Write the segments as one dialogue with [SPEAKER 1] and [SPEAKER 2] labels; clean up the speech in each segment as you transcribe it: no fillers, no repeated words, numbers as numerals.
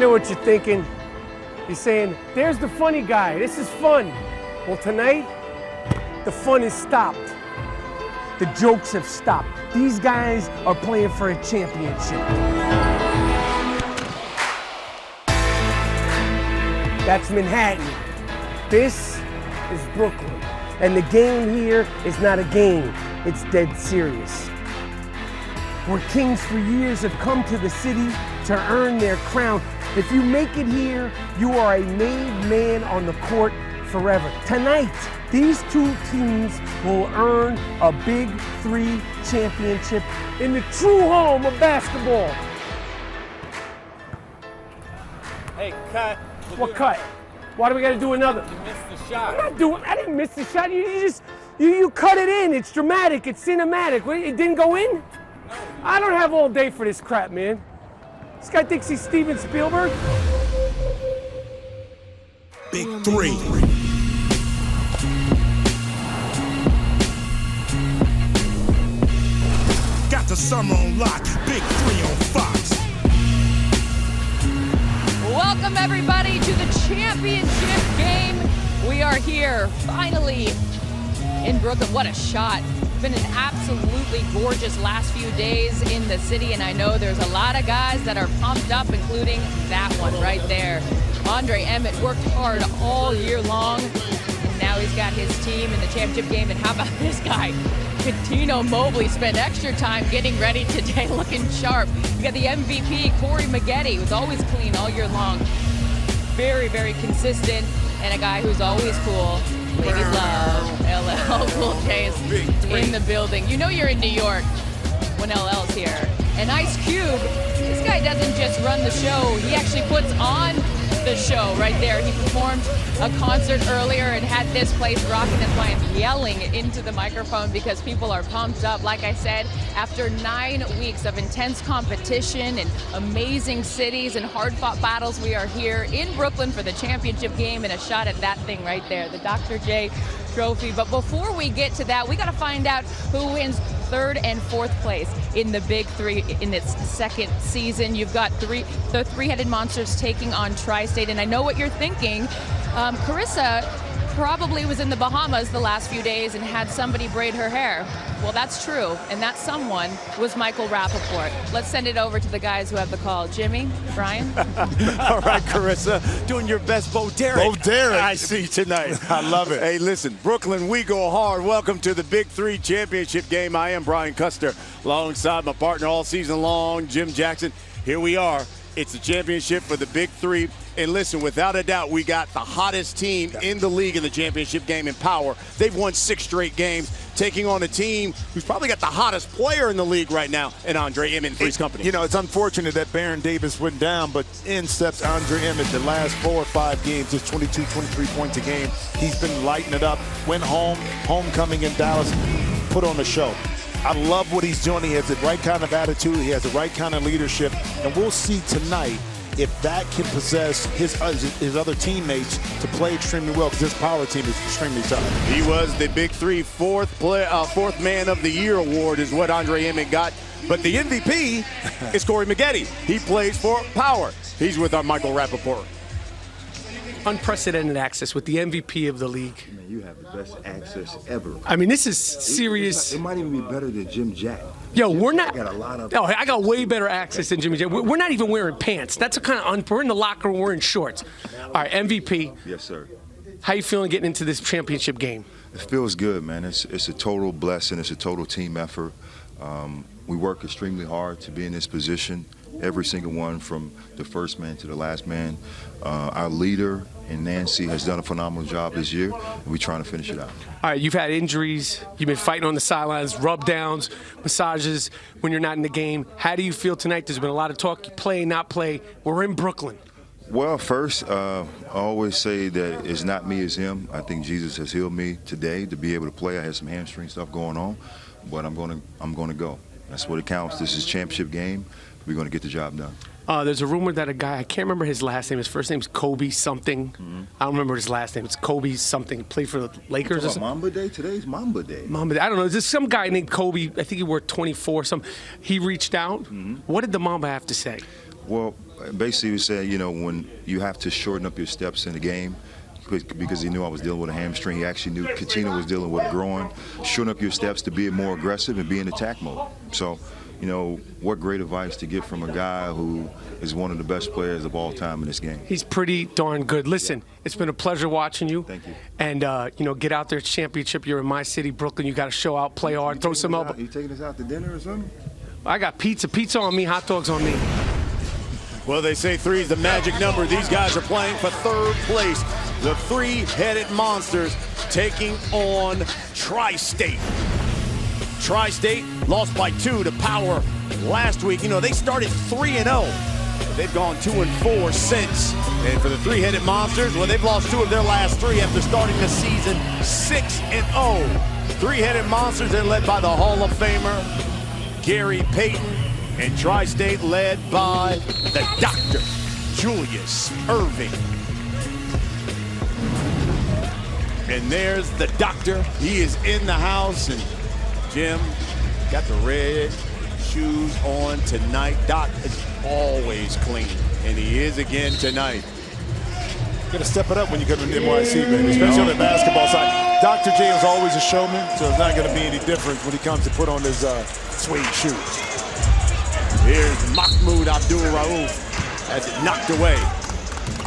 [SPEAKER 1] know what you're thinking. You're saying, there's the funny guy. This is fun. Well, tonight, the fun is stopped. The jokes have stopped. These guys are playing for a championship. That's Manhattan. This is Brooklyn. And the game here is not a game. It's dead serious. Where kings for years have come to the city to earn their crown. If you make it here, you are a made man on the court forever. Tonight, these two teams will earn a Big 3 championship in the true home of basketball.
[SPEAKER 2] Hey, cut.
[SPEAKER 1] What cut? Why do we got to do another?
[SPEAKER 2] You missed the shot.
[SPEAKER 1] I didn't miss the shot. You cut it in. It's dramatic. It's cinematic. It didn't go in?
[SPEAKER 2] No.
[SPEAKER 1] I don't have all day for this crap, man. This guy thinks he's Steven Spielberg.
[SPEAKER 3] Big 3. Got the summer on lock. Big 3 on Fox.
[SPEAKER 4] Welcome everybody to the championship game. We are here finally in Brooklyn. What a shot. It's been an absolutely gorgeous last few days in the city, and I know there's a lot of guys that are pumped up, including that one right there. Andre Emmett worked hard all year long, and now he's got his team in the championship game. And how about this guy? Tino Mobley spent extra time getting ready today, looking sharp. You got the MVP, Corey Maggette, who's always clean all year long. Very, very consistent, and a guy who's always cool. Ladies love LL Cool J is in the building. You know you're in New York when LL's here. And Ice Cube, this guy doesn't just run the show, he actually puts on the show right there. He performed a concert earlier and had this place rocking. That's why I'm yelling into the microphone, because people are pumped up. Like I said, after 9 weeks of intense competition and amazing cities and hard-fought battles, we are here in Brooklyn for the championship game and a shot at that thing right there, the Dr. J Trophy. But before we get to that, we got to find out who wins third and fourth place in the Big 3 in its second season. You've got the three-headed monsters taking on Tri-State, and I know what you're thinking. Carissa probably was in the Bahamas the last few days and had somebody braid her hair. Well, that's true, and that someone was Michael Rappaport. Let's send it over to the guys who have the call. Jimmy, Brian?
[SPEAKER 5] All right, Carissa, doing your best Bo Derek.
[SPEAKER 6] Bo Derek.
[SPEAKER 5] I see tonight.
[SPEAKER 6] I love it.
[SPEAKER 5] Hey, listen, Brooklyn, we go hard. Welcome to the Big 3 championship game. I am Brian Custer, alongside my partner all season long, Jim Jackson. Here we are. It's the championship for the Big 3. And listen, without a doubt, we got the hottest team in the league in the championship game in power. They've won 6 straight games, taking on a team who's probably got the hottest player in the league right now, and Andre Emmett and Three's company.
[SPEAKER 6] You know, it's unfortunate that Baron Davis went down, but in steps Andre Emmett. The last 4 or 5 games, just 22, 23 points a game. He's been lighting it up. Went home, homecoming in Dallas, put on the show. I love what he's doing. He has the right kind of attitude. He has the right kind of leadership. And we'll see tonight if that can possess his other teammates to play extremely well, because this power team is extremely tough.
[SPEAKER 5] He was the Big 3 fourth Man of the Year award is what Andre Emmett got. But the MVP is Corey Maggette. He plays for Power. He's with our Michael Rappaport.
[SPEAKER 1] Unprecedented access with the MVP of the league.
[SPEAKER 7] Man, you have the best access ever.
[SPEAKER 1] I mean, this is serious.
[SPEAKER 7] It might even be better than Jim Jack.
[SPEAKER 1] Yo, we're not.
[SPEAKER 7] I got a lot of.
[SPEAKER 1] Oh, I got way better access than Jimmy J. We're not even wearing pants. That's a kind of. We're in the locker room. We're in shorts. All right, MVP.
[SPEAKER 7] Yes, sir.
[SPEAKER 1] How you feeling getting into this championship game?
[SPEAKER 7] It feels good, man. It's a total blessing. It's a total team effort. We work extremely hard to be in this position. Every single one, from the first man to the last man. Our leader in Nancy has done a phenomenal job this year, and we're trying to finish it out.
[SPEAKER 1] All right, you've had injuries. You've been fighting on the sidelines, rub downs, massages when you're not in the game. How do you feel tonight? There's been a lot of talk. You play, not play. We're in Brooklyn.
[SPEAKER 7] Well, first, I always say that it's not me, it's him. I think Jesus has healed me today to be able to play. I had some hamstring stuff going on, but I'm going to go. That's what it counts. This is a championship game. We're going to get the job done.
[SPEAKER 1] There's a rumor that a guy, I can't remember his last name. His first name's Kobe something.
[SPEAKER 7] Mm-hmm.
[SPEAKER 1] I don't remember his last name. It's Kobe something. Played for the Lakers or something.
[SPEAKER 7] Mamba Day? Today's Mamba Day.
[SPEAKER 1] Mamba Day. I don't know. There's some guy named Kobe. I think he wore 24. He reached out.
[SPEAKER 7] Mm-hmm.
[SPEAKER 1] What did the Mamba have to say?
[SPEAKER 7] Well, basically, he said, you know, when you have to shorten up your steps in the game, because he knew I was dealing with a hamstring. He actually knew Katina was dealing with a groin. Shorten up your steps to be more aggressive and be in attack mode. So, you know, what great advice to get from a guy who is one of the best players of all time in this game.
[SPEAKER 1] He's pretty darn good. Listen, it's been a pleasure watching you.
[SPEAKER 7] Thank you.
[SPEAKER 1] And, you know, get out there, championship. You're in my city, Brooklyn. You got to show out, play hard, throw some elbow.
[SPEAKER 7] You taking us out to dinner or something?
[SPEAKER 1] I got pizza on me, hot dogs on me.
[SPEAKER 5] Well, they say 3 is the magic number. These guys are playing for 3rd place. The three-headed monsters taking on Tri-State. Tri-State lost by 2 to Power last week. You know, they started 3-0. But they've gone 2-4 since. And for the three-headed monsters, well, they've lost 2 of their last 3 after starting the season 6-0. Three-headed monsters, they're led by the Hall of Famer, Gary Payton, and Tri-State led by the Dr. Julius Erving. And there's the doctor. He is in the house. And Jim got the red shoes on tonight. Doc is always clean, and he is again tonight.
[SPEAKER 6] You got to step it up when you go to NYC, man, especially on the basketball side. Dr. J is always a showman, so it's not going to be any different when he comes to put on his suede shoes.
[SPEAKER 5] Here's Mahmoud Abdul-Rauf as it knocked away.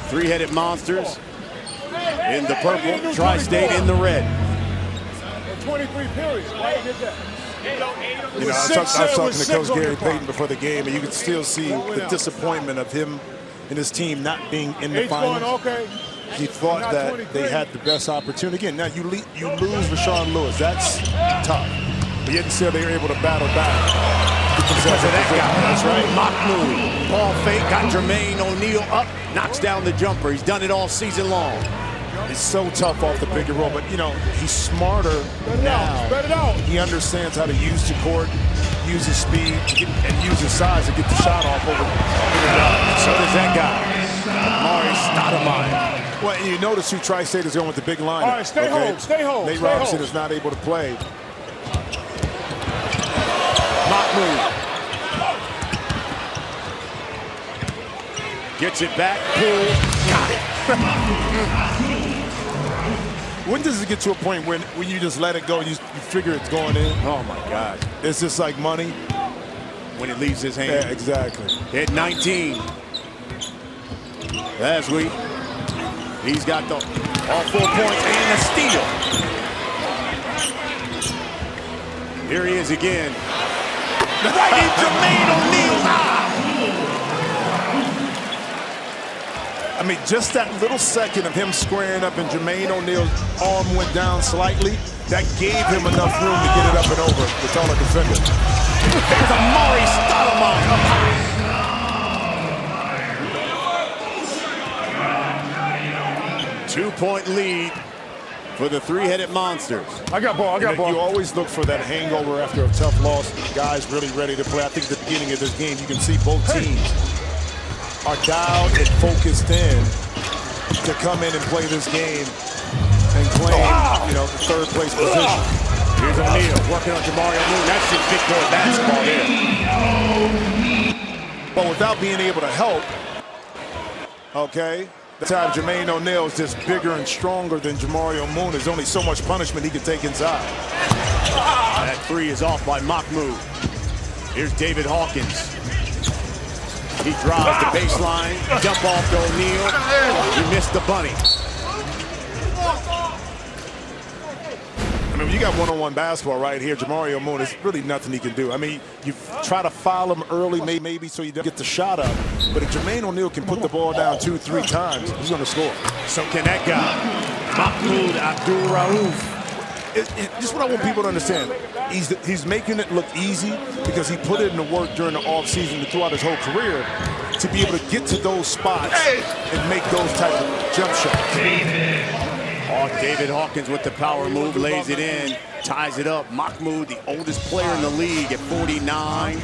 [SPEAKER 5] Three-headed monsters in the purple, Tri-State in the red.
[SPEAKER 8] 23 periods. Why you did that?
[SPEAKER 6] You know, I was talking to Coach Gary Payton before the game, and you could still see the disappointment of him and his team not being in the finals. He thought that they had the best opportunity. Again, now you lose Rashawn Lewis. That's tough. But yet still they were able to battle back.
[SPEAKER 5] Because of that guy. That's right. Mahmoud. Ball fake, got Jermaine O'Neal up, knocks down the jumper. He's done it all season long.
[SPEAKER 6] It's so tough off the pick and roll, but you know, he's smarter now.
[SPEAKER 8] Spread it out.
[SPEAKER 6] He understands how to use the court, use his speed, and use his size to get the shot off over.
[SPEAKER 5] So does that guy, Amari Stoudemire.
[SPEAKER 6] Well, and you notice who Tri-State is going with the big line.
[SPEAKER 8] All right, stay home, stay home.
[SPEAKER 6] Nate Robinson is not able to play.
[SPEAKER 5] Mahmoud gets it back, pulls, got it.
[SPEAKER 6] When does it get to a point when you just let it go, you figure it's going in?
[SPEAKER 5] Oh my God.
[SPEAKER 6] It's just like money.
[SPEAKER 5] When it leaves his hand.
[SPEAKER 6] Yeah, exactly.
[SPEAKER 5] Hit 19. Last week, he's got all 4 points and a steal. Here he is again. Right in Jermaine O'Neal's eye.
[SPEAKER 6] I mean, just that little second of him squaring up and Jermaine O'Neal's arm went down slightly, that gave him enough room to get it up and over the taller defender.
[SPEAKER 5] There's Amari Stoudemire up high. 2-point lead for the three-headed monsters.
[SPEAKER 8] I got ball,
[SPEAKER 6] You always look for that hangover after a tough loss. Guys really ready to play. I think at the beginning of this game, you can see both teams are dialed and focused in to come in and play this game and claim, you know, the 3rd place position.
[SPEAKER 5] Here's O'Neal working on Jamario Moon. That's just big boy basketball there.
[SPEAKER 6] But without being able to help, okay, the time Jermaine O'Neal is just bigger and stronger than Jamario Moon. There's only so much punishment he can take inside.
[SPEAKER 5] That 3 is off by Mahmoud. Here's David Hawkins. He drives the baseline, jump off to O'Neal. He missed the bunny.
[SPEAKER 6] I mean, when you got one-on-one basketball right here, Jamario Moon, there's really nothing he can do. I mean, you try to foul him early, maybe so you don't get the shot up. But if Jermaine O'Neal can put the ball down 2-3 times, he's going to score.
[SPEAKER 5] So can that guy, Mahmoud Abdul-Rauf.
[SPEAKER 6] Just what I want people to understand. He's making it look easy because he put it in the work during the offseason and throughout his whole career to be able to get to those spots and make those type of jump shots.
[SPEAKER 5] David Hawkins with the power move, lays it in, ties it up. Mahmoud, the oldest player in the league at 49.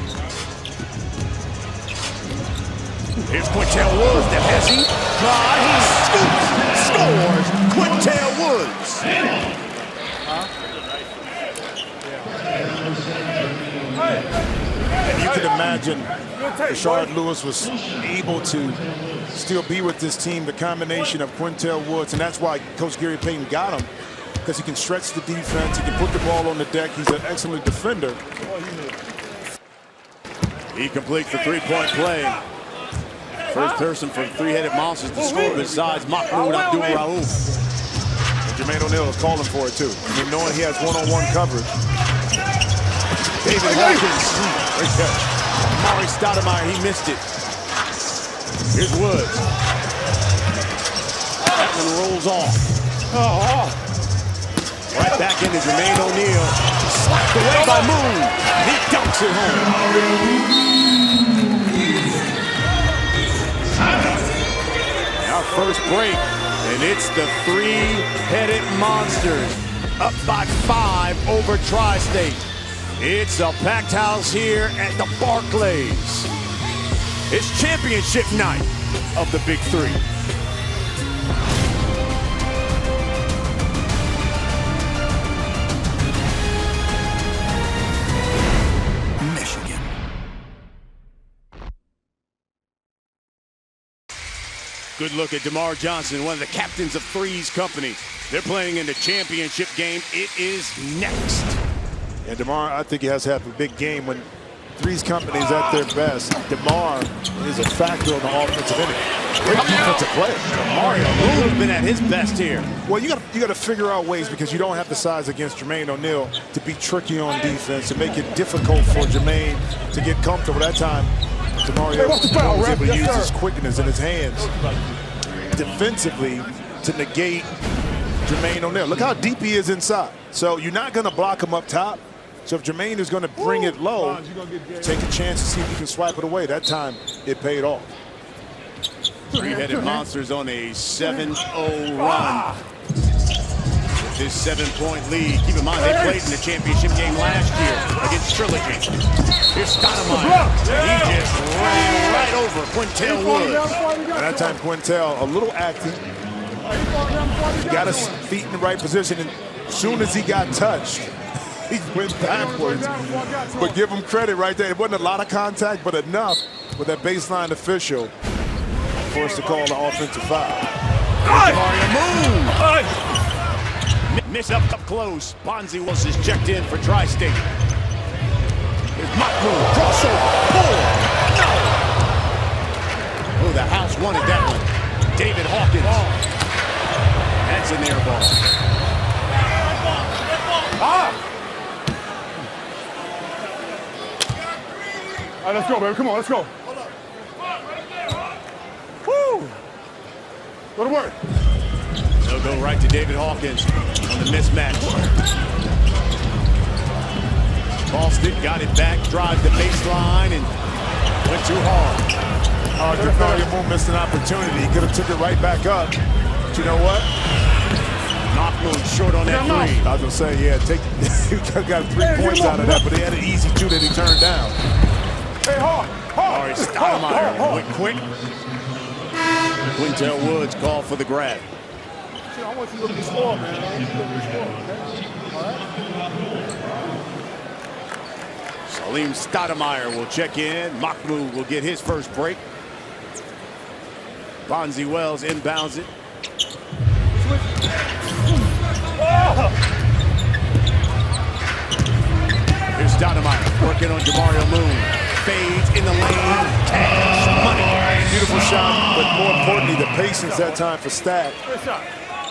[SPEAKER 5] Here's Quintel Woods, the hezzy. He scoops, scores, Quintel Woods. And you
[SPEAKER 6] you can imagine Rashard Lewis was able to still be with this team, the combination of Quintel Woods, and that's why Coach Gary Payton got him, because he can stretch the defense, he can put the ball on the deck, he's an excellent defender.
[SPEAKER 5] He completes the three-point play. First person from three-headed monsters to score besides Mahmoud Abdul-Rauf.
[SPEAKER 6] Jermaine O'Neal is calling for it too. I mean, knowing he has one-on-one coverage.
[SPEAKER 5] David Hawkins. Great catch. Mari Stoudemire, he missed it. Here's Woods. That one rolls off. Right back into Jermaine O'Neal. Slapped away by Moon. He dunks it home. Our first break, and it's the three-headed monsters up by 5 over Tri-State. It's a packed house here at the Barclays. It's championship night of the Big Three.
[SPEAKER 3] Michigan.
[SPEAKER 5] Good look at DeMar Johnson, one of the captains of Three's company. They're playing in the championship game. It is next.
[SPEAKER 6] And DeMar, I think he has to have a big game when Three's company is at their best. DeMar is a factor on the offensive end. Great defensive play.
[SPEAKER 5] Mario Moon's been at his best here.
[SPEAKER 6] Well, you got to figure out ways, because you don't have the size against Jermaine O'Neal to be tricky on defense, to make it difficult for Jermaine to get comfortable. That time, DeMario was able to use his quickness in his hands defensively to negate Jermaine O'Neal. Look how deep he is inside. So you're not going to block him up top. So if Jermaine is going to bring it low, take a chance to see if you can swipe it away. That time, it paid off.
[SPEAKER 5] Three-headed monsters on a 7-0 run. With this 7-point lead. Keep in mind, they played in the championship game last year against Trilogy. Here's Stoudemire. He just ran right over Quintel Woods.
[SPEAKER 6] And that time, Quintel, a little active. He got his feet in the right position, and as soon as he got touched, he went backwards. But give him credit right there. It wasn't a lot of contact, but enough with that baseline official for us to call the offensive foul.
[SPEAKER 5] Mario Moon. Miss up close. Bonzi Wells is checked in for Tri-State. Here's Mahmoud. Crossover. Pull. No. Oh, the house wanted that one. David Hawkins. That's an air ball.
[SPEAKER 8] All right, let's go, baby. Come on, let's go. Woo! Go to work.
[SPEAKER 5] They'll go right to David Hawkins on the mismatch. Boston got it back, drive the baseline, and went too hard.
[SPEAKER 6] Jermaine O'Neal missed an opportunity. He could have took it right back up. But you know what?
[SPEAKER 5] Mahmoud short on that three.
[SPEAKER 6] I was going to say, yeah, he got 3 points out of that, but he had an easy 2 that he turned down.
[SPEAKER 8] Hey, hard.
[SPEAKER 5] All right, Stoudemire went quick. Quintel Woods called for the grab.
[SPEAKER 8] I want you to look at the score, man. I want you to look at the score, okay?
[SPEAKER 5] Salim Stoudemire will check in. Mahmoud will get his first break. Bonzi Wells inbounds it. Here's Stoudemire working on Jamario Moon. Fades in the lane. Cash money.
[SPEAKER 6] Beautiful shot, but more importantly, the patience that time for Stat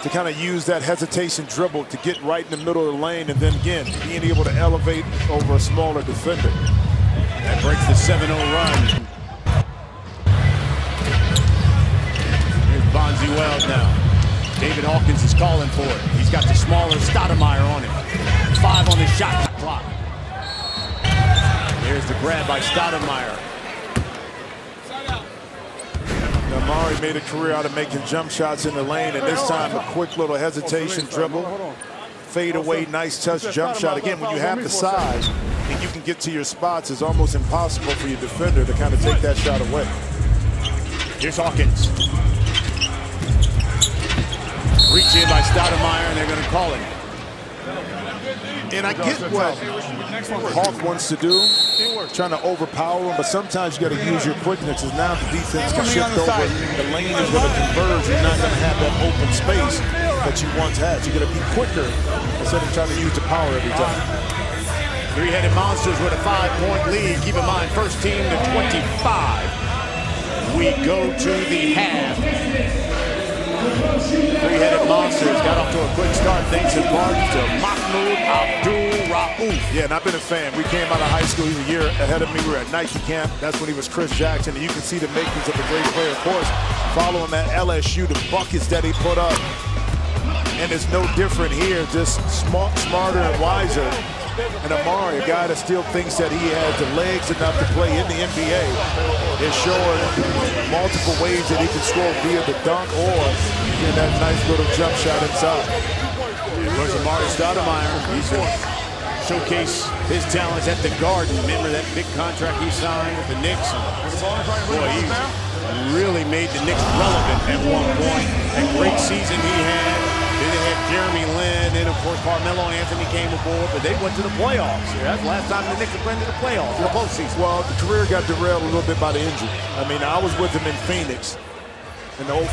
[SPEAKER 6] to kind of use that hesitation dribble to get right in the middle of the lane, and then again, being able to elevate over a smaller defender.
[SPEAKER 5] That breaks the 7-0 run. Here's Bonzi Wells now. David Hawkins is calling for it. He's got the smaller Stoudemire on him. 5 on the shot clock. There's the grab by Stoudemire.
[SPEAKER 6] Now, Mari made a career out of making jump shots in the lane, and this time a quick little hesitation dribble. Fade away, nice touch jump shot. Again, when you have the size and you can get to your spots, it's almost impossible for your defender to kind of take that shot away.
[SPEAKER 5] Here's Hawkins. Reach in by Stoudemire, and they're going to call it.
[SPEAKER 6] And I get what Hawk wants to do, trying to overpower him, but sometimes you got to use your quickness. As now the defense can shift over, the lane is going to converge. You're not going to have that open space that you once had. You got to be quicker instead of trying to use the power every time.
[SPEAKER 5] Three-headed monsters with a 5-point lead. Keep in mind, first team to 25. We go to the half. Three-headed monsters got off to a quick start thanks in part to Mahmoud Abdul-Rauf.
[SPEAKER 6] Yeah, and I've been a fan. We came out of high school. He's a year ahead of me. We were at Nike camp. That's when he was Chris Jackson. And you can see the makings of a great player. Of course, follow him at LSU, the buckets that he put up. And it's no different here, just smarter and wiser. And Amari, a guy that still thinks that he has the legs enough to play in the NBA, is showing multiple ways that he can score via the dunk or in that nice little jump shot inside.
[SPEAKER 5] There's Amari Stoudemire. He's going to showcase his talents at the Garden. Remember that big contract he signed with the Knicks? Boy, he really made the Knicks relevant at one point. That great season he had. Then they had Jeremy Lin, and of course Carmelo Anthony came aboard, but they went to the playoffs. That's the last time the Knicks have been to the playoffs, the postseason.
[SPEAKER 6] Well, the career got derailed a little bit by the injury. I mean, I was with him in Phoenix, and the 04-05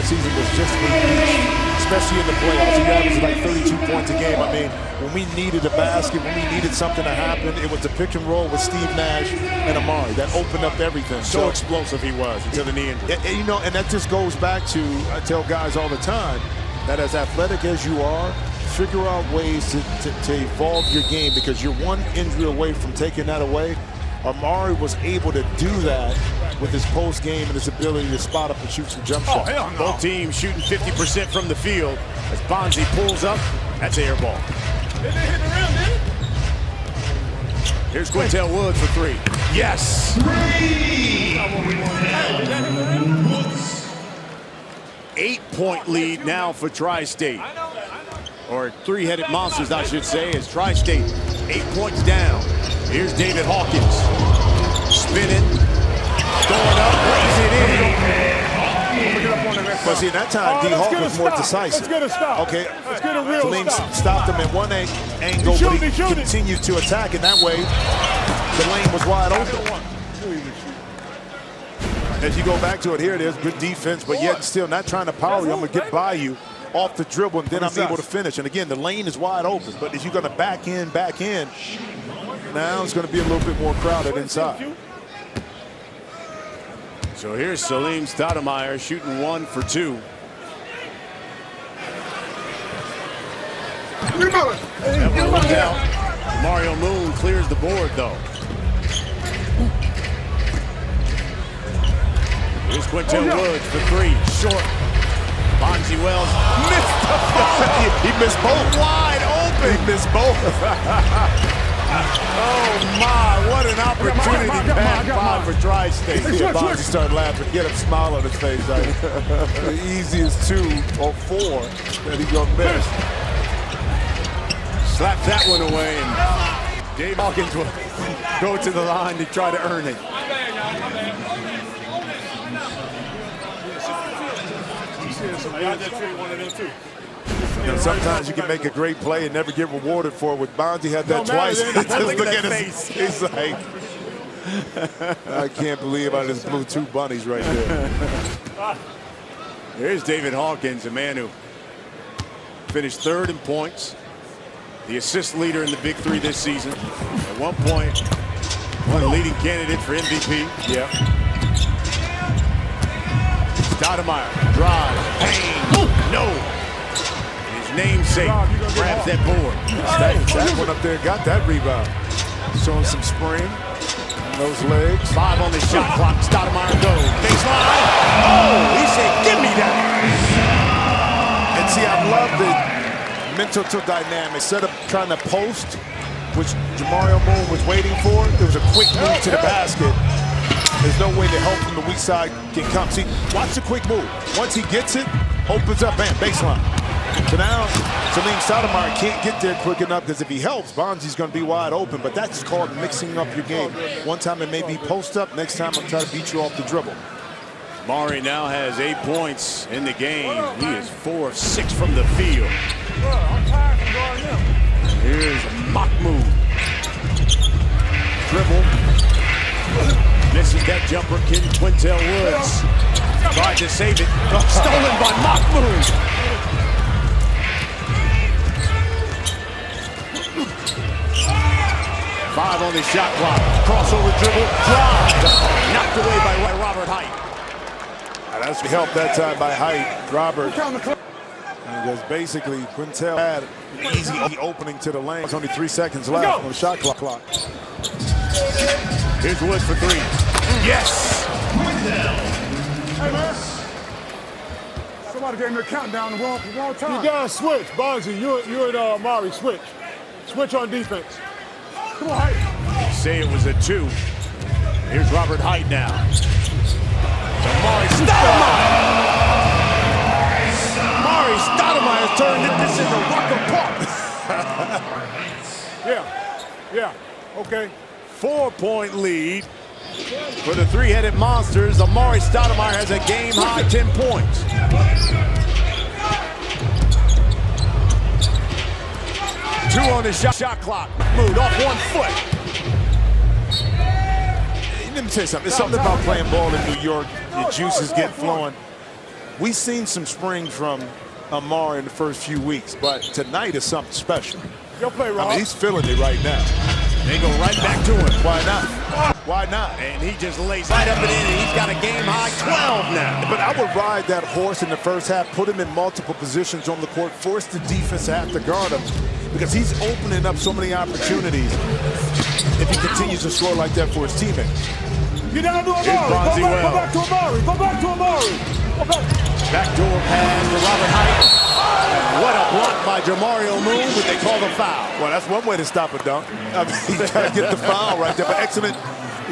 [SPEAKER 6] season was just a beast, especially in the playoffs. He averaged like 32 points a game. I mean, when we needed a basket, when we needed something to happen, it was the pick and roll with Steve Nash and Amari. That opened up everything.
[SPEAKER 5] So explosive he was until the knee injury.
[SPEAKER 6] And, you know, and that just goes back to, I tell guys all the time, that as athletic as you are, figure out ways to evolve your game, because you're one injury away from taking that away. Amari was able to do that with his post game and his ability to spot up and shoot some jump shots.
[SPEAKER 5] Hell no. Both teams shooting 50% from the field. As Bonzi pulls up, that's air ball. Here's Quintel Woods for three. Yes! 8-point lead now for Tri-State. Or three-headed monsters, I should say, as Tri-State 8 points down. Here's David Hawkins. Spinning. Going up, brings it in.
[SPEAKER 6] But see, that time, D. Hawk was more decisive.
[SPEAKER 8] Let's get a stop.
[SPEAKER 6] Okay.
[SPEAKER 8] Let's get a real
[SPEAKER 6] Salim
[SPEAKER 8] stop.
[SPEAKER 6] stopped him at one angle, but he continued to attack, and that way, the lane was wide open. As you go back to it, here it is, good defense, but yet still not trying to power you. I'm going to get by you off the dribble, and then I'm able to finish. And again, the lane is wide open, but if you're going to back in, now it's going to be a little bit more crowded inside.
[SPEAKER 5] So here's Salim Stoudemire shooting 1 for 2. That one worked out. Mario Moon clears the board, though. Here's Quintel Woods for 3. Short. Bonzi Wells missed the
[SPEAKER 6] He missed both.
[SPEAKER 5] Wide open.
[SPEAKER 6] He missed both.
[SPEAKER 5] Oh my, what an opportunity pass by for Tri-State.
[SPEAKER 6] Yeah, Bonzi started laughing. Get a smile on his face. Like, the easiest 2 or 4 that he's going to miss.
[SPEAKER 5] Slaps that one away, and Dave Hawkins will go to the line to try to earn it.
[SPEAKER 6] You know, sometimes you can make a great play and never get rewarded for it. With Bonzi had that twice. Just look at his face. He's like, I can't believe I just blew 2 bunnies right there.
[SPEAKER 5] Here's David Hawkins, a man who finished 3rd in points, the assist leader in the Big 3 this season. At one point, one leading candidate for MVP.
[SPEAKER 6] Yeah.
[SPEAKER 5] Stoudemire, drive, Payne, no. His namesake grabs that board.
[SPEAKER 6] That one up there got that rebound. Showing some spring in those legs.
[SPEAKER 5] 5 on the shot clock. Stoudemire goes. Baseline. Oh, he said, give me that.
[SPEAKER 6] And see, I love the mental dynamic. Instead of trying to post, which Jamario Moon was waiting for, there was a quick move to the basket. There's no way the help from the weak side can come. See, watch the quick move. Once he gets it, opens up, bam, baseline. So now, Salim Stoudemire can't get there quick enough, because if he helps, Bonzi's going to be wide open. But that's called mixing up your game. One time it may be post up, next time I'm trying to beat you off the dribble.
[SPEAKER 5] Mari now has 8 points in the game. He is 4 of 6 from the field.
[SPEAKER 8] I'm tired from guarding him.
[SPEAKER 5] Here's Mahmoud. Dribble. Misses that jumper. Quintel Woods tried to save it. Stolen by Mahmoud. Five on the shot clock. Crossover dribble. Drive. Knocked away by Robert Height.
[SPEAKER 6] That's helped that time by Height. Robert. Because basically Quintel had an easy opening to the lane. There's only 3 seconds left on the shot clock.
[SPEAKER 5] Here's Woods for three. Yes!
[SPEAKER 8] Hey, man. Somebody gave me a countdown the wrong time. You gotta switch. Bonzi, you and Mari, switch. Switch on defense. Come on, Height.
[SPEAKER 5] Say it was a 2. Here's Robert Height now. Mari Stoudemire! Mari Stoudemire turned this into Rucker Park.
[SPEAKER 8] Yeah, okay.
[SPEAKER 5] 4-point lead for the three-headed monsters. Amari Stoudemire has a game-high 10 points. Two on the shot clock. Moved off 1 foot.
[SPEAKER 6] Let me tell you something. There's something about playing ball in New York. The juices get flowing. We've seen some spring from Amari in the first few weeks, but tonight is something special.
[SPEAKER 8] Yo, play, Rob.
[SPEAKER 6] I mean, he's feeling it right now.
[SPEAKER 5] They go right back to him.
[SPEAKER 6] Why not? Why not?
[SPEAKER 5] And he just lays right up and in, and he's got a game-high 12 now.
[SPEAKER 6] But I would ride that horse in the first half, put him in multiple positions on the court, force the defense to have to guard him, because he's opening up so many opportunities if he continues to score like that for his teammates.
[SPEAKER 8] Get down to Amari. Go back to Amari. Go back to Amari. Go back.
[SPEAKER 5] Backdoor pass to Robert Height. What a block by Jamario Moon, but they call the foul.
[SPEAKER 6] Well, that's one way to stop a dunk. I mean, he's trying to get the foul right there. But excellent,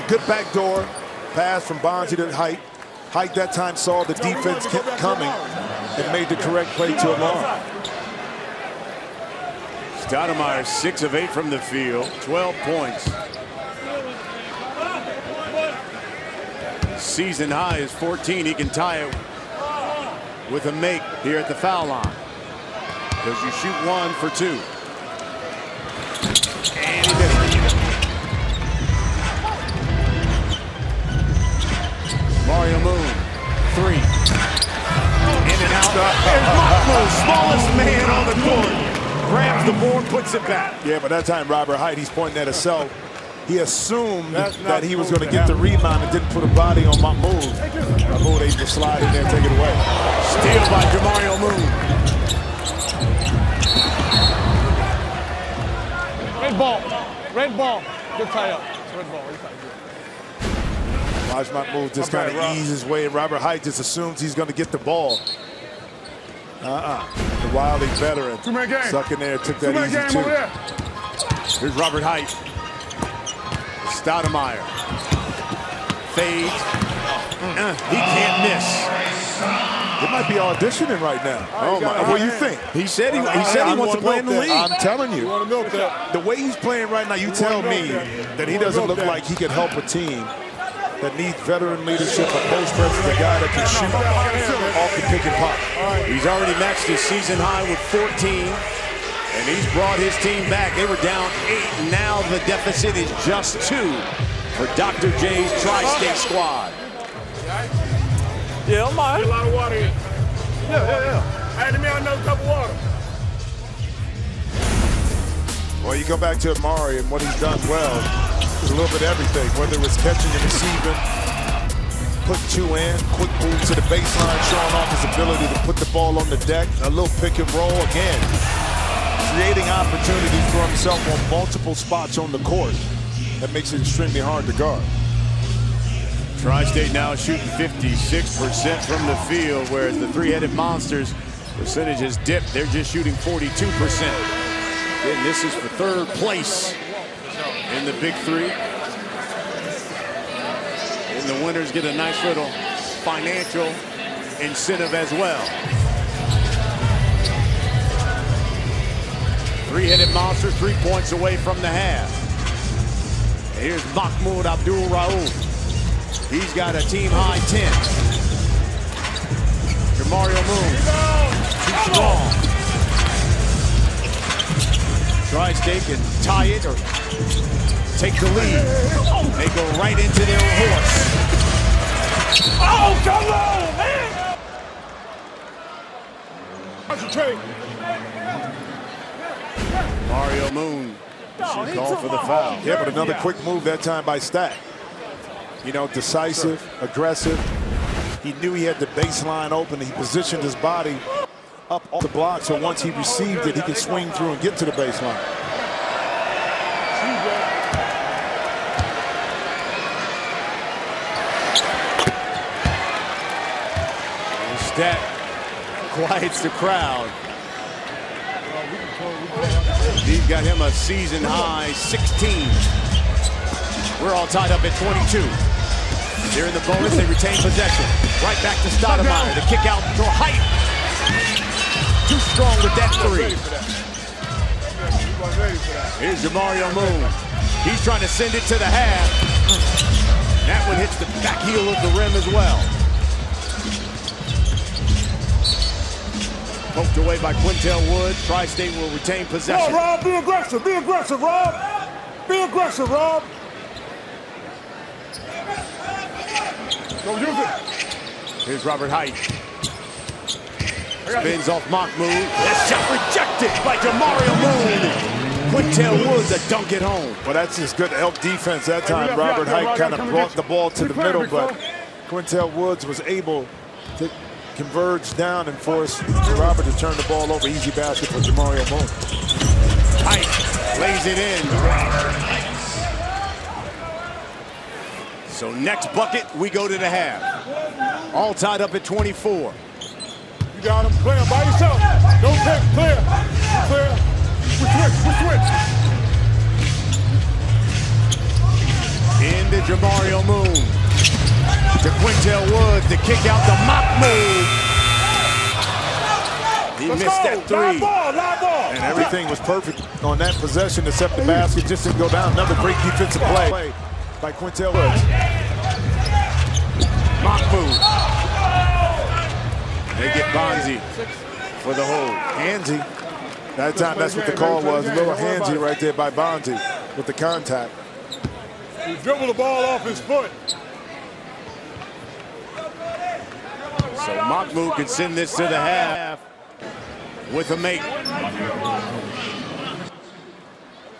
[SPEAKER 6] good backdoor pass from Bonzi to Height. Height that time saw the defense coming and made the correct play to Amari.
[SPEAKER 5] Stoudemire 6 of 8 from the field, 12 points. Season high is 14. He can tie it with a make here at the foul line. Because you shoot 1 for 2. And he missed it. Mario Moon, 3. In and out. There's Mahmoud, smallest man on the court. Grabs the board, puts it back.
[SPEAKER 6] Yeah, but that time Robert Height, he's pointing at himself. He assumed that he was going to get the rebound and didn't put a body on Mahmoud. Mahmoud able to slide in there and take it away.
[SPEAKER 5] Steal by Jamario Moon.
[SPEAKER 8] Red ball. Red ball. Good tie up. Red ball.
[SPEAKER 6] Watch Mahmoud just kind of ease his way, and Robert Height just assumes he's going to get the ball. The wily veteran.
[SPEAKER 8] Two-man game.
[SPEAKER 6] Stuck in there, took that
[SPEAKER 8] Two-man
[SPEAKER 6] easy
[SPEAKER 8] game
[SPEAKER 6] too.
[SPEAKER 8] over there.
[SPEAKER 5] Here's Robert Height. Stoudemire. Fades. He can't miss.
[SPEAKER 6] They might be auditioning right now.
[SPEAKER 8] Oh my!
[SPEAKER 6] What do you think?
[SPEAKER 5] He said he wants to play in the league.
[SPEAKER 6] I'm telling you.
[SPEAKER 8] You want to milk that?
[SPEAKER 6] The way he's playing right now, you tell me that he doesn't look like he can help a team that needs veteran leadership, a post presence, a guy that can shoot off the pick and pop.
[SPEAKER 5] He's already matched his season high with 14, and he's brought his team back. They were down 8. Now the deficit is just 2 for Dr. J's Tri-State squad.
[SPEAKER 8] Yeah, I'm mind. A lot of water in. Yeah. Add me another cup of water.
[SPEAKER 6] Well, you go back to Amari and what he's done well. It's a little bit of everything, whether it's catching and receiving, putting 2 in, quick move to the baseline, showing off his ability to put the ball on the deck, a little pick and roll again, creating opportunities for himself on multiple spots on the court. That makes it extremely hard to guard.
[SPEAKER 5] Tri-State now shooting 56% from the field, whereas the three-headed monsters percentage has dipped. They're just shooting 42%. And this is for 3rd place in the Big 3. And the winners get a nice little financial incentive as well. Three-headed monster, 3 points away from the half. And here's Mahmoud Abdul-Rauf. He's got a team-high 10. Jamario Moon, too strong. Tries Tri-State can tie it or take the lead. They go right into their horse.
[SPEAKER 8] Oh, come on, man! Concentrate.
[SPEAKER 5] Mario Moon should call for the foul.
[SPEAKER 6] Yeah, but another quick move that time by Stat. You know, decisive, aggressive. He knew he had the baseline open. He positioned his body up off the block, so once he received it, he could swing through and get to the baseline.
[SPEAKER 5] Stat quiets the crowd. He's got him a season high 16. We're all tied up at 22. They're in the bonus, they retain possession. Right back to Stoudemire, the kick out to height. Too strong with that three. Here's Mario Moon. He's trying to send it to the half. That one hits the back heel of the rim as well. Poked away by Quintel Woods. Tri-State will retain possession.
[SPEAKER 8] Come on, Rob, be aggressive, Rob. Be aggressive, Rob. Go use it.
[SPEAKER 5] Here's Robert Height. Spins off mock move. That shot rejected by Mario Moon. Quintel Woods a dunk it home.
[SPEAKER 6] Well, that's just good help defense that time. Robert Height kind of brought the ball to the middle, but Quintel Woods was able to converge down and force Robert to turn the ball over. Easy basket for Mario Moon.
[SPEAKER 5] Height lays it in. So next bucket, we go to the half. All tied up at 24.
[SPEAKER 8] You got him. Play him by yourself. Don't take. Clear. Clear. We switch.
[SPEAKER 5] Into Jamario Moon. To Quintel Woods, the kick out, the mock move. He missed that three.
[SPEAKER 8] Live ball.
[SPEAKER 6] And everything was perfect on that possession except the basket just didn't go down. Another great defensive play by Quintel Woods.
[SPEAKER 5] Mock move. They get Bonzi for the hold.
[SPEAKER 6] Handsy. That time, that's what the call was. A little handsy right there by Bonzi with the contact.
[SPEAKER 8] He dribbled the ball off his foot.
[SPEAKER 5] So Mahmoud can send this to the half with a make.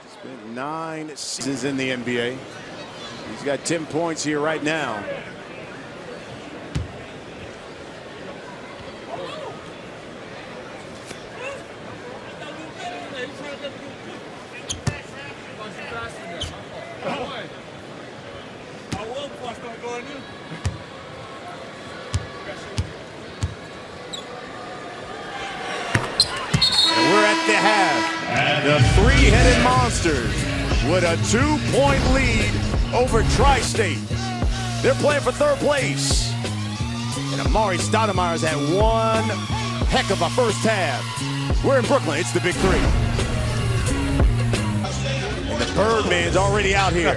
[SPEAKER 5] Spent 9 seasons in the NBA. He's got 10 points here right now. The half. The three-headed Monsters with a 2-point lead over Tri-State. They're playing for third place. And Amari Stoudemire's had one heck of a first half. We're in Brooklyn. It's the Big Three. And the Birdman's already out here.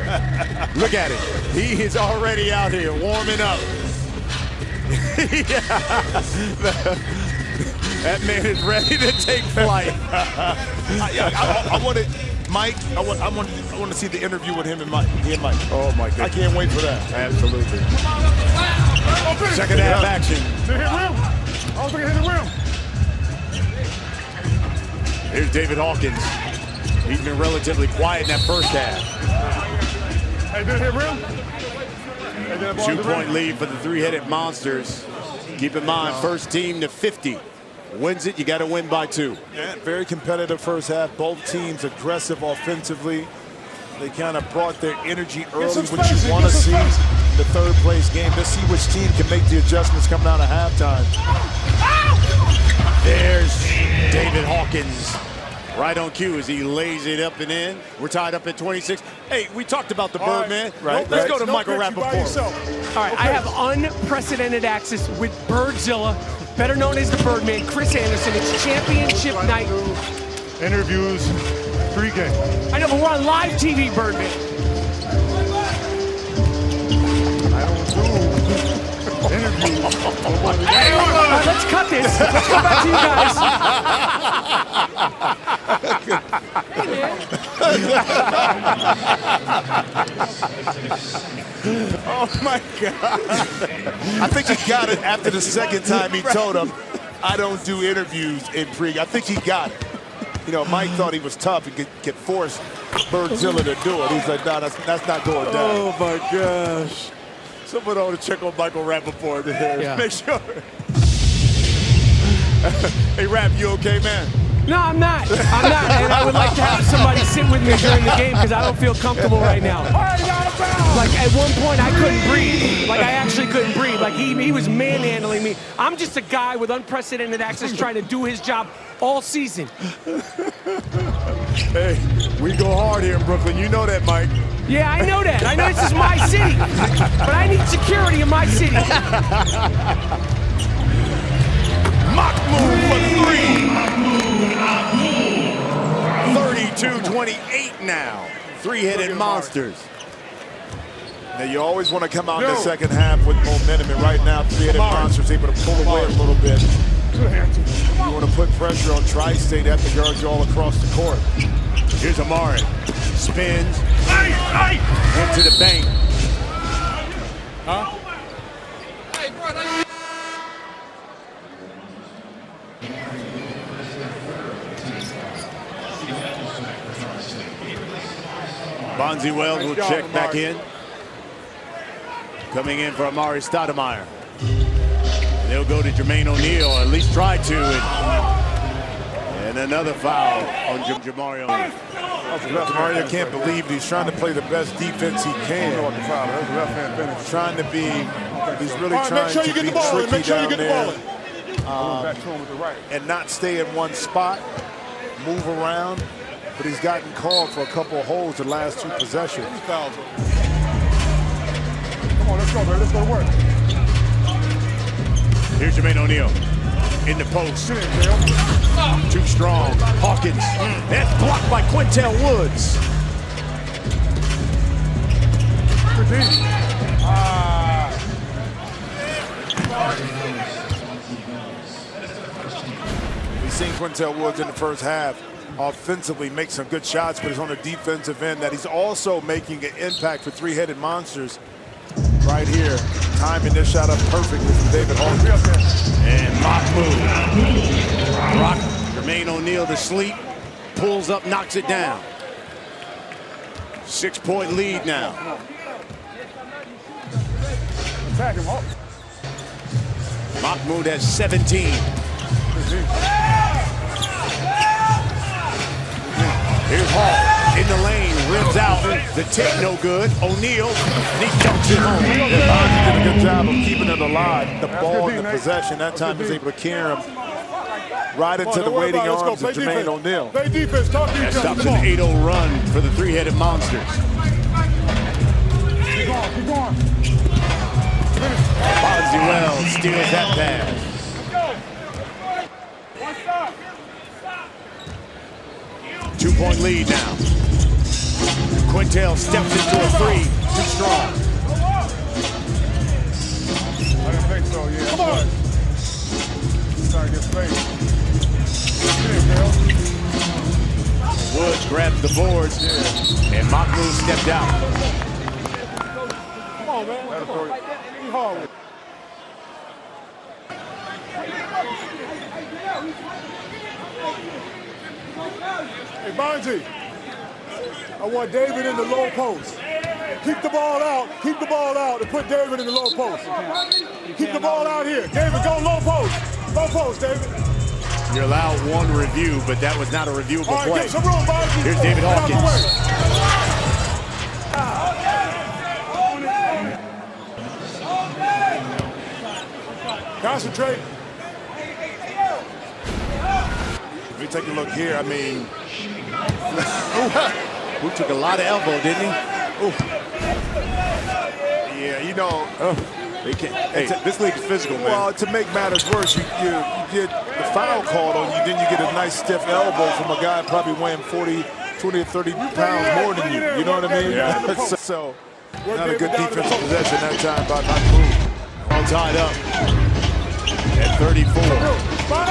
[SPEAKER 5] Look at it. He is already out here warming up. That man is ready to take flight.
[SPEAKER 6] I want to, Mike. I want to see the interview with him and Mike.
[SPEAKER 5] Oh my God!
[SPEAKER 6] I can't wait for that.
[SPEAKER 5] Absolutely. Second half action.
[SPEAKER 8] Did it hit rim? I don't think it hit the rim.
[SPEAKER 5] Here's David Hawkins. He's been relatively quiet in that first half.
[SPEAKER 8] Hey, did it hit rim?
[SPEAKER 5] 2-point lead for the three-headed Monsters. Keep in mind, first team to 50. Wins it, you got to win by 2.
[SPEAKER 6] Yeah, very competitive first half. Both teams aggressive offensively. They kind of brought their energy early, which you want to see in the third place game. Let's see which team can make the adjustments coming out of halftime.
[SPEAKER 5] There's David Hawkins. Right on cue as he lays it up and in. We're tied up at 26. Hey, we talked about the Birdman.
[SPEAKER 6] Right.
[SPEAKER 5] Let's go to Michael Rappaport.
[SPEAKER 1] All right, I have unprecedented access with Birdzilla, better known as the Birdman, Chris Anderson. It's championship night.
[SPEAKER 8] Interviews, pregame.
[SPEAKER 1] I know, but we're on live TV, Birdman.
[SPEAKER 8] I don't do interviews.
[SPEAKER 1] Hey, all right, let's cut this. Let's go back to you guys. Hey, man.
[SPEAKER 5] Oh my God.
[SPEAKER 6] I think he got it after the second time he told him, I don't do interviews in pre. I think he got it. You know, Mike thought he was tough and could force Birdzilla to do it. He's like, no, that's not going down.
[SPEAKER 5] Oh my gosh. Someone ought to check on Michael Rappaport there.
[SPEAKER 1] Yeah.
[SPEAKER 5] Make sure. Hey, Rapp, you okay, man?
[SPEAKER 1] No, I'm not. I'm not. And I would like to have somebody sit with me during the game because I don't feel comfortable right now. Like, at one point, I couldn't breathe. Like, I actually couldn't breathe. Like, he was manhandling me. I'm just a guy with unprecedented access trying to do his job all season.
[SPEAKER 5] Hey, we go hard here in Brooklyn. You know that, Mike.
[SPEAKER 1] Yeah, I know that. I know this is my city. But I need security in my city.
[SPEAKER 5] Mock move for three. 32-28 now. Three-headed monsters.
[SPEAKER 6] Now, you always want to come out in the second half with momentum, and right now, three-headed monsters able to pull away a little bit. You want to put pressure on Tri-State, they have to guard you all across the court.
[SPEAKER 5] Here's Amari. Spins. Went to the bank.
[SPEAKER 2] Huh?
[SPEAKER 5] Bonzi Wells will check back in. Coming in for Amari Stoudemire. They'll go to Jermaine O'Neal, at least try to. And another foul on Jamari O'Neal.
[SPEAKER 6] Mario can't believe it. He's trying to play the best defense he can. He's trying to be, he's really trying to be tricky down there. And not stay in one spot, move around. But he's gotten called for a couple of holds the last two possessions.
[SPEAKER 8] Come on, let's go, man. Let's go to work.
[SPEAKER 5] Here's Jermaine O'Neal in the post. Too strong. Hawkins. That's blocked by Quintel Woods.
[SPEAKER 6] We've seen Quintel Woods in the first half offensively make some good shots, but it's on the defensive end that he's also making an impact for three-headed monsters right here. Timing this shot up perfectly from David Hawkins.
[SPEAKER 5] And mock move. Rock Jermaine O'Neal to sleep. Pulls up, knocks it down. 6-point lead now. Mahmoud has 17. Here's Hall in the lane, rips out. The tip no good. O'Neal, and he dunks it home.
[SPEAKER 6] Bonzi did a good job of keeping it alive. The ball in the possession, that time he's able to carry him right into the waiting arms of Jermaine O'Neal.
[SPEAKER 8] Play defense, talk to each other.
[SPEAKER 5] Stops an 8-0 run for the three-headed monsters.
[SPEAKER 8] Keep going.
[SPEAKER 5] Bonzi Wells steals that pass. 2-point lead now. Quintel steps into a three. Too strong.
[SPEAKER 8] I didn't think so, yeah. Come on. Trying to get space.
[SPEAKER 5] Woods grabs the boards, and Mahmoud stepped out.
[SPEAKER 8] Come on, man. Be hard. Hey, Bonzi, I want David in the low post. Keep the ball out, and put David in the low post. Keep the ball out here. David, go low post. Low post, David.
[SPEAKER 5] You're allowed one review, but that was not a reviewable
[SPEAKER 8] All right,
[SPEAKER 5] play.
[SPEAKER 8] get some room, Bonzi.
[SPEAKER 5] Here's David Hawkins.
[SPEAKER 8] Concentrate.
[SPEAKER 6] Let me take a look here. I mean,
[SPEAKER 5] Who took a lot of elbow, didn't he? Ooh.
[SPEAKER 6] yeah, you know,
[SPEAKER 5] They can't. Hey, this league is physical, man.
[SPEAKER 6] well, to make matters worse, you get the foul called on you, then you get a nice stiff elbow from a guy probably weighing 20 or 30 pounds more than you. You know what I mean?
[SPEAKER 5] Yeah.
[SPEAKER 6] So, not a good defensive possession that time by Mahmoud.
[SPEAKER 5] All tied up at 34.
[SPEAKER 8] Spot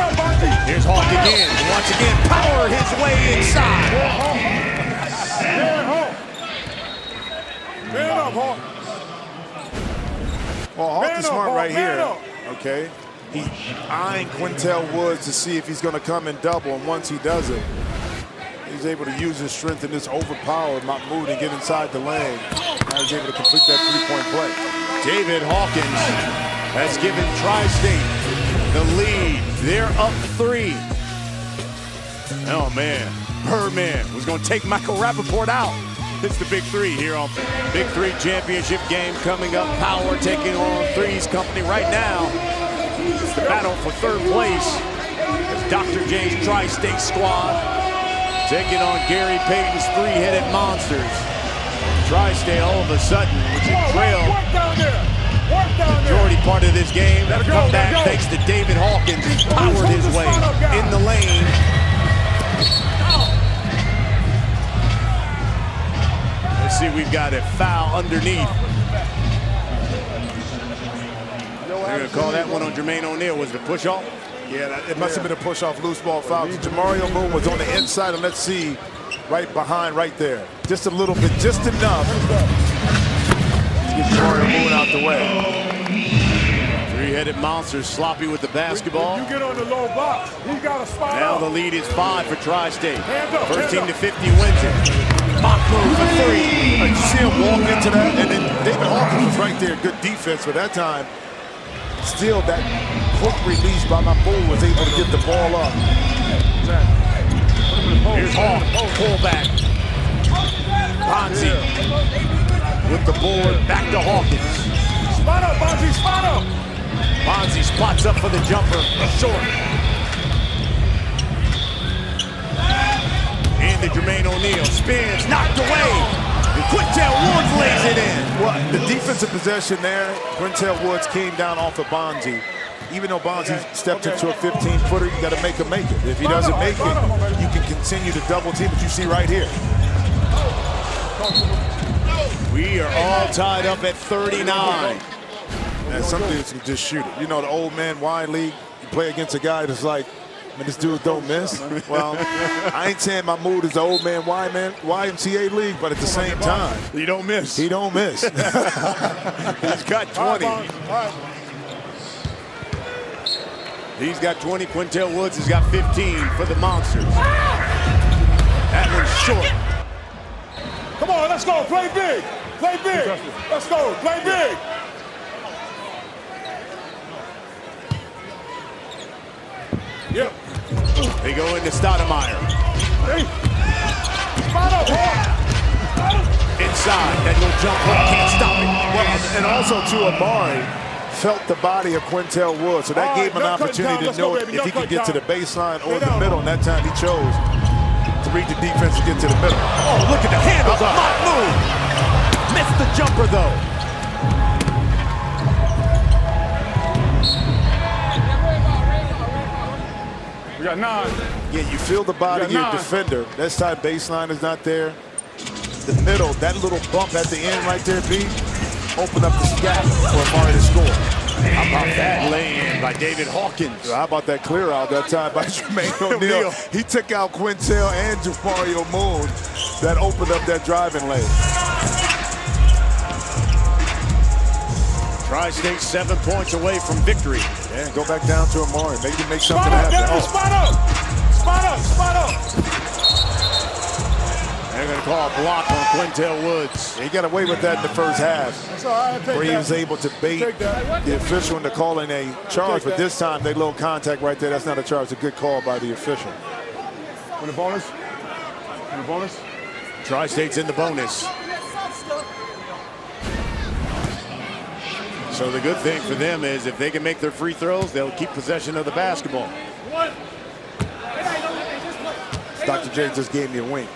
[SPEAKER 8] up, Bonzi.
[SPEAKER 5] Here's Hawk again. Once again, power his way inside.
[SPEAKER 8] Man up, Hawk.
[SPEAKER 6] Well, Hawk is smart right here.
[SPEAKER 8] Up.
[SPEAKER 6] Okay. He's eyeing Quintel Woods to see if he's going to come and double, and once he does it, he's able to use his strength and just overpower Mahmoud and get inside the lane. Now he's able to complete that three-point play.
[SPEAKER 5] David Hawkins has given Tri-State the lead. They're up 3. Oh, man. Birdman was going to take Michael Rappaport out. It's the Big 3 here on Big 3 Championship game coming up. Power taking on Three's Company right now. It's the battle for 3rd place as Dr. James Tri-State squad taking on Gary Payton's 3-headed monsters. Tri-State all of a sudden, which is trailed majority part of this game, have come back thanks to David Hawkins, who's powered his way in the lane. Let's see, we've got a foul underneath. They're going to call that one on Jermaine O'Neal. Was it a push-off?
[SPEAKER 6] Yeah, it must have been a push-off loose ball foul. Jamario Moon was on the inside, and let's see, right behind, right there. Just a little bit, just enough to get Jamario Moon out the way.
[SPEAKER 5] 3-headed monster sloppy with the basketball.
[SPEAKER 8] When you get on the low box, he got a spot
[SPEAKER 5] Now
[SPEAKER 8] up.
[SPEAKER 5] the lead is 5 for Tri-State. First team
[SPEAKER 8] up.
[SPEAKER 5] to 50 wins it. Mock move for 3.
[SPEAKER 6] You see him walk into that, and then David Hawkins was right there. Good defense, but that time, still that quick release by Mahmoud was able to get the ball up.
[SPEAKER 5] Here's Hawk, pull back. Bonzi with the board, back to Hawkins.
[SPEAKER 8] Spot up, Bonzi, spot up.
[SPEAKER 5] Bonzi spots up for the jumper, short. Into Jermaine O'Neal, spins, knocked away. And Quintel Woods lays it in.
[SPEAKER 6] Well, the defensive possession there, Quintel Woods came down off of Bonzi. Even though Bonzi stepped into a 15-footer, you got to make him make it. If he doesn't make it, you can continue to double team, but you see right here.
[SPEAKER 5] We are all tied up at 39.
[SPEAKER 6] And some dudes can just shoot it. You know, the old man wide league, you play against a guy that's like, man, this dude don't miss. Well, I ain't saying my mood is the old man YMCA league, but at the same time,
[SPEAKER 5] You don't miss.
[SPEAKER 6] he don't miss.
[SPEAKER 5] He's got 20. He's got 20. Quintel Woods has got 15 for the Monsters. That one's short.
[SPEAKER 8] Come on, let's go. Play big. Play big. Let's go. Play big. Yep.
[SPEAKER 5] They go into Stoudemire.
[SPEAKER 8] Spot up, Hawk.
[SPEAKER 5] Inside. That little jump hook can't stop it.
[SPEAKER 6] Well, and also, too, Amari felt the body of Quintel Woods, so that gave him an opportunity to know if he could get to the baseline or the middle, and that time he chose to read the defense to get to the middle.
[SPEAKER 5] Oh, look at the handles of Mahmoud. Missed the jumper, though.
[SPEAKER 8] We got 9.
[SPEAKER 6] Yeah, you feel the body of your defender. That side baseline is not there. The middle, that little bump at the end right there, B, open up the gap for Amari to score.
[SPEAKER 5] How about that lay-in by David Hawkins?
[SPEAKER 6] How about that clear out that time by Jermaine O'Neal? He took out Quintel and Jamario Moon. That opened up that driving lane.
[SPEAKER 5] Tri-State 7 points away from victory.
[SPEAKER 6] Yeah, go back down to Amari. Maybe make something
[SPEAKER 8] Spot up,
[SPEAKER 6] happen.
[SPEAKER 8] spot up. Spot up, spot up.
[SPEAKER 5] They're going to call a block on Quintel Woods.
[SPEAKER 6] He got away with that in the first half,
[SPEAKER 8] That's all right.
[SPEAKER 6] where he was able to bait the official into calling a charge. But this time, they little contact right there. That's not a charge. It's a good call by the official.
[SPEAKER 8] For the bonus. For the bonus.
[SPEAKER 5] Tri-State's in the bonus. So the good thing for them is if they can make their free throws, they'll keep possession of the basketball.
[SPEAKER 6] Dr. J just gave me a wink.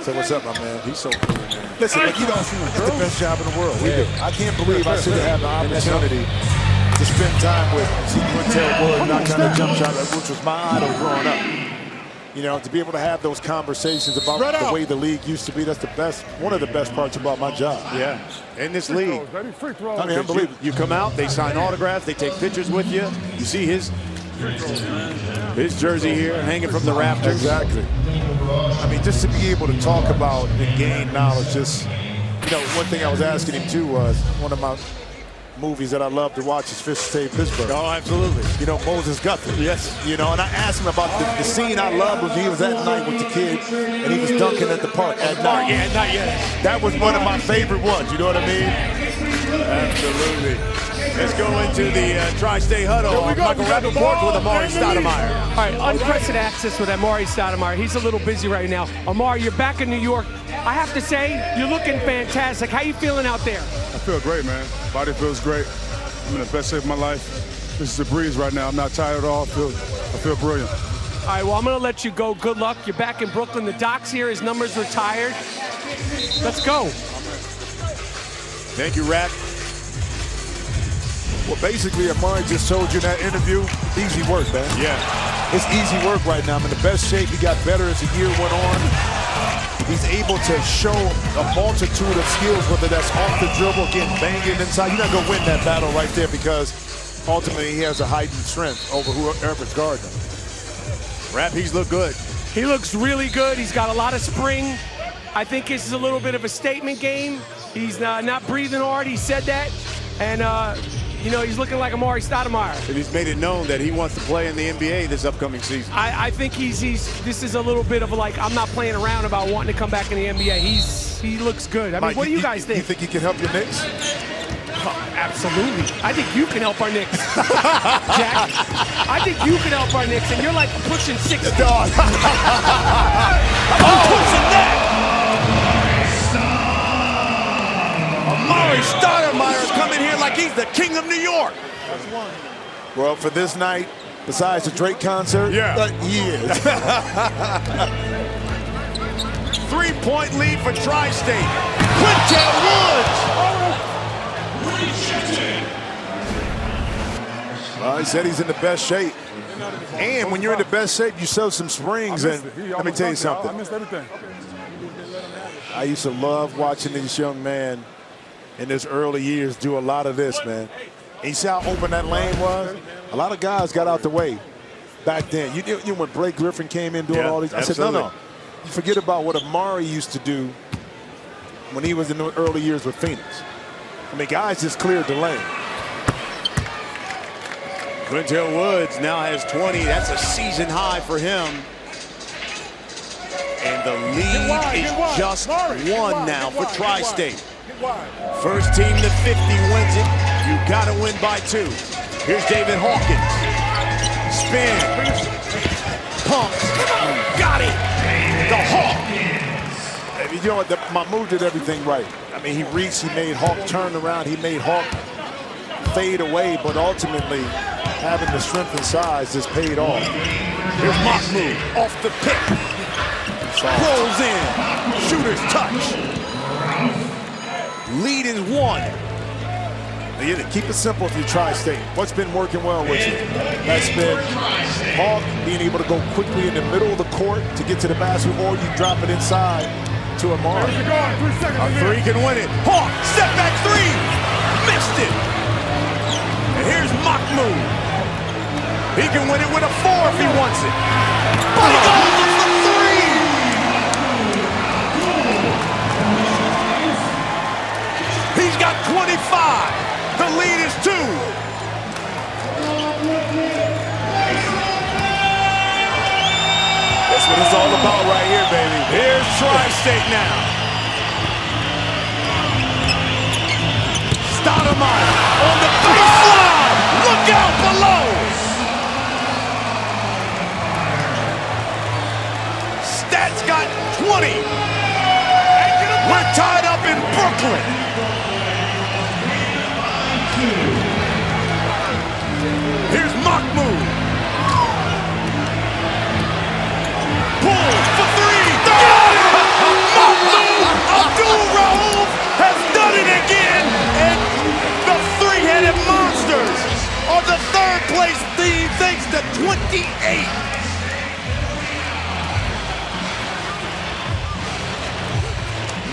[SPEAKER 6] So what's up, my man? He's so cool, man. Listen, like, you know, it's the best job in the world. We do. I can't believe I should have had the opportunity to spend time with Quintel Woods, knock down the jump shot, which was my idol growing up. You know, to be able to have those conversations about the way the league used to be, that's the best, one of the best parts about my job.
[SPEAKER 5] Yeah, in this league.
[SPEAKER 8] Free throws.
[SPEAKER 6] I mean, unbelievable.
[SPEAKER 5] You come out, they sign autographs, they take pictures with you. You see his His jersey here hanging from the rafters.
[SPEAKER 6] Exactly. I mean, just to be able to talk about and gain knowledge, just, you know, one thing I was asking him too was, one of my movies that I love to watch is Fish Save Pittsburgh.
[SPEAKER 5] Oh, absolutely.
[SPEAKER 6] You know, Moses Guthrie.
[SPEAKER 5] Yes.
[SPEAKER 6] You know, and I asked him about the scene I loved was he was at night with the kid and he was dunking at the park at night.
[SPEAKER 5] Yeah, at night, yes.
[SPEAKER 6] That was one of my favorite ones, you know what I mean?
[SPEAKER 5] Absolutely. Let's go into the Tri-State huddle. Michael Rappaport with Amari Stoudemire.
[SPEAKER 1] All right, unprecedented access with Amari Stoudemire. He's a little busy right now. Amari, you're back in New York. I have to say, you're looking fantastic. How you feeling out there?
[SPEAKER 8] I feel great, man. Body feels great. I'm in the best shape of my life. This is a breeze right now. I'm not tired at all. I feel brilliant.
[SPEAKER 1] All right, well, I'm going to let you go. Good luck. You're back in Brooklyn. The Doc's here. His number's retired. Let's go.
[SPEAKER 5] Thank you, Rack.
[SPEAKER 6] Well, basically, Amari just told you in that interview, easy work, man.
[SPEAKER 5] Yeah.
[SPEAKER 6] It's easy work right now. I'm in the best shape. He got better as the year went on. He's able to show a multitude of skills, whether that's off the dribble, getting banging inside. You're not going to win that battle right there because ultimately he has a heightened strength over whoever's guarding him.
[SPEAKER 5] Rap, he's looked good.
[SPEAKER 1] He looks really good. He's got a lot of spring. I think this is a little bit of a statement game. He's not breathing hard. He said that. And, you know, he's looking like Amari Stoudemire.
[SPEAKER 5] And he's made it known that he wants to play in the NBA this upcoming season.
[SPEAKER 1] I think this is a little bit of a, like, I'm not playing around about wanting to come back in the NBA. He looks good. I mean,
[SPEAKER 6] Mike,
[SPEAKER 1] what do you guys think?
[SPEAKER 6] You think he can help your Knicks?
[SPEAKER 1] Oh, absolutely. I think you can help our Knicks. Jack, I think you can help our Knicks, and you're like pushing 60.
[SPEAKER 5] Dog. I'm pushing that. Amari Stoudemire is coming here like he's the king of New York.
[SPEAKER 6] Well, for this night, besides the Drake concert, he is.
[SPEAKER 5] 3-point lead for Tri-State. Quintel Woods.
[SPEAKER 6] Well, he said he's in the best shape. And when you're in the best shape, you show some springs. And let me tell you something.
[SPEAKER 8] I missed everything.
[SPEAKER 6] I used to love watching this young man in his early years do a lot of this, man. And you see how open that lane was? A lot of guys got out the way back then. You know when Blake Griffin came in doing all these? I said, no. You forget about what Amari used to do when he was in the early years with Phoenix. I mean, guys just cleared the lane.
[SPEAKER 5] Quintel Woods now has 20. That's a season high for him. And the lead is just one now for Tri-State. First team to 50 wins it. You got to win by 2. Here's David Hawkins. Spin. Pumps. Got it. The Hawk.
[SPEAKER 6] You know what? Mahmoud did everything right. I mean, he reached, he made Hawk turn around, he made Hawk fade away, but ultimately, having the strength and size just paid off.
[SPEAKER 5] Here's Mahmoud off the pick. Rolls in. Shooter's touch. Lead is 1.
[SPEAKER 6] Again, keep it simple if you Tri-State. What's been working well with you? That's been Hawk being able to go quickly in the middle of the court to get to the basket, or you drop it inside to Amari.
[SPEAKER 5] A 3 can win it. Hawk, step back 3. Missed it. And here's Mahmoud. He can win it with a 4 if he wants it. But he goes for 3. He's got 25. The lead is 2.
[SPEAKER 6] That's what it's all about right here, baby.
[SPEAKER 5] Here's Tri-State now. Stoudemire on the baseline. Look out below. Stats got 20. We're tied up in Brooklyn. Here's Mahmoud. Pull for 3. Got it! Mahmoud Abdul-Rauf has done it again, and the 3-headed Monsters are the 3rd place team thanks to 28.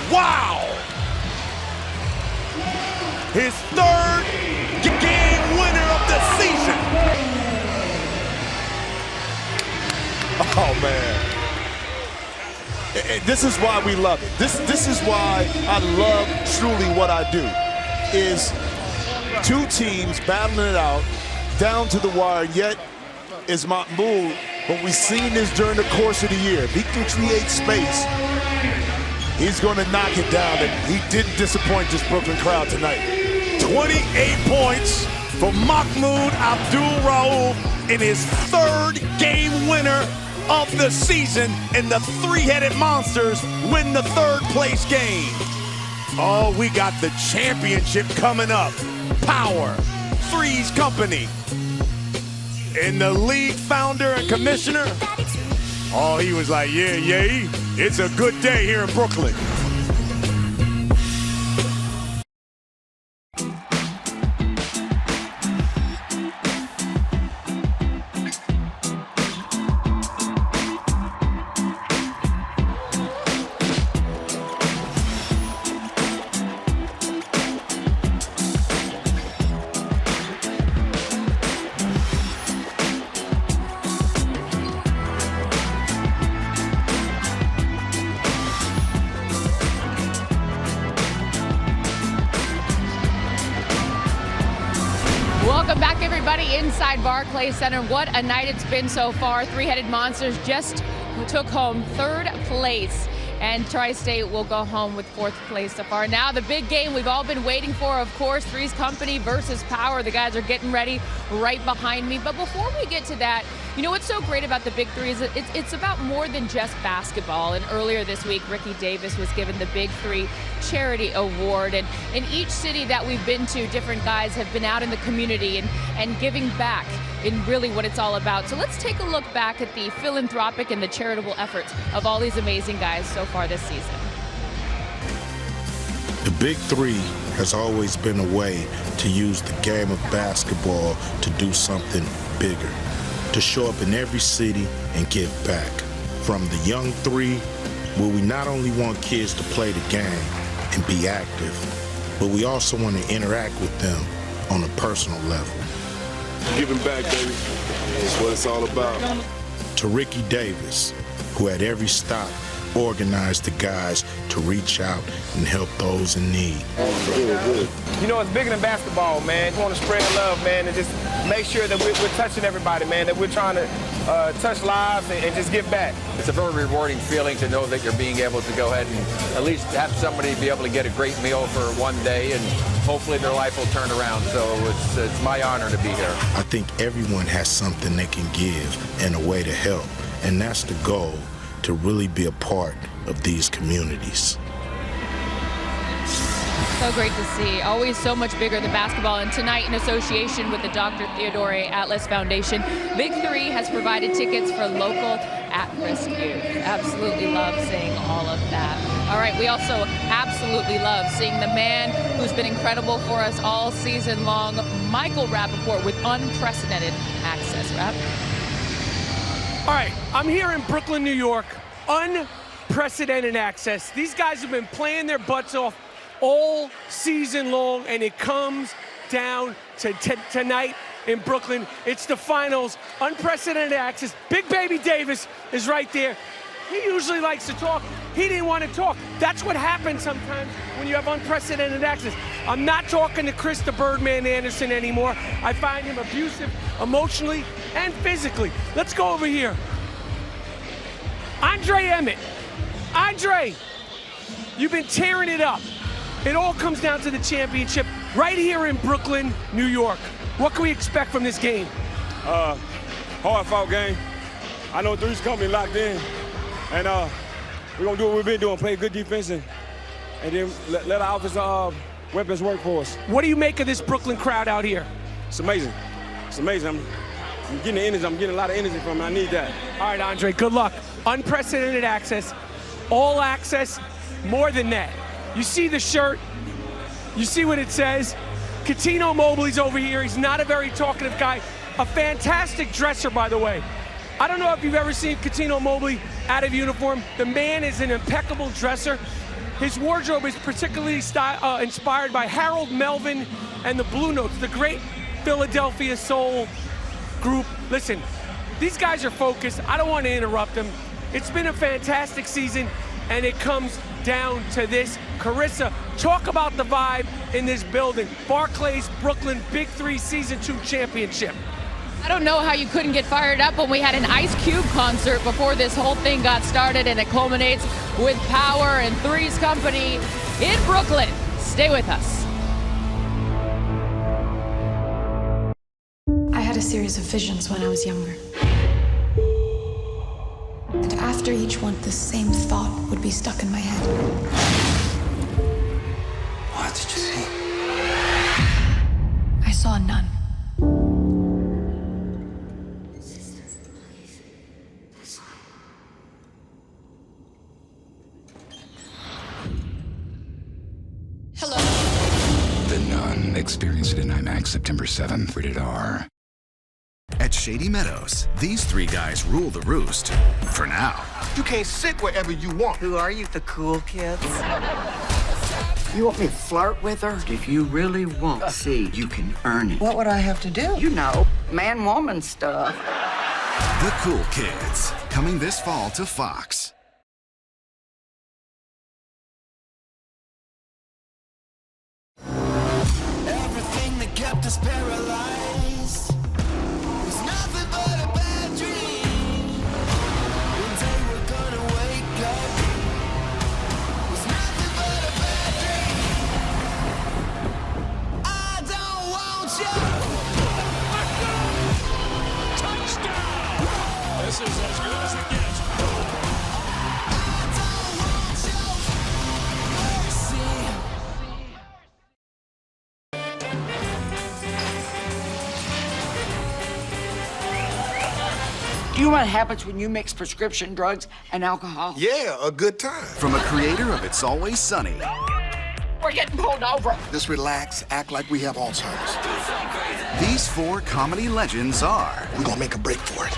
[SPEAKER 5] Wow! His 3rd game winner of the season.
[SPEAKER 6] this is why we love it. This is why I love truly what I do, is two teams battling it out down to the wire, yet is Mahmoud, but we've seen this during the course of the year. If he can create space, he's going to knock it down, and he didn't disappoint this Brooklyn crowd tonight.
[SPEAKER 5] 28 points for Mahmoud Abdul-Rauf in his third game winner of the season, and the three-headed Monsters win the third place game. Oh, we got the championship coming up. Power, Three's Company. And the league founder and commissioner, oh, he was like, yeah, it's a good day here in Brooklyn.
[SPEAKER 4] Welcome back, everybody, inside Barclays Center. What a night it's been so far. Three-headed Monsters just took home third place, and Tri-State will go home with fourth place so far. Now the big game we've all been waiting for, of course, Three's Company versus Power. The guys are getting ready right behind me. But before we get to that, you know what's so great about the Big Three is it's about more than just basketball. And earlier this week, Ricky Davis was given the Big Three Charity Award. And in each city that we've been to, different guys have been out in the community and giving back in really what it's all about. So let's take a look back at the philanthropic and the charitable efforts of all these amazing guys so far this season.
[SPEAKER 9] The Big Three has always been a way to use the game of basketball to do something bigger, to show up in every city and give back. From the Young Three, where we not only want kids to play the game and be active, but we also want to interact with them on a personal level.
[SPEAKER 8] Giving back, baby. That's what it's all about.
[SPEAKER 9] To Ricky Davis, who at every stop organized the guys to reach out and help those in need.
[SPEAKER 2] You know, it's bigger than basketball, man. You want to spread love, man, and just make sure that we're touching everybody, man, that we're trying to touch lives and just give back.
[SPEAKER 10] It's a very rewarding feeling to know that you're being able to go ahead and at least have somebody be able to get a great meal for one day, and hopefully their life will turn around. So it's my honor to be here.
[SPEAKER 9] I think everyone has something they can give and a way to help, and that's the goal, to really be a part of these communities.
[SPEAKER 4] So great to see. Always so much bigger than basketball. And tonight, in association with the Dr. Theodore Atlas Foundation, Big Three has provided tickets for local at-risk youth. Absolutely love seeing all of that. All right, we also absolutely love seeing the man who's been incredible for us all season long, Michael Rappaport, with unprecedented access. Rapp?
[SPEAKER 1] All right, I'm here in Brooklyn, New York. Unprecedented access. These guys have been playing their butts off all season long, and it comes down to tonight in Brooklyn. It's the finals. Unprecedented access. Big Baby Davis is right there. He usually likes to talk. He didn't want to talk. That's what happens sometimes when you have unprecedented access. I'm not talking to Chris the Birdman Anderson anymore. I find him abusive emotionally and physically. Let's go over here. Andre Emmett. Andre, you've been tearing it up. It all comes down to the championship right here in Brooklyn, New York. What can we expect from this game?
[SPEAKER 8] Hard-fought game. I know Three's Company locked in, and we're going to do what we've been doing, play good defense, and then let our offensive weapons work for us.
[SPEAKER 1] What do you make of this Brooklyn crowd out here?
[SPEAKER 8] It's amazing. It's amazing. I'm getting the energy. I'm getting a lot of energy from it. I need that.
[SPEAKER 1] All right, Andre, good luck. Unprecedented access, all access, more than that. You see the shirt, you see what it says. Cuttino Mobley's over here. He's not a very talkative guy. A fantastic dresser, by the way. I don't know if you've ever seen Cuttino Mobley out of uniform. The man is an impeccable dresser. His wardrobe is particularly inspired by Harold Melvin and the Blue Notes, the great Philadelphia soul group. Listen, these guys are focused. I don't want to interrupt them. It's been a fantastic season. and it comes down to this. Carissa, talk about the vibe in this building. Barclays, Brooklyn, Big 3 Season 2 Championship.
[SPEAKER 4] I don't know how you couldn't get fired up when we had an Ice Cube concert before this whole thing got started, and it culminates with Power and Three's Company in Brooklyn. Stay with us.
[SPEAKER 11] I had a series of visions when I was younger. And after each one, the same thought would be stuck in my head.
[SPEAKER 12] What did you see?
[SPEAKER 11] I saw none.
[SPEAKER 12] Hello. The Nun. Experience it in IMAX September 7th. Rated R.
[SPEAKER 13] At Shady Meadows, these three guys rule the roost. For now.
[SPEAKER 14] You can't sit wherever you want.
[SPEAKER 15] Who are you, the cool kids?
[SPEAKER 14] You want me to flirt with her?
[SPEAKER 15] If you really want to see, you can earn it.
[SPEAKER 14] What would I have to do?
[SPEAKER 15] You know, man-woman stuff.
[SPEAKER 13] The Cool Kids. Coming this fall to Fox.
[SPEAKER 3] Everything that kept us paralyzed was nothing but a bad dream. One day we're gonna wake up. Was nothing but a bad dream. I don't want you. Touchdown! This is as good as it gets. I don't want you. Mercy.
[SPEAKER 15] Do you know what happens when you mix prescription drugs and alcohol?
[SPEAKER 3] Yeah, a good time.
[SPEAKER 13] From a creator of It's Always Sunny.
[SPEAKER 15] We're getting pulled over.
[SPEAKER 3] Just relax, act like we have Alzheimer's.
[SPEAKER 13] These four comedy legends are.
[SPEAKER 3] We're gonna make a break for it.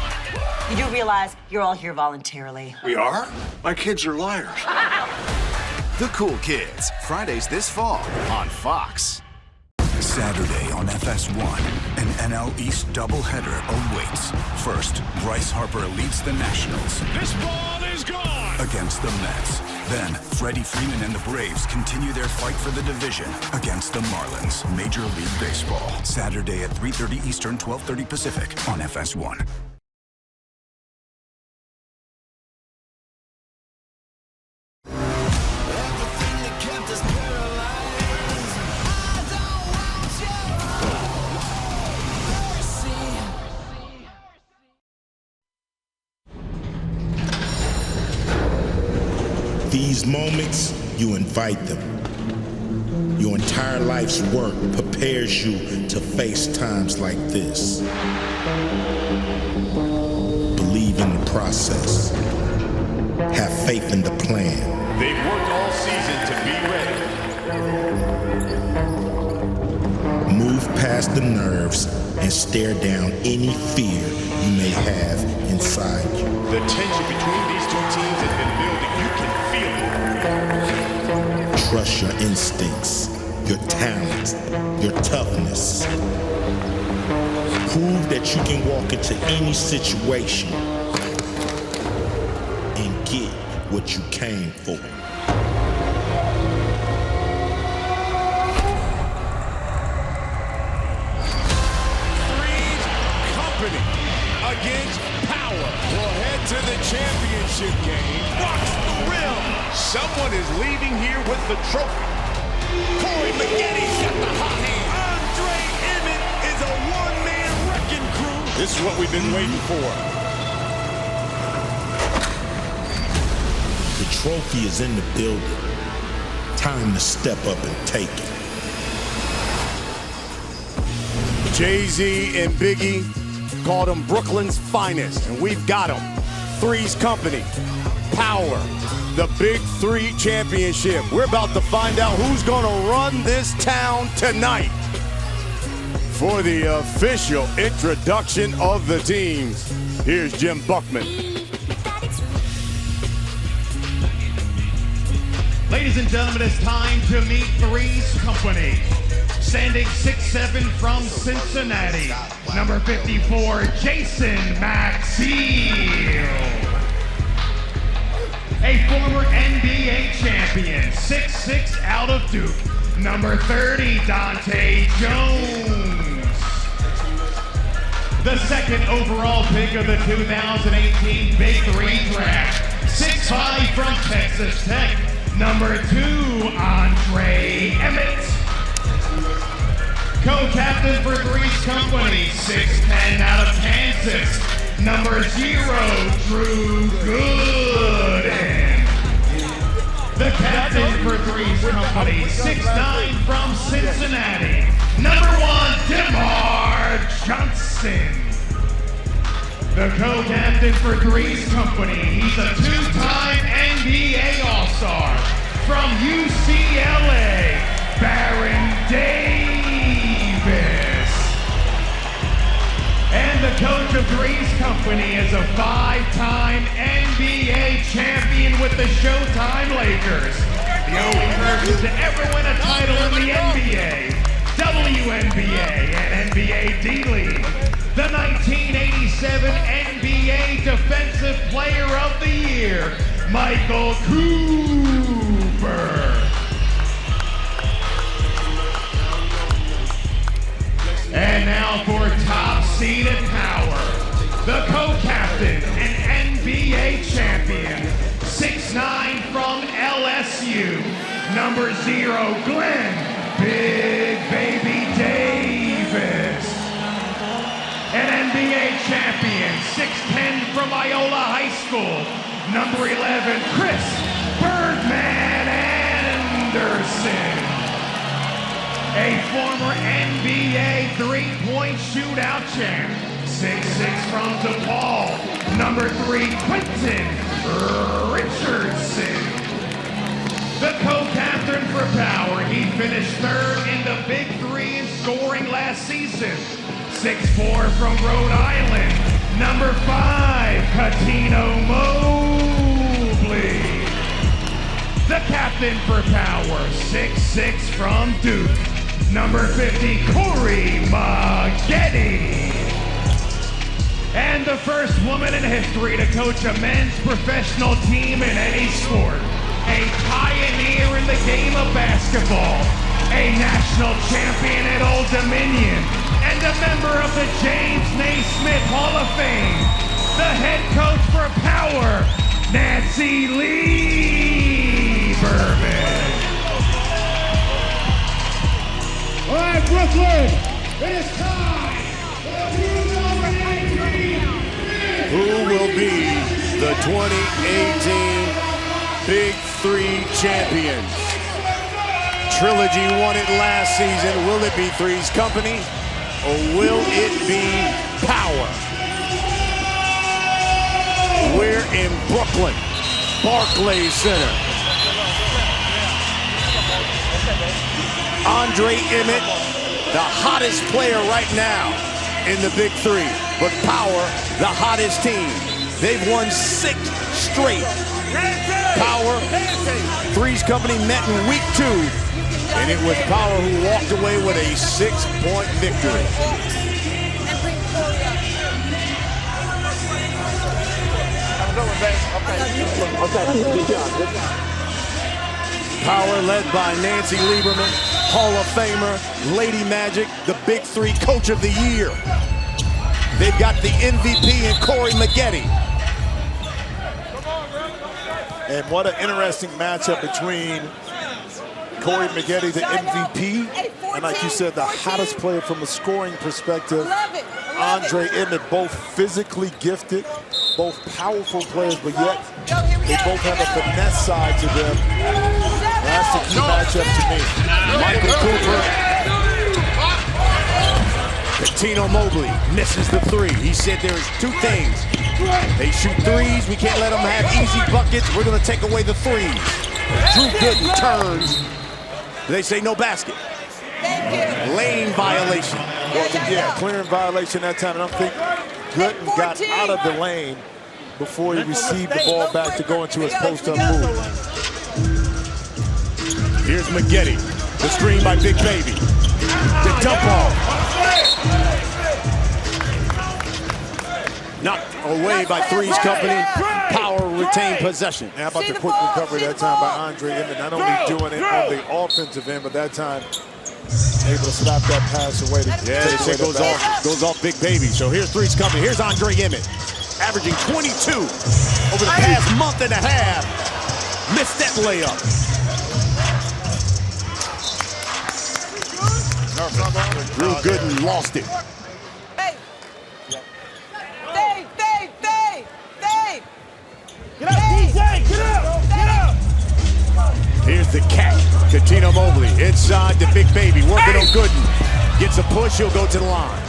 [SPEAKER 16] You do realize you're all here voluntarily.
[SPEAKER 3] We are? My kids are liars.
[SPEAKER 13] The Cool Kids. Fridays this fall on Fox. Saturday on FS1, an NL East doubleheader awaits. First, Bryce Harper leads the Nationals.
[SPEAKER 3] This ball is gone!
[SPEAKER 13] Against the Mets. Then, Freddie Freeman and the Braves continue their fight for the division against the Marlins. Major League Baseball. Saturday at 3:30 Eastern, 12:30 Pacific on FS1.
[SPEAKER 9] These moments, you invite them. Your entire life's work prepares you to face times like this. Believe in the process. Have faith in the plan.
[SPEAKER 5] They've worked all season to be ready.
[SPEAKER 9] Move past the nerves and stare down any fear you may have inside you.
[SPEAKER 5] The tension between these two teams has been building. You can feel it.
[SPEAKER 9] Trust your instincts, your talent, your toughness. Prove that you can walk into any situation and get what you came for.
[SPEAKER 5] Three's Company against Power will head to the championship game. Box the rim. Someone is leaving here with the trophy. Corey Maggette's got the hot hand. Andre Emmett is a one-man wrecking crew. This is what we've been waiting for.
[SPEAKER 9] The trophy is in the building. Time to step up and take it.
[SPEAKER 5] Jay-Z and Biggie called them Brooklyn's finest, and we've got them. Three's Company, Power, the Big 3 Championship. We're about to find out who's going to run this town tonight. For the official introduction of the teams, here's Jim Buckman.
[SPEAKER 17] Ladies and gentlemen, it's time to meet Three's Company. Standing 6'7" from Cincinnati, number 54, Jason Maxiel. a former NBA champion, 6'6" out of Duke. Number 30, Dante Jones. The second overall pick of the 2018 Big 3 draft, 6'5" from Texas Tech. Number 2, Andre Emmett. Co-captain for Three's Company, 6'10" out of Kansas. Number 0, Drew Gooden. The captain for Three's Company, 6'9" from Cincinnati. Number 1, DeMar Johnson. The co-captain for Three's Company, he's a 2-time NBA All-Star from UCLA, Baron Davis. And the coach of Three's Company is a 5-time NBA champion with the Showtime Lakers. The only person to ever win a title in the NBA, WNBA, and NBA D-League. The 1987 NBA Defensive Player of the Year, Michael Cooper. And now for top-seeded power, the co-captain and NBA champion, 6'9" from LSU, number 0, Glenn Big Baby Davis. An NBA champion, 6'10" from Iola High School, number 11, Chris Birdman Anderson. A former NBA three-point shootout champ, 6'6" from DePaul, number 3, Quentin Richardson. The co-captain for Power, he finished 3rd in the Big 3 in scoring last season. 6'4" from Rhode Island, number 5, Katino Mobley. The captain for Power, 6'6" from Duke, number 50, Corey Maggette. And the first woman in history to coach a men's professional team in any sport. A pioneer in the game of basketball, a national champion at Old Dominion, and a member of the James Naismith Hall of Fame. The head coach for Power, Nancy Lieberman. All right, Brooklyn, it is time for the 2018
[SPEAKER 5] Who will be the 2018 Big 3 champions? Trilogy won it last season. Will it be Three's Company or will it be Power? We're in Brooklyn, Barclays Center. Andre Emmett, the hottest player right now in the Big 3, but Power, the hottest team. They've won 6 straight. Power, Three's Company met in week 2, and it was Power who walked away with a 6-point victory. Power led by Nancy Lieberman, Hall of Famer, Lady Magic, the Big 3 Coach of the Year. They've got the MVP in Corey Maggette.
[SPEAKER 6] And what an interesting matchup between Corey Maggette, the MVP, and like you said, the hottest player from a scoring perspective, Andre Emmett, both physically gifted, both powerful players, but yet they both have a finesse side to them. That's the key matchup to me.
[SPEAKER 5] Michael Cooper. Katino Mobley misses the 3. He said there is 2 things. They shoot 3s. We can't let them have easy buckets. We're going to take away the 3s. Drew Gooden turns. They say no basket. Lane violation.
[SPEAKER 6] Well, yeah, clearing violation that time. And I think Gooden got out of the lane before he received the ball back to go into his post-up move.
[SPEAKER 5] Here's Maggette. The screen by Big Baby. The dump off. Knocked away by Three's Company. Power retained possession.
[SPEAKER 6] How about the quick recovery that time by Andre Emmett? Not only doing it on the offensive end, but that time able to slap that pass away.
[SPEAKER 5] Yeah, they say goes off Big Baby. So here's Three's Company. Here's Andre Emmett, averaging 22 over the past month and a half. Missed that layup. Drew Gooden lost it.
[SPEAKER 3] Get up, DJ! Get up! Get up!
[SPEAKER 5] Here's the cat, Katino Mobley, inside the Big Baby, working on Gooden. Gets a push, he'll go to the line.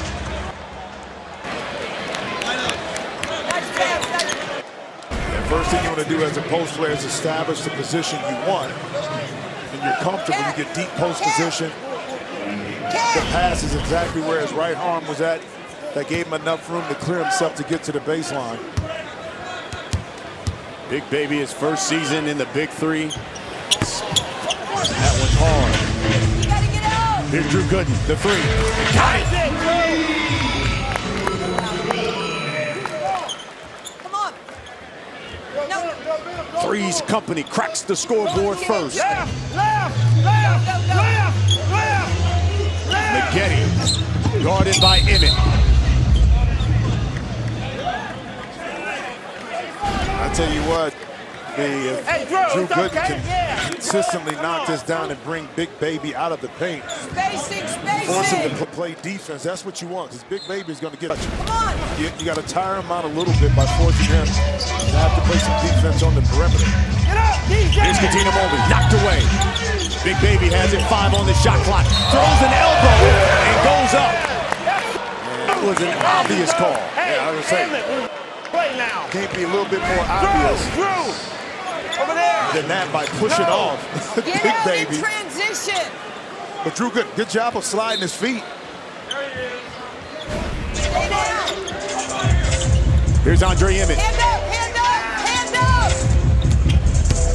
[SPEAKER 6] And first thing you want to do as a post player is establish the position you want. And you're comfortable, you get deep post position. The pass is exactly where his right arm was at. That gave him enough room to clear himself to get to the baseline.
[SPEAKER 5] Big Baby, his first season in the Big Three. That one's hard. Here's Drew Gooden, the three. Got it! Come on. Three's Company cracks the scoreboard first. Maggette, guarded by Emmett.
[SPEAKER 6] I tell you what, Drew Gooden can consistently knock this down and bring Big Baby out of the paint. Force him to play defense. That's what you want, because Big Baby is going to get you. You got to tire him out a little bit by forcing him to have to play some defense on the perimeter.
[SPEAKER 5] Here's Katino Mobley, knocked away. Big Baby has it, 5 on the shot clock. Throws an elbow and goes up. That was an obvious call.
[SPEAKER 6] Yeah, I was saying. Can't be a little bit more obvious than that by pushing off Big Baby.
[SPEAKER 3] Transition.
[SPEAKER 6] But Drew, good job of sliding his feet.
[SPEAKER 5] Here's Andre Emmett.
[SPEAKER 3] Hand up.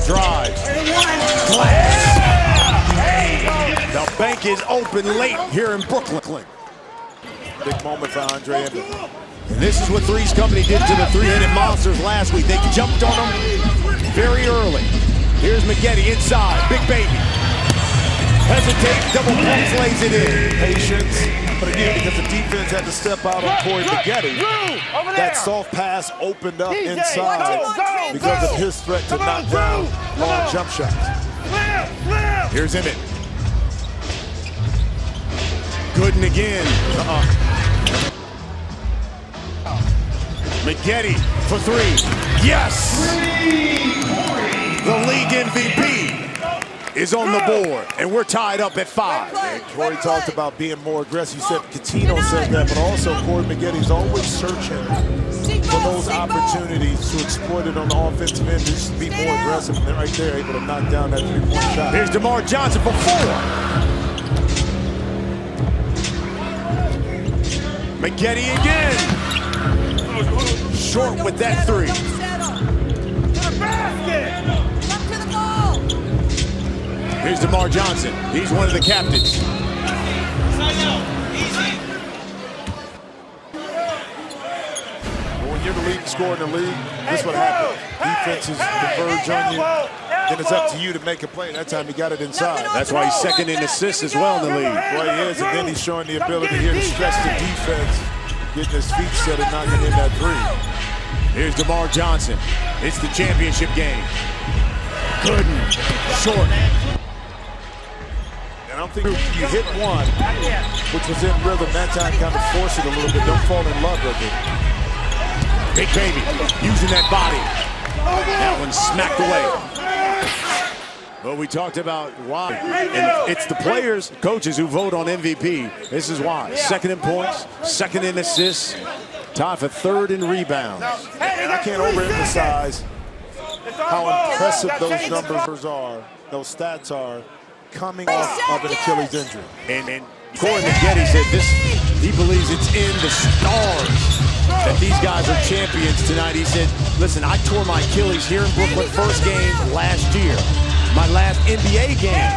[SPEAKER 5] Drives. Glass. The bank is open late here in Brooklyn.
[SPEAKER 6] Big moment for Andre Emmett.
[SPEAKER 5] And this is what Three's Company did to the three-headed monsters last week. They jumped on them very early. Here's Maggette inside, Big Baby. Hesitate, double pumps, lays it in.
[SPEAKER 6] Patience, but again, because the defense had to step out on Corey Maggette, that soft pass opened up inside because of his threat to knock down long jump shots.
[SPEAKER 5] Here's Emmett. Gooden again. Maggette for 3. Yes! The league MVP is on the board, and we're tied up at 5.
[SPEAKER 6] And Corey talked about being more aggressive. He said, Katino said that, but also Corey Maggette's always searching for those opportunities to exploit it on the offensive end, just to be more aggressive, and right there able to knock down that three-point shot.
[SPEAKER 5] Here's DeMar Johnson for 4. Maggette again. Short with that 3. Here's DeMar Johnson. He's one of the captains.
[SPEAKER 6] When you're the leading scorer in the league, this is what happens. Defenses converge on you. Then it's up to you to make a play. That time he got it inside.
[SPEAKER 5] That's why he's second in assists as well in the league.
[SPEAKER 6] Well, he is, and then he's showing the ability here to stretch the defense, getting his feet set and knocking in that 3.
[SPEAKER 5] Here's DeMar Johnson. It's the championship game. Gooden, short.
[SPEAKER 6] And I'm thinking you hit one, which was in rhythm. That time kind of force it a little bit. Don't fall in love with it.
[SPEAKER 5] Big Baby using that body. That one smacked away. Well, we talked about why. And it's the players, coaches who vote on MVP. This is why. Second in points, second in assists, tied for 3rd in rebounds.
[SPEAKER 6] And I can't overemphasize how impressive those numbers are, those stats are, coming off of an Achilles injury.
[SPEAKER 5] And Corey Maggette said this, he believes it's in the stars that these guys are champions tonight. He said, listen, I tore my Achilles here in Brooklyn, first game last year. My last NBA game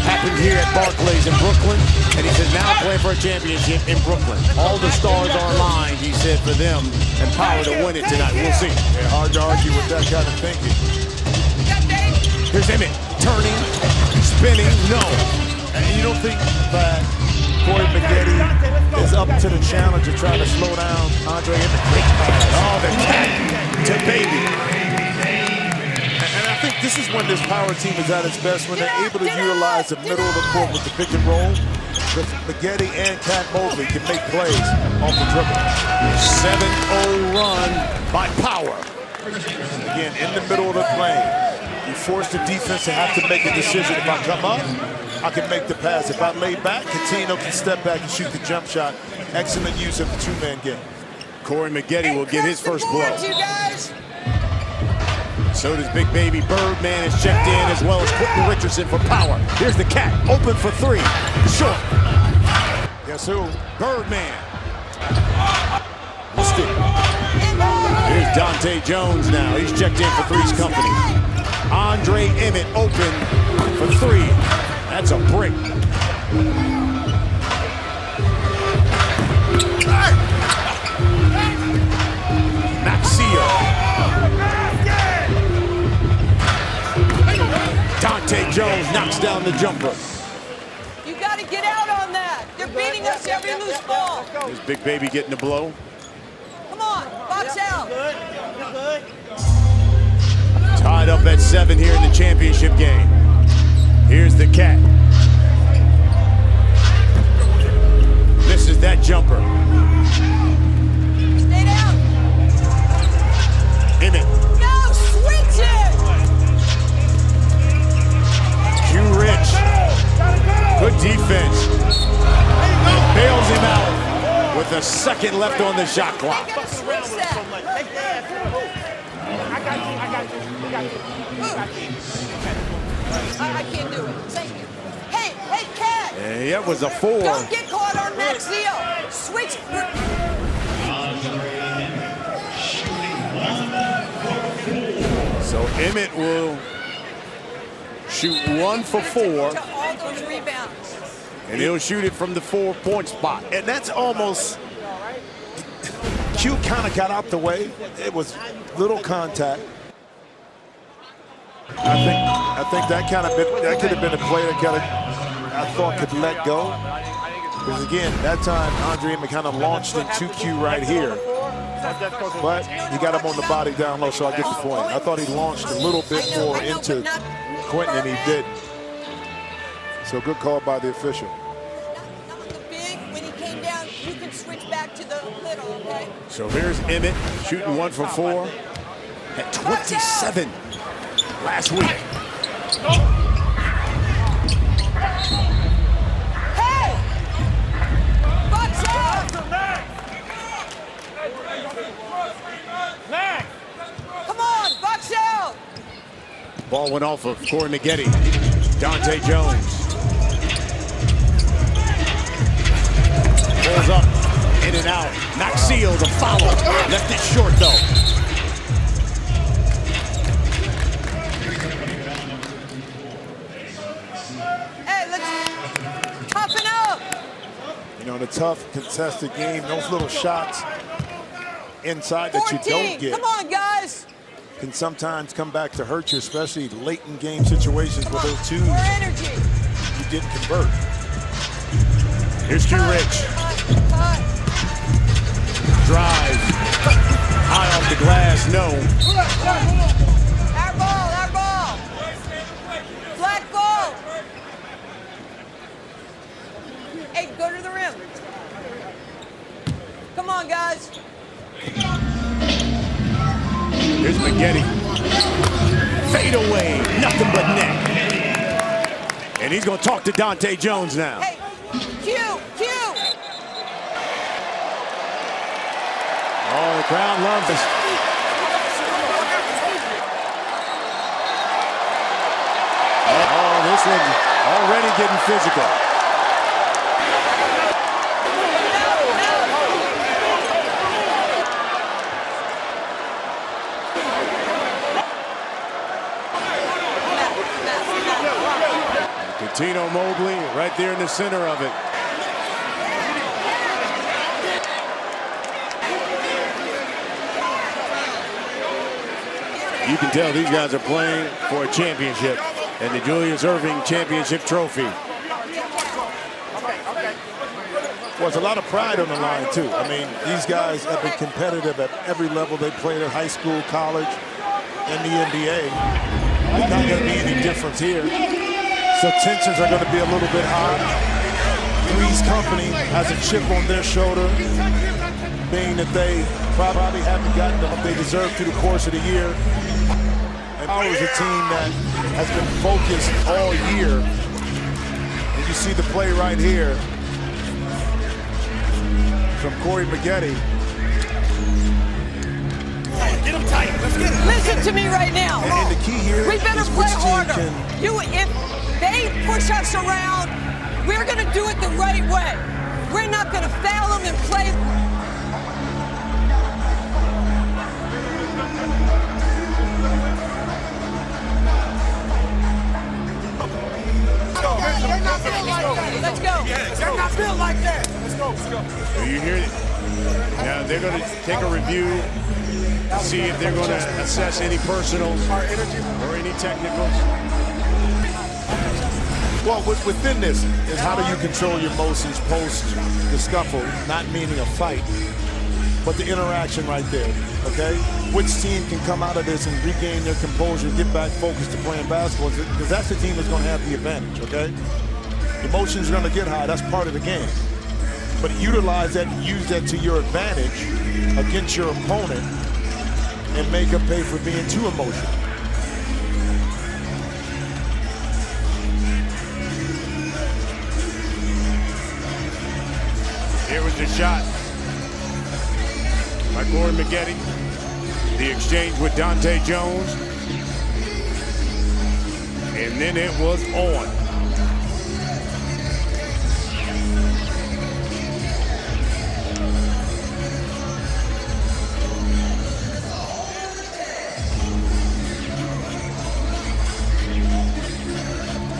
[SPEAKER 5] Happened here at Barclays in Brooklyn, and he said now I'm playing for a championship in Brooklyn. All the stars are aligned, he said, for them, and power to win it tonight. We'll see.
[SPEAKER 6] Yeah, hard to argue with that kind of thinking.
[SPEAKER 5] Here's Emmett, turning, spinning, no.
[SPEAKER 6] And you don't think that Corey Maggette is up to the challenge of trying to slow down Andre Emmett?
[SPEAKER 5] Oh, the cat to baby.
[SPEAKER 6] And I think this is when this power team is at its best, when they're able to utilize the middle of the court with the pick and roll. Because Maggette and Cat Mobley can make plays off the dribble.
[SPEAKER 5] 7-0 run by Power.
[SPEAKER 6] Again, in the middle of the lane. You force the defense to have to make a decision. If I come up, I can make the pass. If I lay back, Coutinho can step back and shoot the jump shot. Excellent use of the two-man game.
[SPEAKER 5] Corey Maggette will get his first blow. So does Big Baby. Birdman is checked in, as well as Quentin Richardson for Power. Here's the Cat, open for three. Short.
[SPEAKER 6] Guess who?
[SPEAKER 5] Birdman. Here's Dante Jones now. He's checked in for three's company. Andre Emmett open for three. That's a brick. Dante Jones knocks down the jumper.
[SPEAKER 18] You got to get out on that. They're beating us every loose ball.
[SPEAKER 5] Here's Big Baby getting the blow.
[SPEAKER 18] Come on, box out.
[SPEAKER 5] Tied up at 7 here in the championship game. Here's the Cat. Misses that jumper.
[SPEAKER 18] Stay down.
[SPEAKER 5] Emmett.
[SPEAKER 18] No, switch it.
[SPEAKER 5] Q Rich. Good defense. Bails him out with a second left on the shot clock.
[SPEAKER 18] I can't do it. Thank you. Hey, Cat.
[SPEAKER 5] Yeah, it was a 4.
[SPEAKER 18] Don't get caught on Max Leo. Switch.
[SPEAKER 5] So Emmett will shoot 1 for 4.
[SPEAKER 18] To all those rebounds.
[SPEAKER 5] And he'll shoot it from the 4-point spot.
[SPEAKER 6] And that's almost... Q kind of got out the way. It was little contact. I think that could have been a play that I thought could let go. Because again, that time Andre Emmett kind of launched into Q right here. But he got him on the body down low, so I get the point. I thought he launched a little bit more into Quentin, and he didn't. So good call by the official.
[SPEAKER 18] When he came down, you can switch back to the little, okay?
[SPEAKER 5] So here's Emmett shooting 1 for 4 at 27 last week.
[SPEAKER 18] Hey! Box out! Come on, box out!
[SPEAKER 5] Ball went off of Corey Maggette. Dante Jones. Pulls up, in and out. Maxio, the follow. Left it short, though.
[SPEAKER 18] Hey, let's toughen up.
[SPEAKER 6] You know, in a tough, contested game, those little shots inside that you don't get.
[SPEAKER 18] Come on, guys.
[SPEAKER 6] Can sometimes come back to hurt you, especially late in game situations where those twos you didn't convert.
[SPEAKER 5] Here's Q Rich. Drive. High off the glass, no.
[SPEAKER 18] Our ball, our ball. Black ball. Hey, go to the rim. Come on, guys.
[SPEAKER 5] Here's Maggette. Fade away, nothing but net. And he's going to talk to Dante Jones now.
[SPEAKER 18] Hey, Q.
[SPEAKER 5] Oh, the crowd loves this. Oh, this one already getting physical. Cuttino Mobley right there in the center of it. You can tell these guys are playing for a championship and the Julius Erving Championship Trophy.
[SPEAKER 6] Well, there's a lot of pride on the line, too. I mean, these guys have been competitive at every level they played at high school, college, and the NBA. There's not going to be any difference here. So tensions are going to be a little bit high. Three's company has a chip on their shoulder, being that they probably haven't gotten what they deserve through the course of the year. And ours is a team that has been focused all year. And you see the play right here from Corey Maggette.
[SPEAKER 18] Get him tight. Let's get it. Listen to me right now.
[SPEAKER 6] And the key here
[SPEAKER 18] we better
[SPEAKER 6] is
[SPEAKER 18] play
[SPEAKER 6] which team
[SPEAKER 18] harder. If they push us around, we're going to do it the right way. We're not going to foul them and play. Let's go.
[SPEAKER 8] They're not built like that. Let's go. Let's go.
[SPEAKER 5] So you hear it? Now they're going to take a review, see if they're going to assess any personals or any technicals.
[SPEAKER 6] Well, within this is how do you control your emotions post the scuffle, not meaning a fight, but the interaction right there, okay? Which team can come out of this and regain their composure, get back focused to playing basketball, because that's the team that's going to have the advantage, okay? Emotions are going to get high, that's part of the game. But utilize that and use that to your advantage against your opponent and make them pay for being too emotional.
[SPEAKER 5] Here was the shot by Corey Maggette. The exchange with Dante Jones. And then it was on.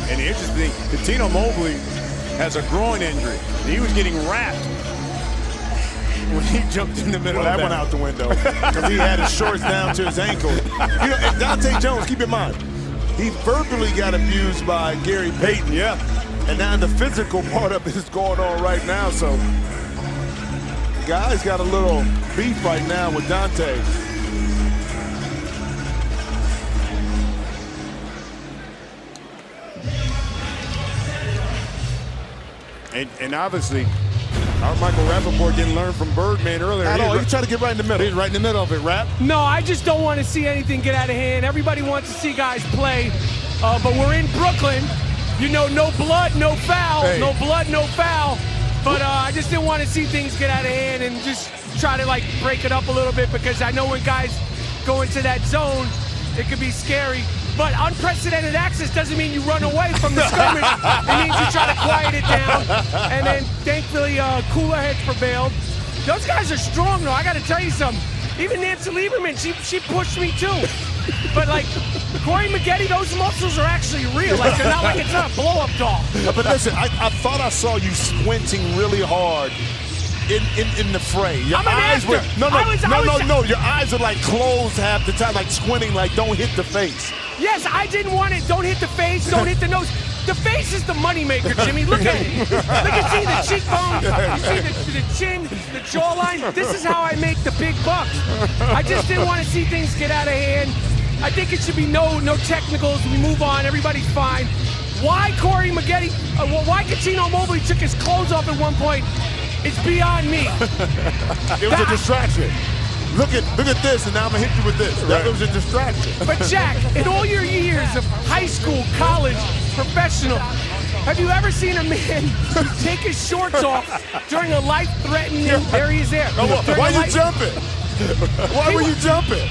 [SPEAKER 5] And the interesting thing, Cuttino Mobley has a groin injury. He was getting wrapped when he jumped in the middle of that.
[SPEAKER 6] That went out the window because he had his shorts down to his ankle. You know, and Dante Jones, keep in mind, he verbally got abused by Gary Payton.
[SPEAKER 5] Yeah.
[SPEAKER 6] And now the physical part of it is going on right now. So the guy's got a little beef right now with Dante.
[SPEAKER 5] And obviously, our Michael Rappaport didn't learn from Birdman earlier.
[SPEAKER 6] At all, he's trying to get right in the middle. He's right in the middle of it, Rapp.
[SPEAKER 1] No, I just don't want to see anything get out of hand. Everybody wants to see guys play, but we're in Brooklyn. You know, no blood, no foul.
[SPEAKER 6] Hey.
[SPEAKER 1] No blood, no foul. But I just didn't want to see things get out of hand and just try to, like, break it up a little bit, because I know when guys go into that zone, it could be scary. But unprecedented access doesn't mean you run away from the skirmish. It means you try to quiet it down. And then, thankfully, cooler heads prevailed. Those guys are strong, though. I got to tell you something. Even Nancy Lieberman, she pushed me, too. But, like, Corey Maggette, those muscles are actually real. Like, they're not like it's not a blow-up doll.
[SPEAKER 6] But listen, I thought I saw you squinting really hard in the fray. Your
[SPEAKER 1] I'm an
[SPEAKER 6] eyes
[SPEAKER 1] actor.
[SPEAKER 6] were no. Your eyes are like closed half the time, like squinting, like don't hit the face.
[SPEAKER 1] Yes, I didn't want it. Don't hit the face. Don't hit the nose. The face is the moneymaker, Jimmy. Look at it. Look at see the cheekbones. You see the chin, the jawline. This is how I make the big bucks. I just didn't want to see things get out of hand. I think it should be no technicals. We move on. Everybody's fine. Why Corey Maggette? Why Cuttino Mobley took his clothes off at one point? It's beyond me.
[SPEAKER 6] It was a distraction. Look at this, and now I'm gonna hit you with this. That was a distraction.
[SPEAKER 1] But Jack, in all your years of high school, college, professional, have you ever seen a man take his shorts off during a life-threatening? There he is there.
[SPEAKER 6] Why are you jumping? Why were you jumping?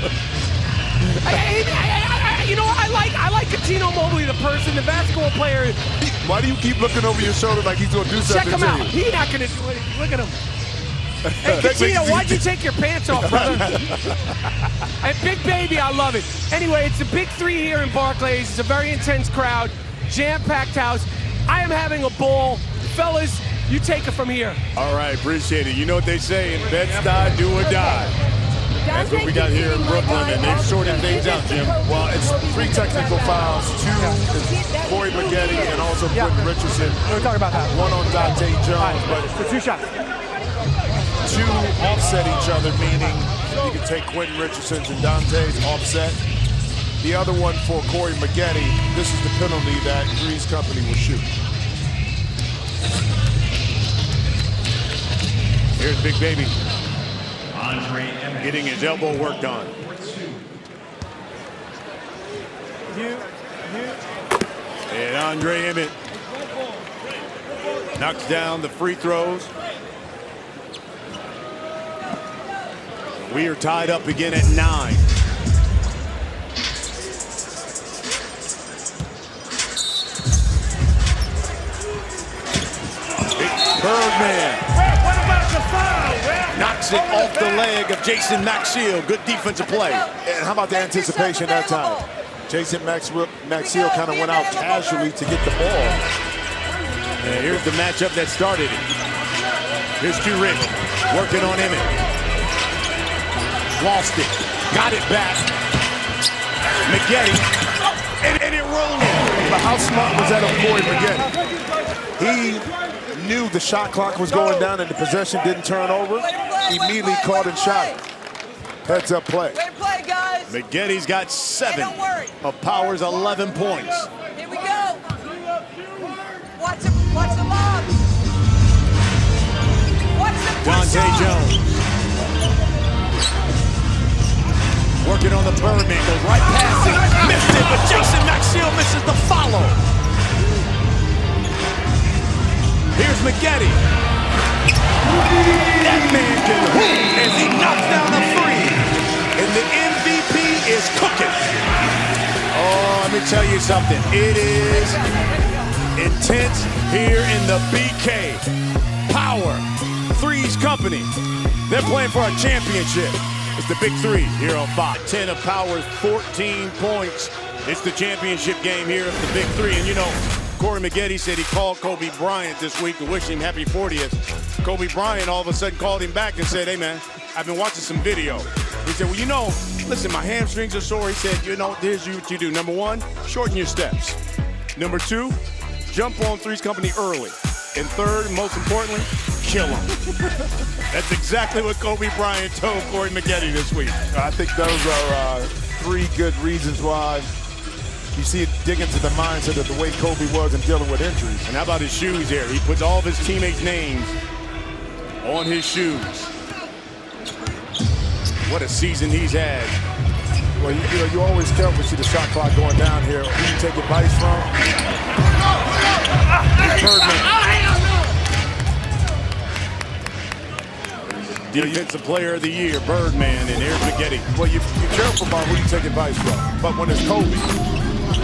[SPEAKER 1] You know, I like Cuttino Mobley, the person, the basketball player.
[SPEAKER 6] Why do you keep looking over your shoulder like he's gonna do something?
[SPEAKER 1] Check him out. He's not gonna do anything. Look at him. Hey, Cuttino, why'd you take your pants off, brother? And Big Baby, I love it. Anyway, it's the Big 3 here in Barclays. It's a very intense crowd, jam-packed house. I am having a ball. Fellas, you take it from here.
[SPEAKER 5] All right, appreciate it. You know what they say, in Bed-Stuy, do or die. That's what we got here in Brooklyn, and they've sorted things out, Jim.
[SPEAKER 6] Well, it's 3 technical fouls, 2 Corey Maggette and also Quentin Richardson.
[SPEAKER 1] We're talking about that.
[SPEAKER 6] 1 on Dante Jones, but
[SPEAKER 1] So 2 shots.
[SPEAKER 6] 2 offset each other, meaning you can take Quentin Richardson's and Dante's offset. The other one for Corey Maggette, this is the penalty that Three's Company will shoot.
[SPEAKER 5] Here's Big Baby. Getting his elbow worked on. And Andre Emmett knocks down the free throws. We are tied up again at 9. Birdman knocks it off the leg of Jason Maxiell. Good defensive play.
[SPEAKER 6] And how about the anticipation that time? Jason Maxiell kind of went out casually to get the ball.
[SPEAKER 5] And here's the matchup that started it. Here's Q Rich working on Emmett. Lost it. Got it back. Maggette. And it rolled in.
[SPEAKER 6] But how smart was that of Corey Maggette? He knew the shot clock was going down and the possession didn't turn over. Immediately called and shot it. Heads up play.
[SPEAKER 18] Way to play, guys.
[SPEAKER 5] Maggette's got 7 of Power's 11 points.
[SPEAKER 18] Here we go. Watch the lob. Watch the
[SPEAKER 5] Dante Jones. Working on the Birdman, goes right past it. Missed it, but Jason Maxiell misses the follow. Here's Maggette. That man can hoop as he knocks down a free. And the MVP is cooking. Oh, let me tell you something. It is intense here in the BK. Power, Three's Company. They're playing for a championship. It's the Big 3 here on Fox. 10 of Power's 14 points. It's the championship game here at the Big 3. And you know, Corey Maggette said he called Kobe Bryant this week to wish him happy 40th. Kobe Bryant all of a sudden called him back and said, hey man, I've been watching some video. He said, well, you know, listen, my hamstrings are sore. He said, you know, here's what you do. Number 1, shorten your steps. Number 2, jump on Three's Company early. And 3rd, most importantly, kill him. That's exactly what Kobe Bryant told Corey Maggette this week.
[SPEAKER 6] I think those are 3 good reasons why you see it dig into the mindset of the way Kobe was in dealing with injuries.
[SPEAKER 5] And how about his shoes here? He puts all of his teammates' names on his shoes. What a season he's had.
[SPEAKER 6] Well, you always tell when you see the shot clock going down here. Who you take advice from?
[SPEAKER 5] Birdman. Defensive Player of the Year, Birdman, and here's Maggette.
[SPEAKER 6] Well, you're careful about who you take advice from. But when it's Kobe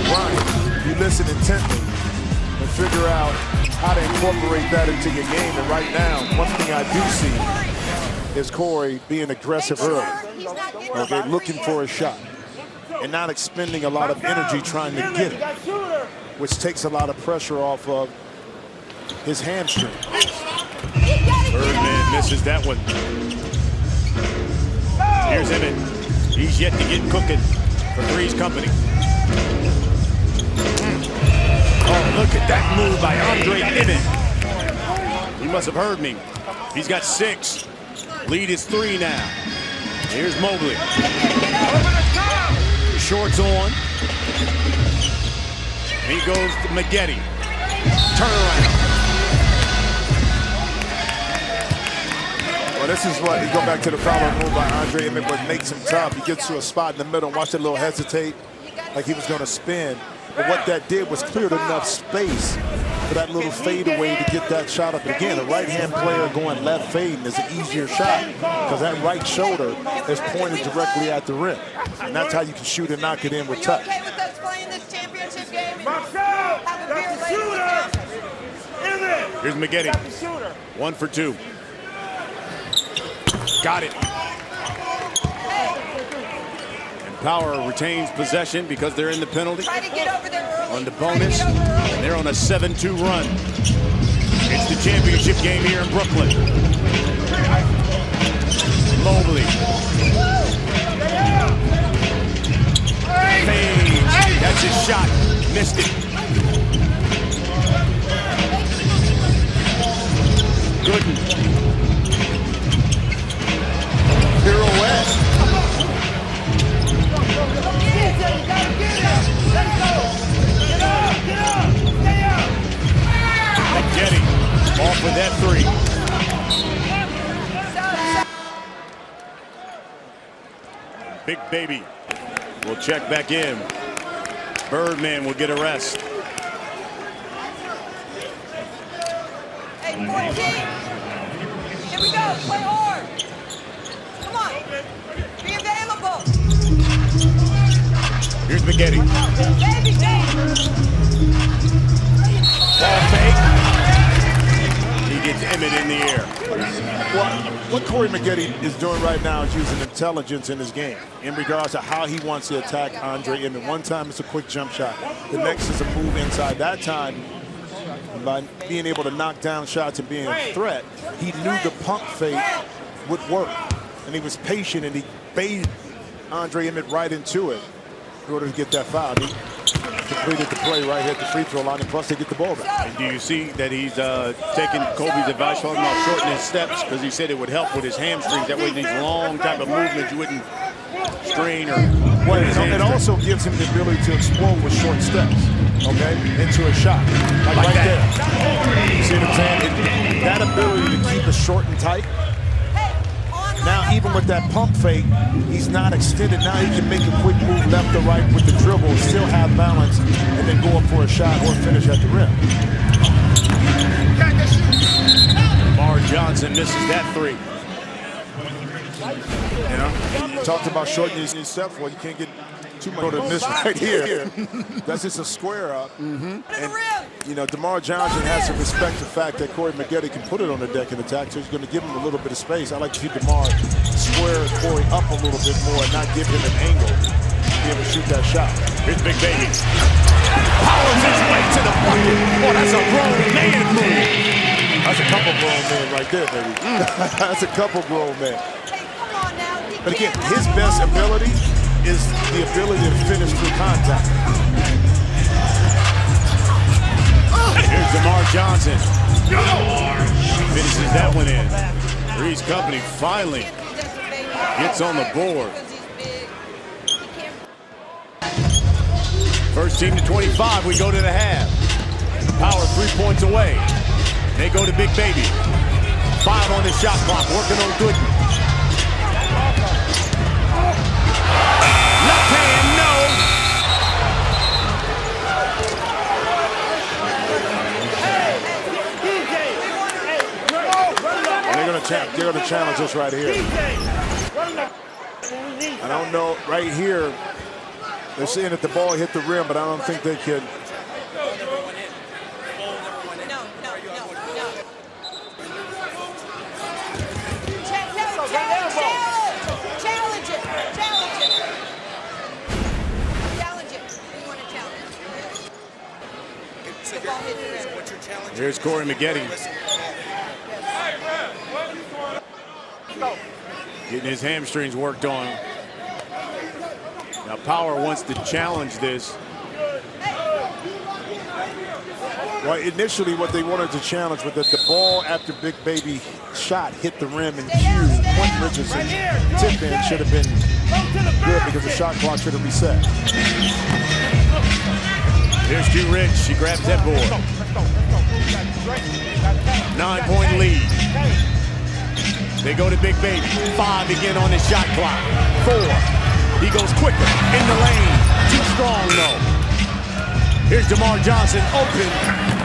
[SPEAKER 6] Bryant, you listen intently and figure out how to incorporate that into your game. And right now, one thing I do see is Corey being aggressive early. Okay, looking for a shot and not expending a lot of energy trying to get it, which takes a lot of pressure off of his hamstring.
[SPEAKER 5] Birdman misses that one. Here's Emmett. He's yet to get cooking for Three's Company. Oh, look at that move by Andre Emmett. You must have heard me. He's got 6. Lead is 3 now. Here's Mobley. Shorts on. He goes to Maggette. Turnaround.
[SPEAKER 6] Well, this is what you go back to the foul move by Andre Emmett, what makes him tough. He gets to a spot in the middle and watch that little hesitate like he was going to spin. But what that did was cleared enough space for that little fadeaway to get that shot up. And again, a right-hand player going left fading is an easier shot because that right shoulder is pointed directly at the rim. And that's how you can shoot and knock it in with touch.
[SPEAKER 18] Okay with us playing this championship game?
[SPEAKER 5] Here's Maggette. 1 for 2. Got it. And Power retains possession because they're in the penalty.
[SPEAKER 18] Try to get over there early.
[SPEAKER 5] On the bonus, and they're on a 7-2 run. It's the championship game here in Brooklyn. Mobley. Page. That's his shot. Missed it. Gooden. Pirouette. Maggette off with that three. Big Baby will check back in. Birdman will get a rest.
[SPEAKER 18] Hey, 14. Here we go. Play hard. Come on. Be available.
[SPEAKER 5] Here's Maggette.
[SPEAKER 18] Baby,
[SPEAKER 5] Ball fake. He gets Emmett in the air.
[SPEAKER 6] Well, what Corey Maggette is doing right now is using intelligence in his game in regards to how he wants to attack Andre Emmett. One time it's a quick jump shot. The next is a move inside. That time, by being able to knock down shots and being a threat, he knew the pump fake would work. And he was patient, and he baited Andre Emmett right into it in order to get that foul. He completed the play right here at the free throw line, and plus they get the ball back.
[SPEAKER 5] And do you see that he's taking Kobe's advice on about shortening his steps, because he said it would help with his hamstrings. That way these long type of movements you wouldn't strain or
[SPEAKER 6] it also gives him the ability to explode with short steps, okay, into a shot. Like right there. You see what I'm saying? That ability to keep it short and tight. Now, even with that pump fake, he's not extended. Now he can make a quick move left or right with the dribble, still have balance, and then go up for a shot or finish at the rim.
[SPEAKER 5] Lamar Johnson misses that three.
[SPEAKER 6] You know, talked about shortening his steps. Well, you can't get too much of this right here. That's just a square up. And, you know, DeMar Johnson has to respect the fact that Corey Maggette can put it on the deck and attack, so he's going to give him a little bit of space. I like to see DeMar square Corey up a little bit more and not give him an angle to be able to shoot that shot.
[SPEAKER 5] Here's Big Baby. Powers his way to the bucket. Boy, that's a grown man move.
[SPEAKER 6] That's a couple grown men right there, baby. That's a couple grown men. But again, his best ability is the ability to finish through contact.
[SPEAKER 5] Here's DeMar Johnson. Finishes that one in. Three's Company finally gets on the board. First team to 25, we go to the half. Power 3 points away. They go to Big Baby. 5 on the shot clock, working on Gooden. Left hand, no.
[SPEAKER 6] They're going to challenge us right here. I don't know, right here, they're saying that the ball hit the rim, but I don't think they can.
[SPEAKER 5] Here's Corey Maggette. Getting his hamstrings worked on. Now Power wants to challenge this.
[SPEAKER 6] Well, initially what they wanted to challenge was that the ball after Big Baby shot hit the rim and Quentin Richardson tip in should have been good because the shot clock should have reset.
[SPEAKER 5] Here's Q Rich. She grabs that board. 9-point lead. They go to Big Baby. 5 again on the shot clock. 4. He goes quicker in the lane. Too strong though. Here's DeMar Johnson open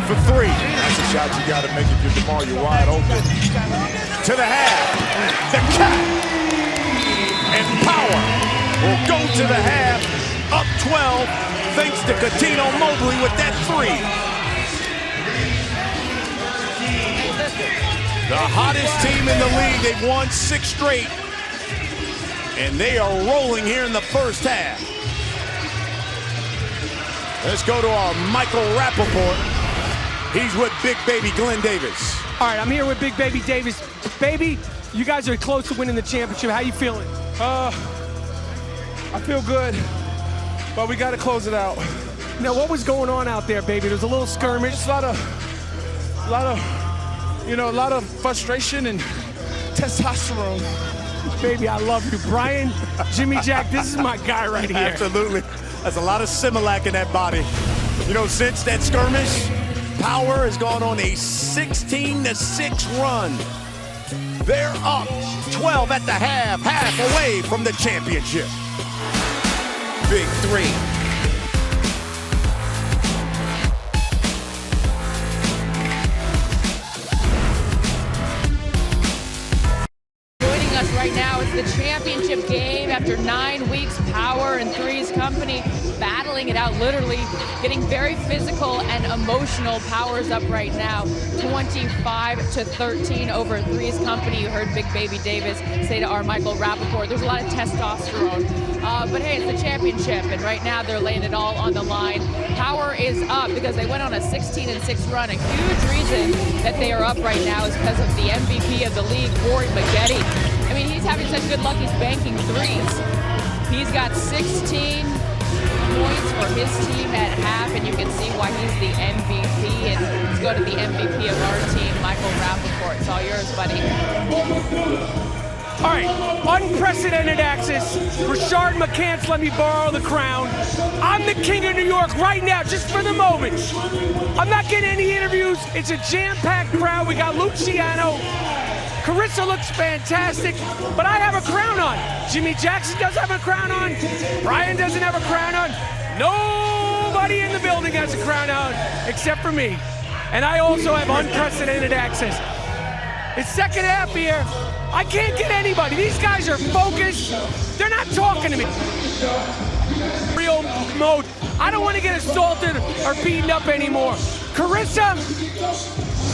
[SPEAKER 5] for 3.
[SPEAKER 6] That's a shot you got to make if you're DeMar. You're wide open.
[SPEAKER 5] To the half. The cat. And Power will go to the half. Up 12. Thanks to Coutinho Mobley with that 3. The hottest team in the league. They've won 6 straight. And they are rolling here in the first half. Let's go to our Michael Rappaport. He's with Big Baby Glenn Davis.
[SPEAKER 1] All right, I'm here with Big Baby Davis. Baby, you guys are close to winning the championship. How you feeling?
[SPEAKER 19] I feel good, but we got to close it out.
[SPEAKER 1] Now, what was going on out there, baby? There's a little skirmish.
[SPEAKER 19] Just a lot of frustration and testosterone.
[SPEAKER 1] Baby, I love you. Brian, Jimmy Jack, this is my guy right here.
[SPEAKER 5] Absolutely. There's a lot of Similac in that body. You know, since that skirmish, Power has gone on a 16-6 run. They're up 12 at the half away from the championship. Big 3.
[SPEAKER 4] Right now, it's the championship game after 9 weeks. Power and Three's Company battling it out, literally getting very physical and emotional. Power's up right now, 25-13 over Three's Company. You heard Big Baby Davis say to our Michael Rappaport, there's a lot of testosterone. But hey, it's the championship, and right now they're laying it all on the line. Power is up because they went on a 16-6 run. A huge reason that they are up right now is because of the MVP of the league, Maggette. I mean, he's having such good luck, he's banking threes. He's got 16 points for his team at half, and you can see why he's the MVP. And let's go to the MVP of our team, Michael Rappaport. It's all yours, buddy.
[SPEAKER 1] All right, unprecedented access. Rashard McCants let me borrow the crown. I'm the king of New York right now, just for the moment. I'm not getting any interviews. It's a jam-packed crowd. We got Luciano. Carissa looks fantastic, but I have a crown on. Jimmy Jackson does have a crown on. Brian doesn't have a crown on. Nobody in the building has a crown on except for me. And I also have unprecedented access. It's second half here. I can't get anybody. These guys are focused. They're not talking to me. Real mode. I don't want to get assaulted or beaten up anymore. Carissa.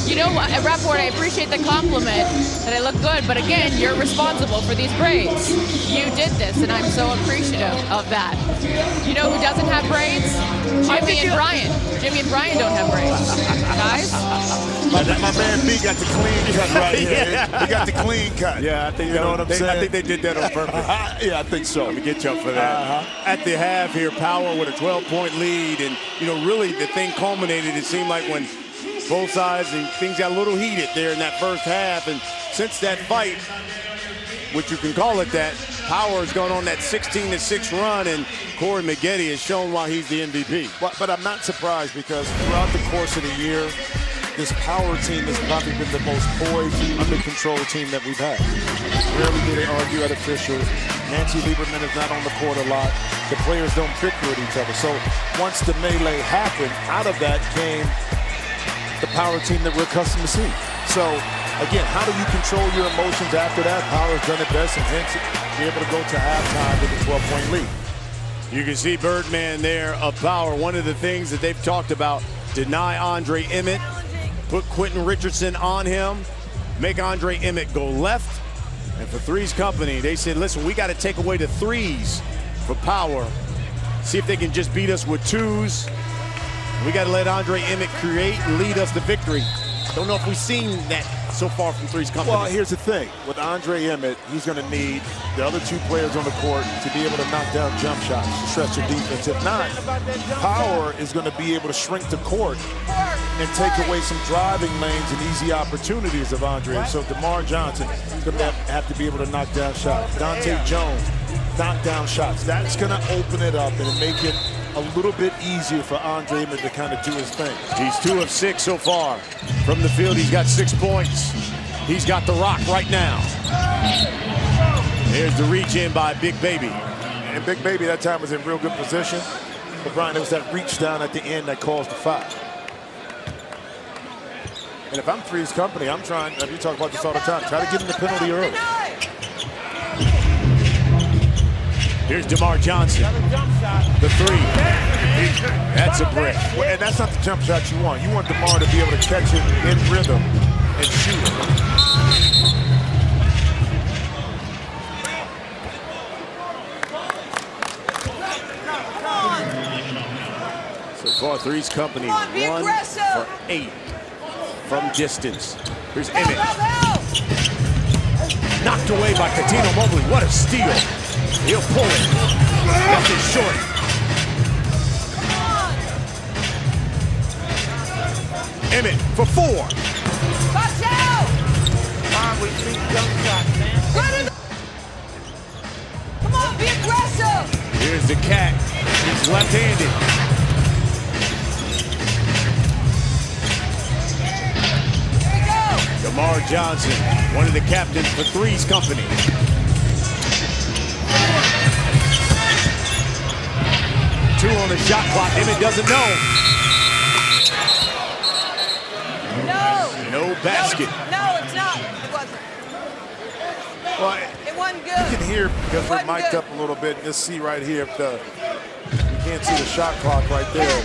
[SPEAKER 4] You know what, Rappaport, I appreciate the compliment that I look good, but again, you're responsible for these braids. You did this, and I'm so appreciative of that. You know who doesn't have braids? Jimmy and Brian. Jimmy and Brian don't have braids. Guys?
[SPEAKER 6] My man B got the clean cut right here.
[SPEAKER 5] Yeah.
[SPEAKER 6] He got the clean cut.
[SPEAKER 5] Yeah, I think
[SPEAKER 6] you know what I'm saying.
[SPEAKER 5] I think they did that on purpose.
[SPEAKER 6] Yeah, I think so.
[SPEAKER 5] Let me get you up for that. At the half here, Power with a 12-point lead, and you know, really the thing culminated. It seemed like when both sides and things got a little heated there in that first half, and since that fight, which you can call it that, Power has gone on that 16-6 run, and Corey Maggette has shown why he's the MVP.
[SPEAKER 6] But I'm not surprised because throughout the course of the year, this Power team has probably been the most poised, under control team that we've had. Rarely do they argue at officials. Nancy Lieberman is not on the court a lot. The players don't bicker at each other. So once the melee happened, out of that came the Power team that we're accustomed to seeing. So, again, how do you control your emotions after that? Power's done it best, and hence be able to go to halftime with a 12-point lead.
[SPEAKER 5] You can see Birdman there of Power. One of the things that they've talked about, deny Andre Emmett, put Quentin Richardson on him, make Andre Emmett go left. And for Three's Company, they said, listen, we got to take away the threes for Power. See if they can just beat us with twos. We got to let Andre Emmett create and lead us to victory. Don't know if we've seen that so far from Three's Company.
[SPEAKER 6] Well, here's the thing. With Andre Emmett, he's going to need the other two players on the court to be able to knock down jump shots, to stretch their defense. If not, Power is going to be able to shrink the court and take away some driving lanes and easy opportunities of Andre. So DeMar Johnson is going to have to be able to knock down shots. Dante Jones, knock down shots. That's going to open it up and make it a little bit easier for Andre Emmett to kind of do his thing.
[SPEAKER 5] He's 2 of 6 so far. From the field, he's got 6 points. He's got the rock right now. There's the reach in by Big Baby.
[SPEAKER 6] And Big Baby that time was in real good position. But Brian, it was that reach down at the end that caused the foul. And if I'm Three's Company, I'm trying, we talk about this all the time, try to get him the penalty early.
[SPEAKER 5] Here's DeMar Johnson. The 3. That's a brick.
[SPEAKER 6] Well, and that's not the jump shot you want. You want DeMar to be able to catch it in rhythm and shoot it.
[SPEAKER 5] far, three's company.
[SPEAKER 18] Come on, be
[SPEAKER 5] 1
[SPEAKER 18] aggressive.
[SPEAKER 5] for 8 from distance. Here's Emmett. Knocked away by Catino Mobley. What a steal. He'll pull it. Left it short. Emmett for 4.
[SPEAKER 18] Watch out!
[SPEAKER 15] Come on, we see jump shots, man.
[SPEAKER 18] Come on, be aggressive!
[SPEAKER 5] Here's the cat. He's left-handed.
[SPEAKER 18] Here we go!
[SPEAKER 5] DeMar Johnson, one of the captains for three's company. Two on the shot clock. Emmett doesn't know. No basket.
[SPEAKER 18] No, it's not. It wasn't.
[SPEAKER 6] Well,
[SPEAKER 18] It wasn't good.
[SPEAKER 6] you can hear because we're
[SPEAKER 18] Wasn't
[SPEAKER 6] mic'd
[SPEAKER 18] good.
[SPEAKER 6] up a little bit. Just see right here if you can't see the shot clock right there.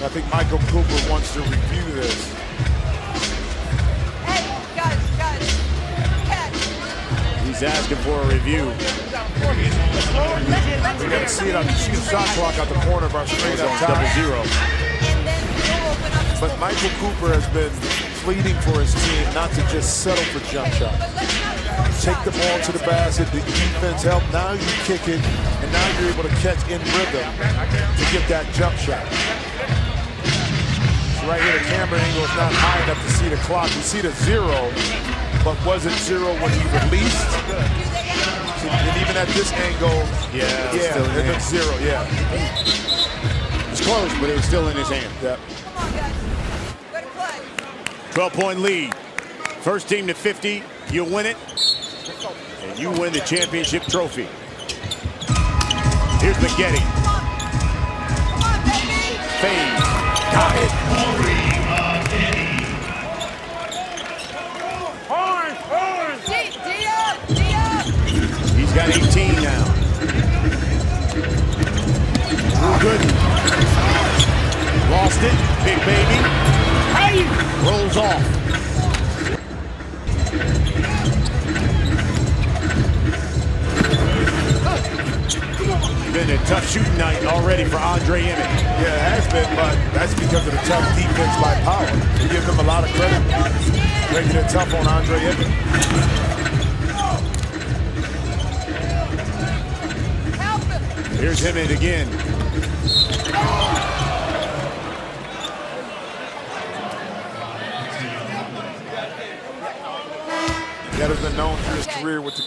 [SPEAKER 6] I think Michael Cooper wants to review this.
[SPEAKER 18] Hey, guys, catch.
[SPEAKER 5] He's asking for a review.
[SPEAKER 6] We're going to see it on the shot clock at the corner of our screen up top.
[SPEAKER 5] 0-0.
[SPEAKER 6] But Michael Cooper has been pleading for his team not to just settle for jump shots. Take the ball to the basket, the defense help, now you kick it, and now you're able to catch in rhythm to get that jump shot. So right here, the camera angle is not high enough to see the clock. We see the 0, but was it 0 when he released? And even at this angle, it looks 0,
[SPEAKER 5] It's close, but it was still in his hand.
[SPEAKER 6] Yep.
[SPEAKER 5] 12-point lead. First team to 50, you win it, and you win the championship trophy. Here's Maggette. Fade. Got it. He's got 18 now. Good. Lost it. Big baby. Rolls off. Been a tough shooting night already for Andre Emmett.
[SPEAKER 6] Yeah, it has been, but that's because of the tough defense by Power. We give them a lot of credit, making it tough on Andre Emmett.
[SPEAKER 5] Here's Emmett again.
[SPEAKER 6] That has been known through his career with the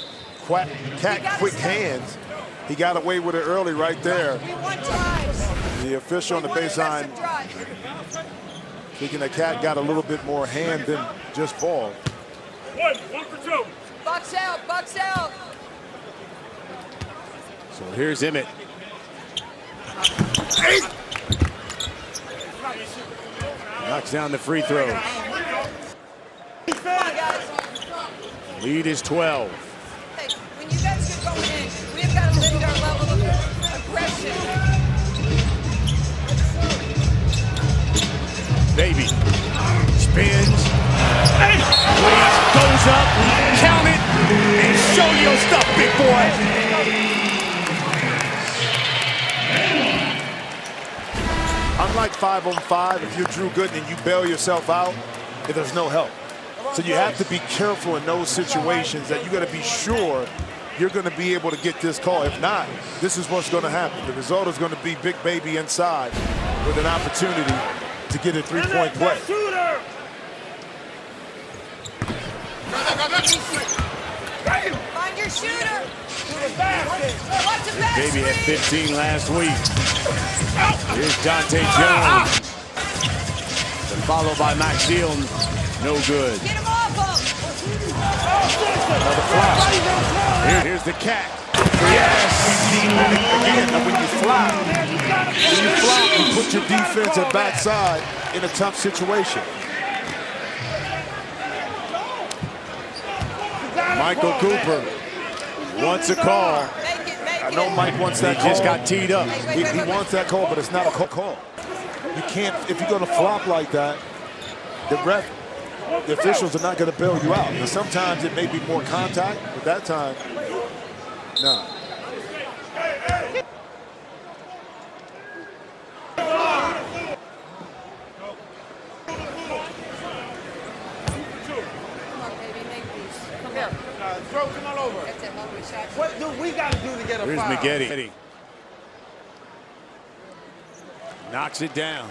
[SPEAKER 6] cat quick hands. He got away with it early right there. The official on the baseline thinking the cat got a little bit more hand than just ball.
[SPEAKER 18] One for 2. Bucks out, Bucks out.
[SPEAKER 5] So here's Emmett. Knocks down the free throw. Lead is 12.
[SPEAKER 18] Hey, when you guys get going in, we have got to lift our level of aggression.
[SPEAKER 5] Baby spins, goes up, count it, and show your stuff, big boy.
[SPEAKER 6] Unlike 5-on-5, if you're Drew Gooden and you bail yourself out, there's no help. So you have to be careful in those situations that you got to be sure you're going to be able to get this call. If not, this is what's going to happen. The result is going to be Big Baby inside with an opportunity to get a three-point play.
[SPEAKER 18] Find your shooter.
[SPEAKER 5] Baby had 15 last week. Here's Dante Jones. Then followed by Max Deal. No good.
[SPEAKER 18] Get him off him.
[SPEAKER 5] Another flash. Here's the cat. Yes.
[SPEAKER 6] Again, when you fly, you put your defense at backside in a tough situation.
[SPEAKER 5] Michael Cooper wants a call.
[SPEAKER 6] I know Mike wants that
[SPEAKER 5] He
[SPEAKER 6] call.
[SPEAKER 5] just got teed up.
[SPEAKER 6] He wants that call, but it's not a call. You can't, if you're going to flop like that, the officials are not going to bail you out. Now, sometimes it may be more contact, but that time, no.
[SPEAKER 19] do to get a
[SPEAKER 5] Here's
[SPEAKER 19] foul?
[SPEAKER 5] Maggette. Knocks it down.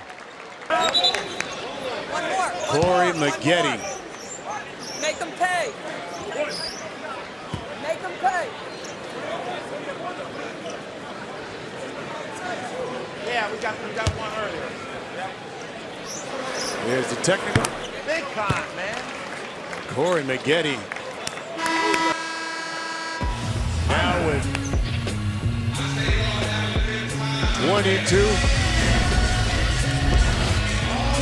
[SPEAKER 18] One more.
[SPEAKER 5] Corey Maggette.
[SPEAKER 18] Make them pay. Make them pay.
[SPEAKER 19] Yeah, we got one earlier.
[SPEAKER 5] There's the technical.
[SPEAKER 19] Big con, man.
[SPEAKER 5] Corey Maggette. Now with 22.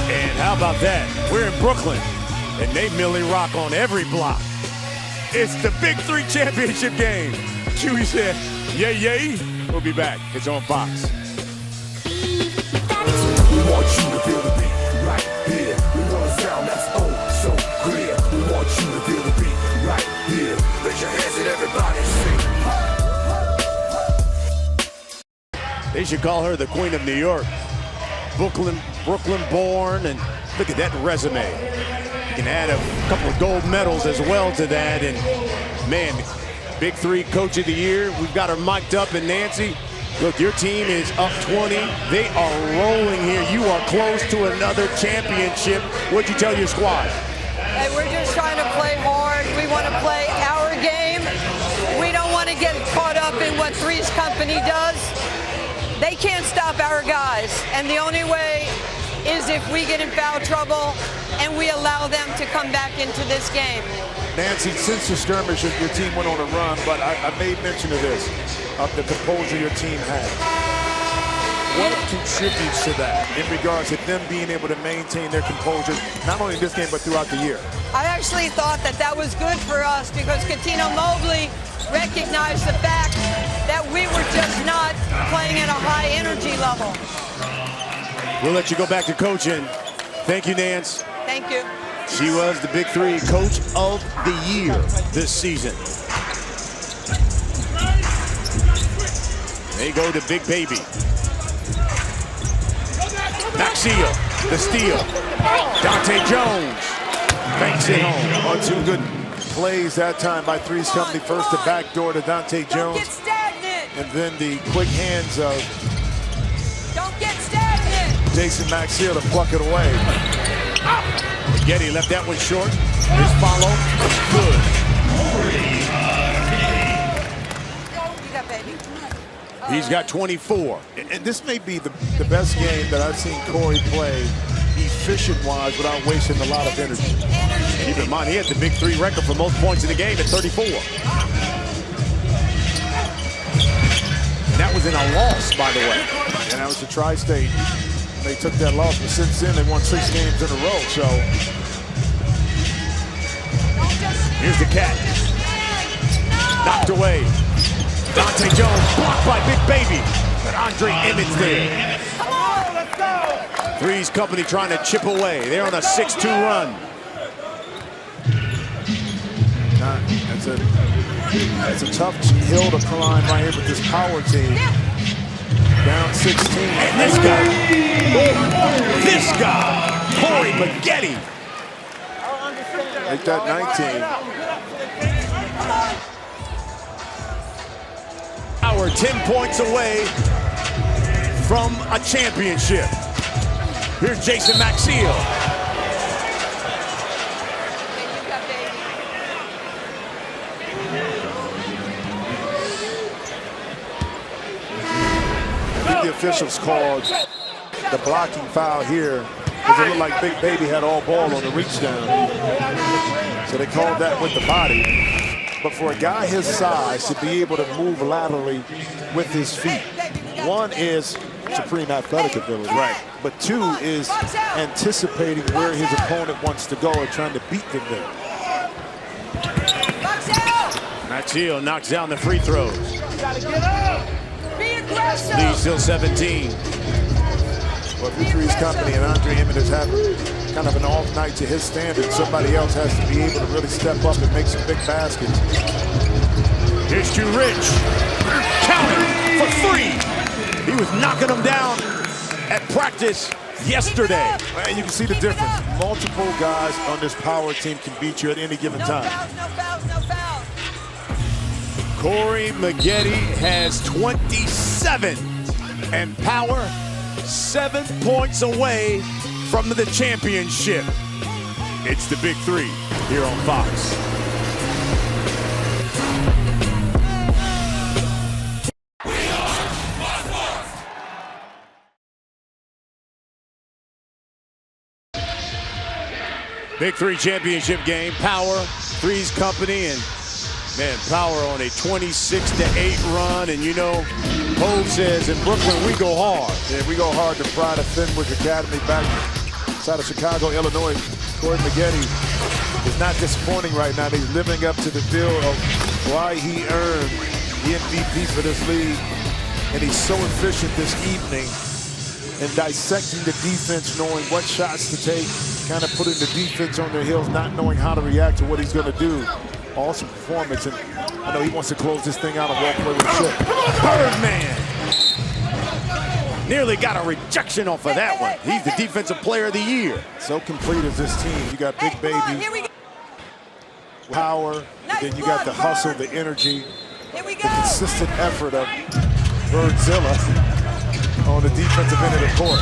[SPEAKER 5] And how about that? We're in Brooklyn, and they merely rock on every block. It's the Big 3 Championship game. Chewy said, yay, yay. We'll be back. It's on Fox.
[SPEAKER 3] We want you to feel the beat right here. We want a sound that's oh so clear. We want you to feel the beat right here. Raise your hands and everybody sing.
[SPEAKER 5] They should call her the Queen of New York. Brooklyn born, and look at that resume. You can add a couple of gold medals as well to that, and man, Big 3 Coach of the Year. We've got her mic'd up, and Nancy, look, your team is up 20. They are rolling here. You are close to another championship. What'd you tell your squad?
[SPEAKER 18] Hey, we're just trying to play hard. We want to play our game. We don't want to get caught up in what Three's Company does. They can't stop our guys, and the only way is if we get in foul trouble and we allow them to come back into this game.
[SPEAKER 6] Nancy, since the skirmish, your team went on a run, but I made mention of this, of the composure your team had. What contributes to that in regards to them being able to maintain their composure, not only in this game, but throughout the year?
[SPEAKER 18] I actually thought that was good for us because Katino Mobley recognized the fact that we were just not playing at a high energy level.
[SPEAKER 5] We'll let you go back to coaching. Thank you, Nance.
[SPEAKER 18] Thank you.
[SPEAKER 5] She was the Big 3 Coach of the Year this season. They go to Big Baby. Maxia, the steal. Dante Jones banks it home.
[SPEAKER 6] On two good plays that time by Three's Company. First the backdoor to Dante Jones.
[SPEAKER 18] Get stagnant.
[SPEAKER 6] And then the quick hands of
[SPEAKER 18] Don't get stagnant.
[SPEAKER 6] Jason Maxill to pluck it away.
[SPEAKER 5] Maggette left that one short. His follow, good. He's got 24.
[SPEAKER 6] And this may be the best game that I've seen Corey play efficient-wise without wasting a lot of energy.
[SPEAKER 5] Keep in mind, he had the Big 3 record for most points in the game at 34. And that was in a loss, by the way.
[SPEAKER 6] And that was the Tri-State. They took that loss, but since then they won 6 games in a row, so.
[SPEAKER 5] Here's the catch. Knocked away. Dante Jones blocked by Big Baby. But Andre Emmett's there.
[SPEAKER 18] Come on, let's go.
[SPEAKER 5] Three's Company trying to chip away. They're on a 6-2 run.
[SPEAKER 6] That's a tough hill to climb right here with this power team. Down 16.
[SPEAKER 5] And this guy, Corey Maggette.
[SPEAKER 6] Make that 19.
[SPEAKER 5] We're 10 points away from a championship. Here's Jason Maxill.
[SPEAKER 6] I think the officials called the blocking foul here because it looked like Big Baby had all ball on the reach down. So they called that with the body. But for a guy his size to be able to move laterally with his feet, one is supreme athletic ability, right? But two is anticipating where his opponent wants to go and trying to beat them there.
[SPEAKER 5] Maxill knocks down the free throws.
[SPEAKER 18] Be aggressive.
[SPEAKER 5] Lead still 17.
[SPEAKER 6] Well, Three's Company and Andre Emmett is having kind of an off night to his standard. Somebody else has to be able to really step up and make some big baskets.
[SPEAKER 5] Here's Too Rich. Counter for 3. He was knocking them down at practice yesterday.
[SPEAKER 6] And you can see the difference. Multiple guys on this power team can beat you at any given time.
[SPEAKER 18] No fouls, no fouls, no fouls.
[SPEAKER 5] Corey Maggette has 27, and Power 7 points away from the championship. It's the Big Three here on Fox. Big Three Championship game. Power, Three's Company, and man, Power on a 26-8 run. And you know, Hove says in Brooklyn, we go hard.
[SPEAKER 6] Yeah, we go hard to Pride of Fenwick Academy back outside of Chicago, Illinois. Corey Maggette is not disappointing right now. He's living up to the bill of why he earned the MVP for this league. And he's so efficient this evening in dissecting the defense, knowing what shots to take, kind of putting the defense on their heels, not knowing how to react to what he's going to do. Awesome performance, and I know he wants to close this thing out and walk away with a chip.
[SPEAKER 5] Birdman nearly got a rejection off of that one. He's the Defensive Player of the Year.
[SPEAKER 6] So complete as this team. You got Big Baby, Power, then you got the hustle, the energy, the consistent effort of Birdzilla on the defensive end of the court.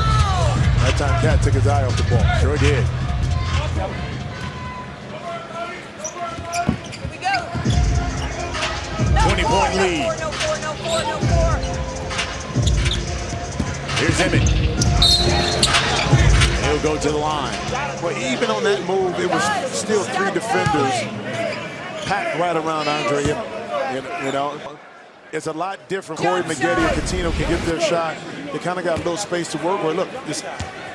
[SPEAKER 6] That time Cat took his eye off the ball.
[SPEAKER 5] Sure did.
[SPEAKER 18] Here we go.
[SPEAKER 5] 20-point lead.
[SPEAKER 18] No four.
[SPEAKER 5] Here's Emmett. He'll go to the line.
[SPEAKER 6] Well, even on that move, it was still 3 defenders packed right around Andre Emmett. You know, it's a lot different. Corey Maggette and Coutinho can get their shot. They kind of got a little space to work with. Look, just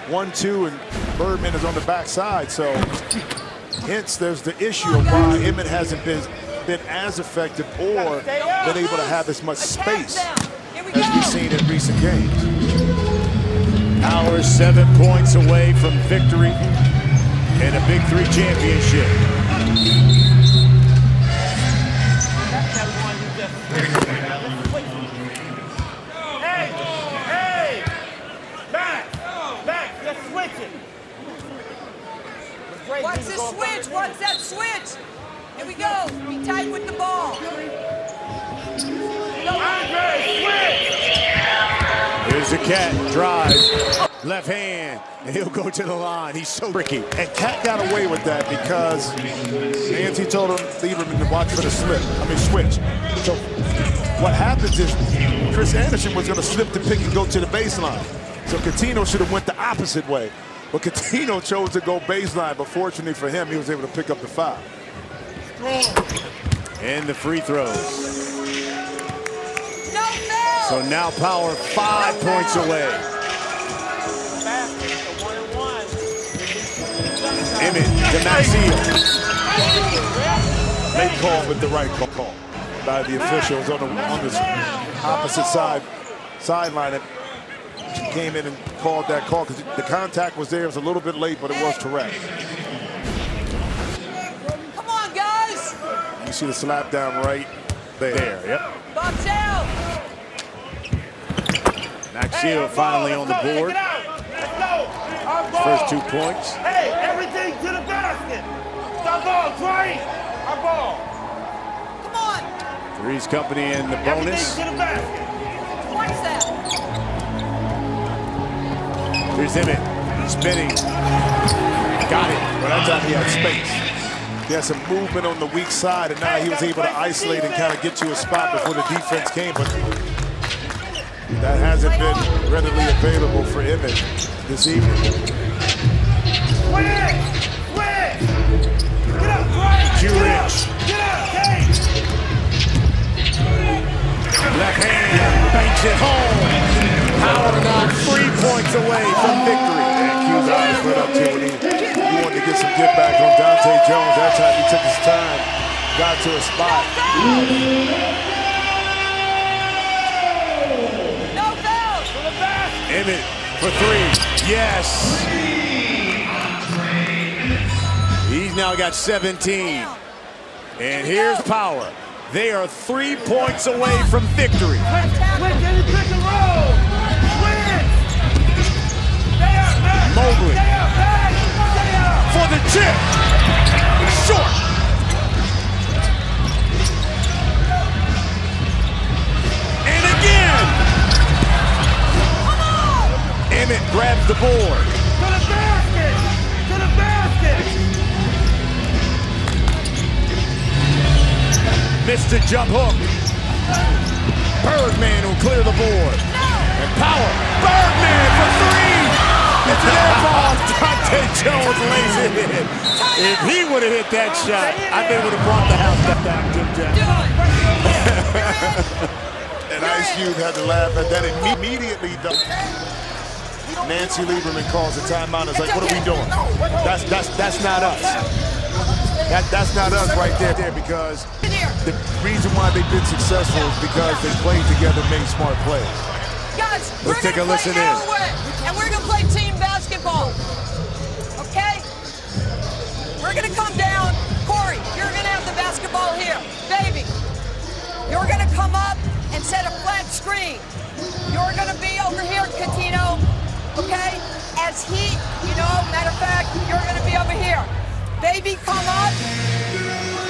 [SPEAKER 6] 1-2, and Birdman is on the backside. So, hence, there's the issue of why Emmett hasn't been as effective or been able to have as much space as we've seen in recent games.
[SPEAKER 5] Power 7 points away from victory and a Big Three championship.
[SPEAKER 17] Hey! Back! Let's switch it.
[SPEAKER 18] Watch this switch. Watch that switch. Here we go. Be tight with the ball.
[SPEAKER 17] Andre, switch!
[SPEAKER 5] Here's the Cat, drive, left hand, and he'll go to the line. He's so tricky.
[SPEAKER 6] And Cat got away with that because Nancy told him, Lieberman, to watch for the switch. So what happens is Chris Anderson was going to slip the pick and go to the baseline. So Coutinho should have went the opposite way. But Coutinho chose to go baseline, but fortunately for him, he was able to pick up the foul.
[SPEAKER 5] And the free throws.
[SPEAKER 18] No foul.
[SPEAKER 5] So now Power 5 points away. Emmett to Maxfield.
[SPEAKER 6] Late call with the right call by the officials on the opposite sideline. Came in and called that call because the contact was there. It was a little bit late, but it was correct.
[SPEAKER 18] Come on, guys.
[SPEAKER 6] You see the slap down right there.
[SPEAKER 5] Yep.
[SPEAKER 18] Box out.
[SPEAKER 5] Maxfield finally on the board. First 2 points.
[SPEAKER 17] Hey, everything to the basket. Stop ball, Trey. Our ball.
[SPEAKER 18] Come on.
[SPEAKER 5] Three's Company and the bonus.
[SPEAKER 17] Everything to the basket.
[SPEAKER 18] Watch that.
[SPEAKER 5] Here's Emmett, spinning. Got it.
[SPEAKER 6] Well, that time he had space. He had some movement on the weak side, and now he was able to isolate and kind of get to a spot before the defense came. But that hasn't been readily available for Emmett this evening.
[SPEAKER 5] Q-Rich. Left hand, banks it home. Power not 3 points away from victory.
[SPEAKER 6] And Q's eyes lit up too when he wanted to get some get back on Dante Jones. That time he took his time, got to a spot.
[SPEAKER 18] No foul.
[SPEAKER 5] Emmett for 3. Yes. He's now got 17. And here's Power. They are 3 points away from victory. Mobley for the chip. Short. grabs the board.
[SPEAKER 17] To the basket! To the basket!
[SPEAKER 5] Missed the jump hook. Birdman will clear the board. And Power. Birdman for three. It's an air ball. Dante Jones lays it in. If he would have hit that shot, I think would have brought the house down, Jim Jackson.
[SPEAKER 6] And Ice Cube had to laugh at that immediately. Nancy Lieberman calls a timeout. It's like, what are we doing? That's not us. That's not us right there, because the reason why they've been successful is because they played together, made smart plays.
[SPEAKER 18] Guys,
[SPEAKER 5] let's take a listen in.
[SPEAKER 18] And we're gonna play team basketball. Okay? We're gonna come down. Corey, you're gonna have the basketball here. Baby, you're gonna come up and set a flat screen. You're gonna be over here, Catino. Okay? As he, matter of fact, you're gonna be over here. Baby, come up.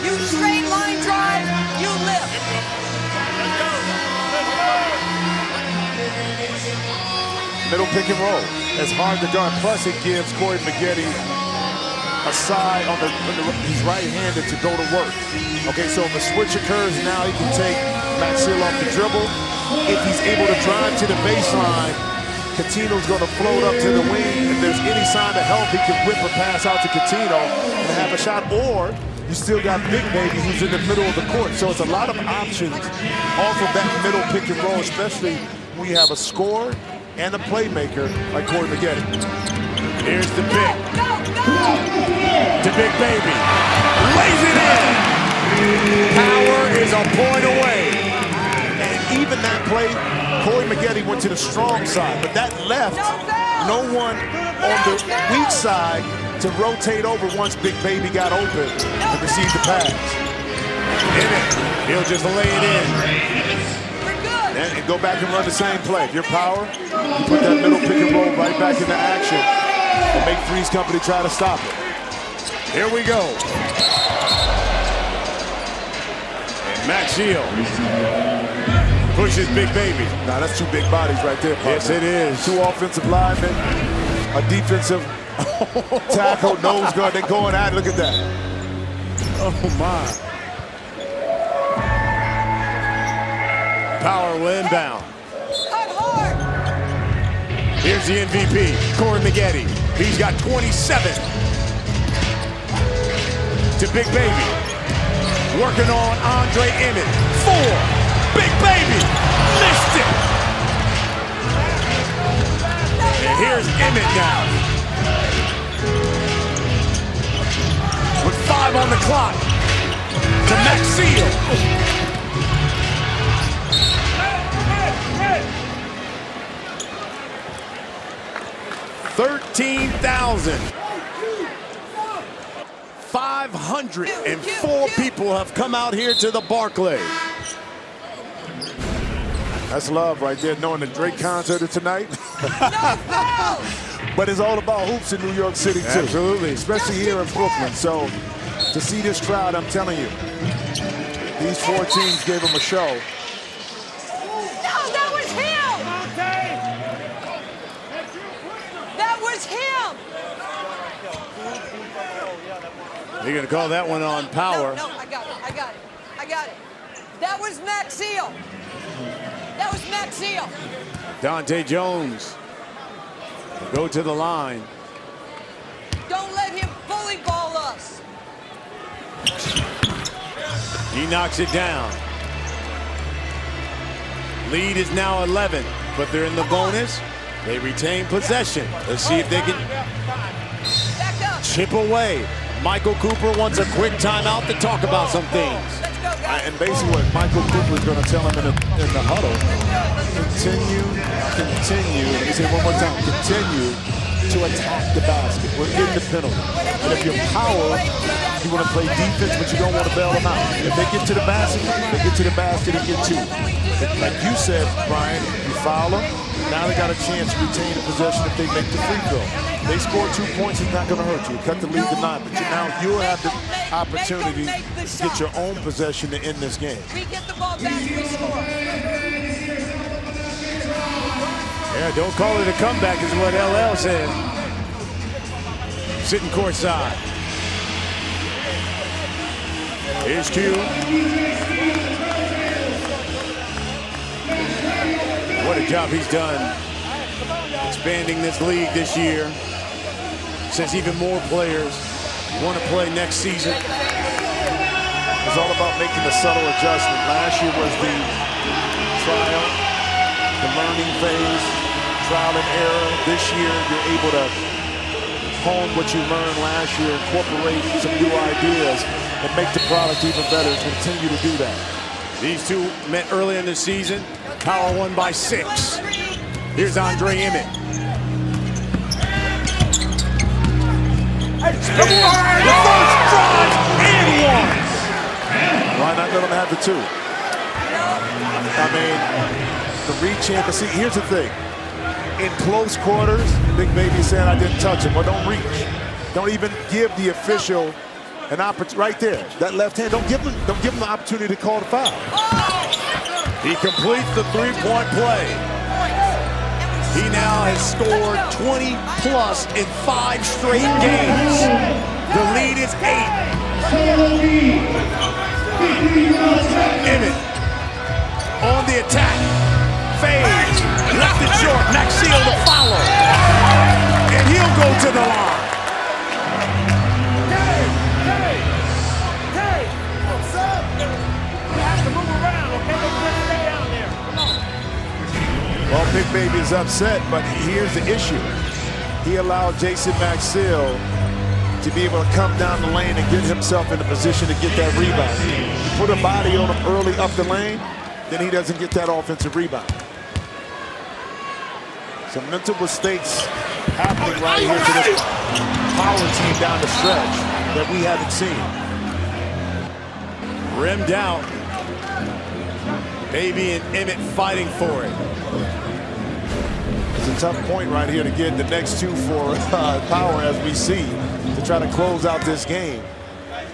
[SPEAKER 18] You straight line drive. You lift.
[SPEAKER 6] Middle pick and roll. It's hard to guard. Plus, it gives Corey Maggette a side on he's right-handed to go to work. Okay, so if a switch occurs now, he can take Maxfield off the dribble. If he's able to drive to the baseline, Catino's going to float up to the wing. If there's any sign of help, he can whip a pass out to Catino and have a shot. Or you still got Big Baby, who's in the middle of the court. So it's a lot of options off of that middle pick and roll, especially when you have a scorer and a playmaker like Corey Maggette.
[SPEAKER 5] Here's the pick. To Big Baby. Lays it in. Power is a point away.
[SPEAKER 6] And even that play, Corey Maggette went to the strong side, but that left no one on the weak side to rotate over once Big Baby got open and received the pass.
[SPEAKER 5] He'll just lay it in.
[SPEAKER 6] And go back and run the same play. If you're Power, you put that middle pick and roll right back into action and make Three's Company try to stop it.
[SPEAKER 5] Here we go. And Max Shield pushes Big Baby.
[SPEAKER 6] Now that's two big bodies right there, partner.
[SPEAKER 5] Yes, it is.
[SPEAKER 6] Two offensive linemen, a defensive tackle, nose guard. They're going at it. Look at that.
[SPEAKER 5] Oh, my. Power will inbound. Here's the MVP, Corey Maggette. He's got 27. To Big Baby. Working on Andre Emmett. 4. Big Baby. Missed it. And here's Emmett now. With 5 on the clock. To Maxfield. 13,504 people have come out here to the Barclays.
[SPEAKER 6] That's love right there, knowing the Drake concert is tonight. But it's all about hoops in New York City, too.
[SPEAKER 5] Absolutely.
[SPEAKER 6] Especially here in Brooklyn. So to see this crowd, I'm telling you, these 4 teams gave them a show.
[SPEAKER 5] You're going to call that one on Power.
[SPEAKER 18] No, I got it. That was Maxfield. That was Maxfield.
[SPEAKER 5] Dante Jones will go to the line.
[SPEAKER 18] Don't let him bully ball us.
[SPEAKER 5] He knocks it down. Lead is now 11, but they're in the bonus. They retain possession. Let's see if they can chip away. Michael Cooper wants a quick timeout to talk about some things.
[SPEAKER 6] And basically what Michael Cooper is going to tell him in the huddle, continue, let me say it one more time, continue to attack the basket. We're in the penalty. And if you're Power, you want to play defense, but you don't want to bail them out. If they get to the basket, they get to the basket and get 2. Like you said, Brian, you foul them, now they got a chance to retain the possession if they make the free throw. They score 2 points, it's not going to hurt you. Cut the lead to 9, but now you'll have the opportunity to get your own possession to end this game.
[SPEAKER 18] We get the ball back, we score.
[SPEAKER 5] Yeah, Yeah, don't call it a comeback is what LL said. Sitting courtside. Here's Q. What a job he's done expanding this league this year. Since even more players want to play next season.
[SPEAKER 6] It's all about making a subtle adjustment. Last year was the trial, the learning phase, trial and error. This year, you're able to hone what you learned last year, incorporate some new ideas, and make the product even better. Continue to do that.
[SPEAKER 5] These two met early in the season. Power won by 6. Here's Andre Emmett.
[SPEAKER 6] The first drive and one. Why not let him have the 2? I mean, the reach champion. See, here's the thing. In close quarters, Big Baby said I didn't touch him. Well, don't reach. Don't even give the official an opportunity. Right there, that left hand. Don't give him the opportunity to call the foul.
[SPEAKER 5] He completes the 3-point play. He now has scored 20+ in 5 straight games. The lead is 8. Emmett on the attack. Fades. Left it short. Maxfield to follow. And he'll go to the line.
[SPEAKER 17] What's up? You have to move around, okay? Don't just stay down there. Come on.
[SPEAKER 6] Well, Big Baby is upset, but here's the issue. He allowed Jason Maxill to be able to come down the lane and get himself in a position to get that rebound. You put a body on him early up the lane, then he doesn't get that offensive rebound. Some mental mistakes happening right here to this power team down the stretch that we haven't seen.
[SPEAKER 5] Rimmed out. Baby and Emmett fighting for it.
[SPEAKER 6] It's a tough point right here to get the next 2 for Power, as we see, to try to close out this game.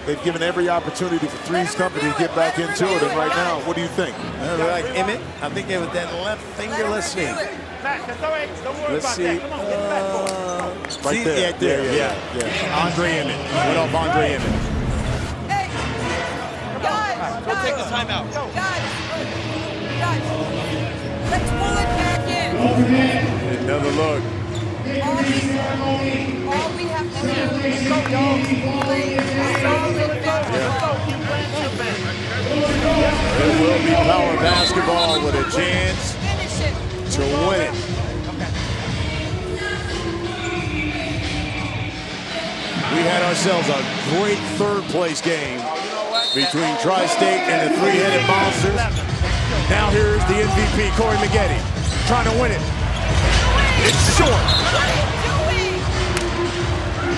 [SPEAKER 6] They've given every opportunity for Three's Company to get back into it, and right now, what do you think?
[SPEAKER 5] Like Emmett, I think it was that left finger. Let's see. Let's see.
[SPEAKER 6] Right there.
[SPEAKER 5] Yeah. Andre Emmett. Went off Andre Emmett.
[SPEAKER 18] Go take the timeout. Guys, let's pull it back in.
[SPEAKER 5] Another look.
[SPEAKER 18] All we have to do is go, y'all.
[SPEAKER 5] It will be Power basketball with a chance to win it. We had ourselves a great third-place game between Tri-State and the three-headed monsters. Now here's the MVP, Corey Maggette, trying to win it. It's short.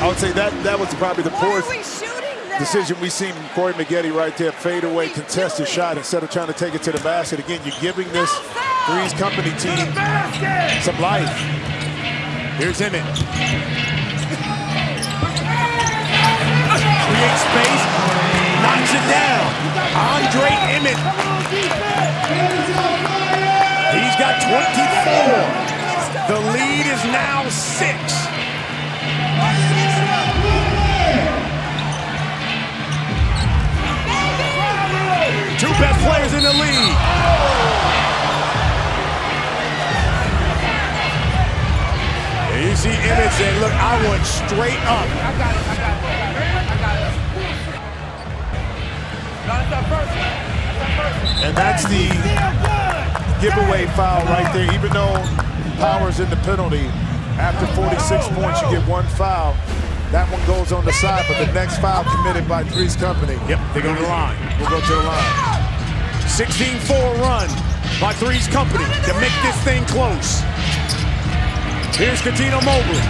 [SPEAKER 6] I would say that was probably the poorest decision we've seen from Corey Maggette right there. Fade away, contested shot instead of trying to take it to the basket. Again, you're giving this Three's Company team some life.
[SPEAKER 5] Here's Emmett. Creates space, knocks it down. Andre Emmett. He's got 24. The lead is now 6. Two best players in the league. And you see Emmett saying, look, I went straight up.
[SPEAKER 6] And that's the giveaway foul right there. Even though Power's in the penalty, after 46 points, you get 1 foul. That one goes on the side, but the next foul committed by Three's Company.
[SPEAKER 5] Yep, they go to the line.
[SPEAKER 6] We'll go to the line.
[SPEAKER 5] 16-4 run by Three's Company to make this thing close. Here's Katino Mobley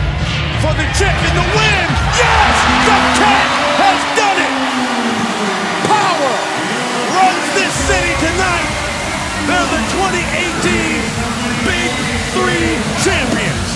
[SPEAKER 5] for the chip and the win. Yes, the Cat has done it. Power runs this city tonight. They're the 2018 Big 3 champions.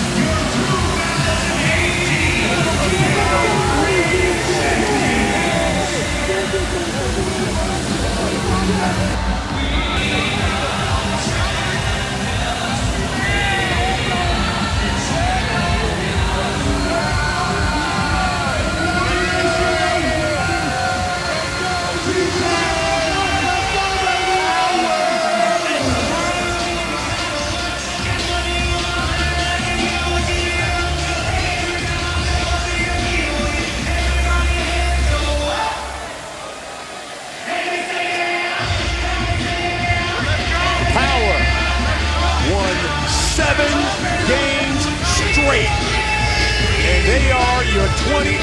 [SPEAKER 5] They are your 2018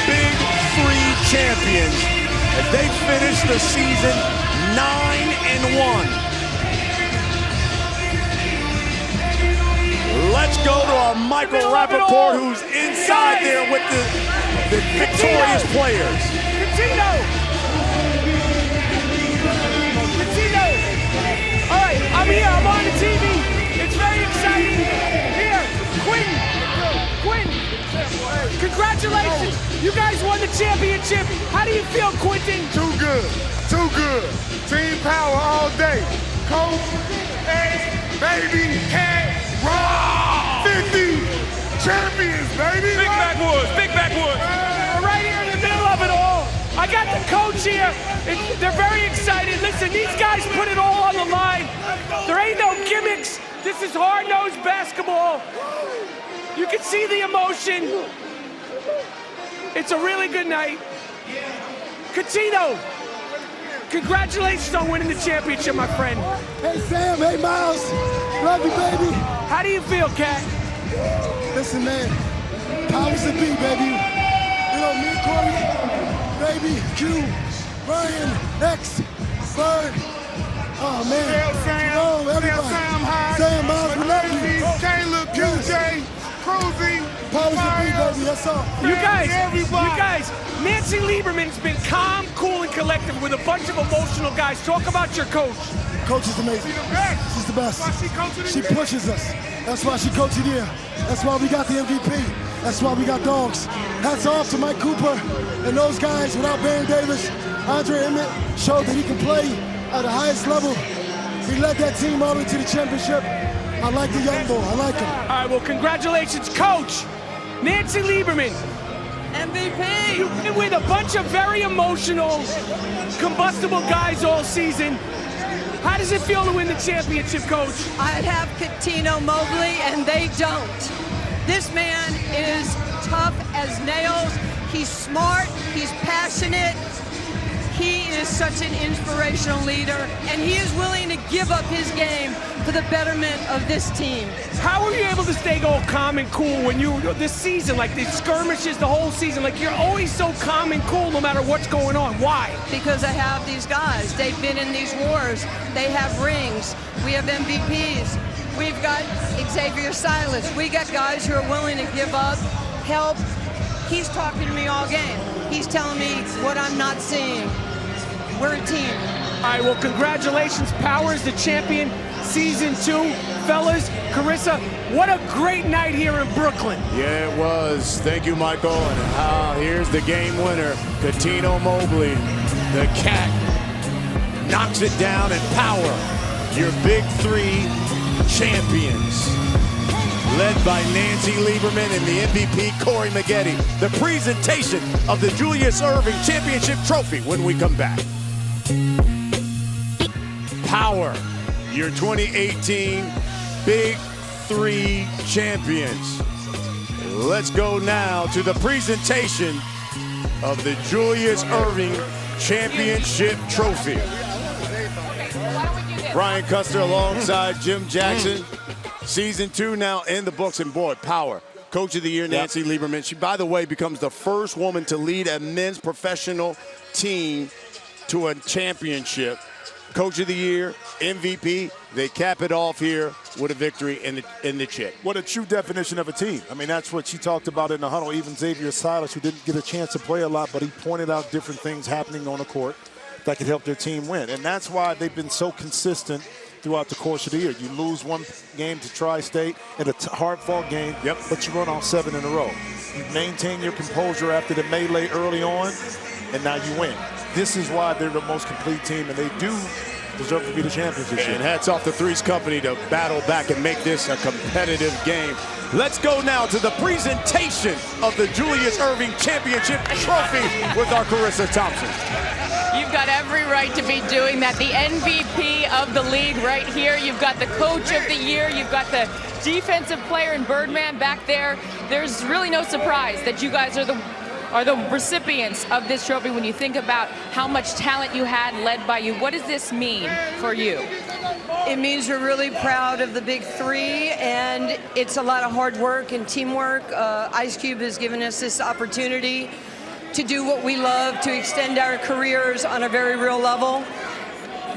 [SPEAKER 5] Big 3 champions as they finish the season 9-1. Let's go to our Michael Rappaport, who's inside there with the victorious players.
[SPEAKER 1] Catino! All right, I'm here, I'm on the TV. It's very exciting. Here, Quinn, congratulations. You guys won the championship. How do you feel, Quentin?
[SPEAKER 8] Too good. Team power all day. Coach, X, baby, cat, raw. 50 champions, baby.
[SPEAKER 19] Big backwoods.
[SPEAKER 1] Right here in the middle of it all. I got the coach here. They're very excited. Listen, these guys put it all on the line. There ain't no gimmicks. This is hard-nosed basketball. You can see the emotion. It's a really good night. Catino, congratulations on winning the championship, my friend.
[SPEAKER 20] Hey, Sam. Hey, Miles. Love you, baby.
[SPEAKER 1] How do you feel, Cat?
[SPEAKER 20] Listen, man. Powers to be, baby. You know, me, Corey, baby, Q, Ryan, X, Bird. Oh, man.
[SPEAKER 8] Sam,
[SPEAKER 20] everybody. Sam, Miles, we love you.
[SPEAKER 8] Caleb, QJ, Cruzy.
[SPEAKER 20] Powers to be, baby. That's all.
[SPEAKER 1] You guys, Nancy Lieberman's been calm, cool, and collective with a bunch of emotional guys. Talk about your coach.
[SPEAKER 20] Coach is amazing. She's the best. She pushes us. That's why she coached it here. That's why we got the MVP. That's why we got dogs. Hats off to Mike Cooper and those guys. Without Baron Davis, Andre Emmett showed that he can play at the highest level. He led that team all the way to the championship. I like the young boy. I like him.
[SPEAKER 1] All right, well, congratulations, Coach. Nancy Lieberman.
[SPEAKER 18] MVP.
[SPEAKER 1] You've been with a bunch of very emotional, combustible guys all season. How does it feel to win the championship, Coach?
[SPEAKER 18] I'd have Catino Mobley, and they don't. This man is tough as nails. He's smart. He's passionate. He is such an inspirational leader, and he is willing to give up his game for the betterment of this team.
[SPEAKER 1] How were you able to stay all calm and cool when this season, like the skirmishes, the whole season, like you're always so calm and cool no matter what's going on? Why?
[SPEAKER 18] Because I have these guys. They've been in these wars. They have rings. We have MVPs. We've got Xavier Silas. We got guys who are willing to give up, help. He's talking to me all game. He's telling me what I'm not seeing. We're a team.
[SPEAKER 1] All right, well, congratulations. Power is the champion. Season 2. Fellas, Carissa, what a great night here in Brooklyn.
[SPEAKER 5] Yeah, it was. Thank you, Michael. And here's the game winner, Catino Mobley. The Cat knocks it down, and Power, your Big 3 champions. Led by Nancy Lieberman and the MVP, Corey Maggette. The presentation of the Julius Erving Championship Trophy when we come back. Power, your 2018 Big 3 champions. Let's go now to the presentation of the Julius Erving Championship Trophy. Brian Custer alongside Jim Jackson. Season 2 now in the books, and boy, Power, Coach of the Year, Nancy Lieberman. She, by the way, becomes the first woman to lead a men's professional team to a championship. Coach of the Year, MVP, they cap it off here with a victory in the chip.
[SPEAKER 6] What a true definition of a team. I mean, that's what she talked about in the huddle. Even Xavier Silas, who didn't get a chance to play a lot, but he pointed out different things happening on the court that could help their team win. And that's why they've been so consistent throughout the course of the year. You lose one game to Tri-State in a hard-fought game, but you run off 7 in a row. You maintain your composure after the melee early on, and now you win. This is why they're the most complete team, and they do deserve to be the champions this year.
[SPEAKER 5] And hats off to Three's Company to battle back and make this a competitive game. Let's go now to the presentation of the Julius Erving Championship Trophy with our Carissa Thompson.
[SPEAKER 4] You've got every right to be doing that. The MVP of the league right here. You've got the Coach of the Year. You've got the defensive player and Birdman back there. There's really no surprise that you guys are the recipients of this trophy when you think about how much talent you had led by you. What does this mean for you?
[SPEAKER 18] It means we're really proud of the Big Three, and it's a lot of hard work and teamwork. Ice Cube has given us this opportunity to do what we love, to extend our careers on a very real level.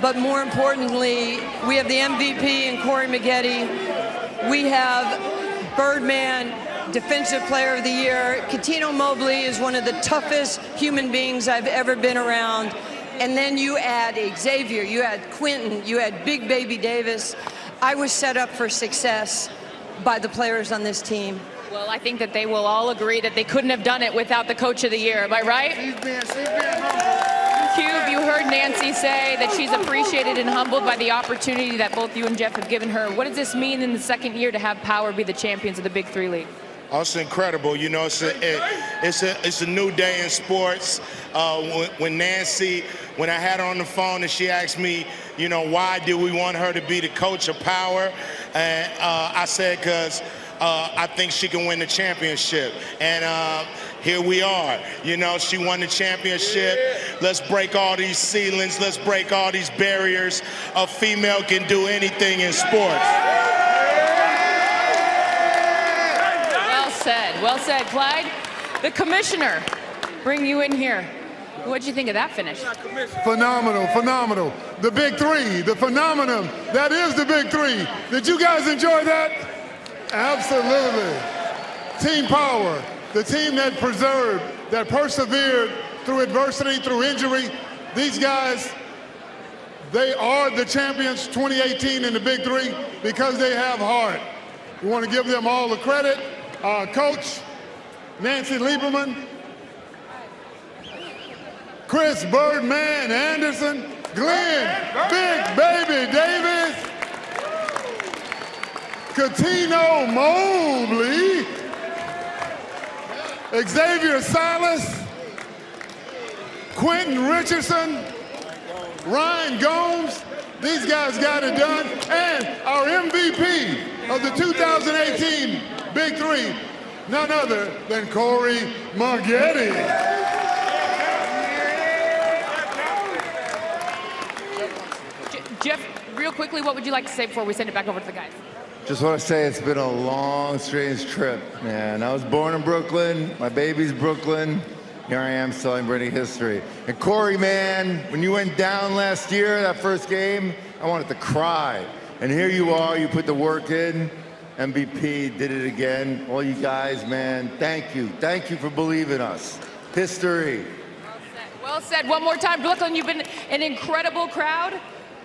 [SPEAKER 18] But more importantly, we have the MVP in Corey Maggette. We have Birdman, Defensive Player of the Year. Cuttino Mobley is one of the toughest human beings I've ever been around. And then you add Xavier, you add Quentin, you add Big Baby Davis. I was set up for success by the players on this team.
[SPEAKER 4] Well, I think that they will all agree that they couldn't have done it without the Coach of the Year. Am I right?
[SPEAKER 20] She's being humble.
[SPEAKER 4] Cube, you heard Nancy say that she's appreciated and humbled by the opportunity that both you and Jeff have given her. What does this mean in the second year to have Power be the champions of the Big Three League?
[SPEAKER 9] Oh, it's incredible. You know, it's a new day in sports. When Nancy, when I had her on the phone and she asked me, you know, why do we want her to be the coach of Power? And I said, because I think she can win the championship. And here we are. You know, she won the championship. Let's break all these ceilings. Let's break all these barriers. A female can do anything in sports.
[SPEAKER 4] Well said, Clyde. The commissioner, bring you in here. What'd you think of that finish?
[SPEAKER 8] Phenomenal, phenomenal. The Big Three, the phenomenon that is the Big Three. Did you guys enjoy that? Absolutely. Team Power, the team that preserved, that persevered through adversity, through injury. These guys, they are the champions 2018 in the Big Three because they have heart. We want to give them all the credit. Our coach, Nancy Lieberman, Chris Birdman Anderson, Glenn Big Baby Davis, Cuttino Mobley, Xavier Silas, Quentin Richardson, Ryan Gomes. These guys got it done. And our MVP of the 2018 Big Three, none other than Corey Maggette.
[SPEAKER 4] Jeff, real quickly, what would you like to say before we send it back over to the guys?
[SPEAKER 21] Just want to say it's been a long, strange trip, man. I was born in Brooklyn. My baby's Brooklyn. Here I am celebrating history. And Corey, man, when you went down last year, that first game, I wanted to cry. And here you are, you put the work in. MVP did it again. All you guys, man, thank you. Thank you for believing us. History.
[SPEAKER 4] Well said. One more time, Brooklyn, you've been an incredible crowd.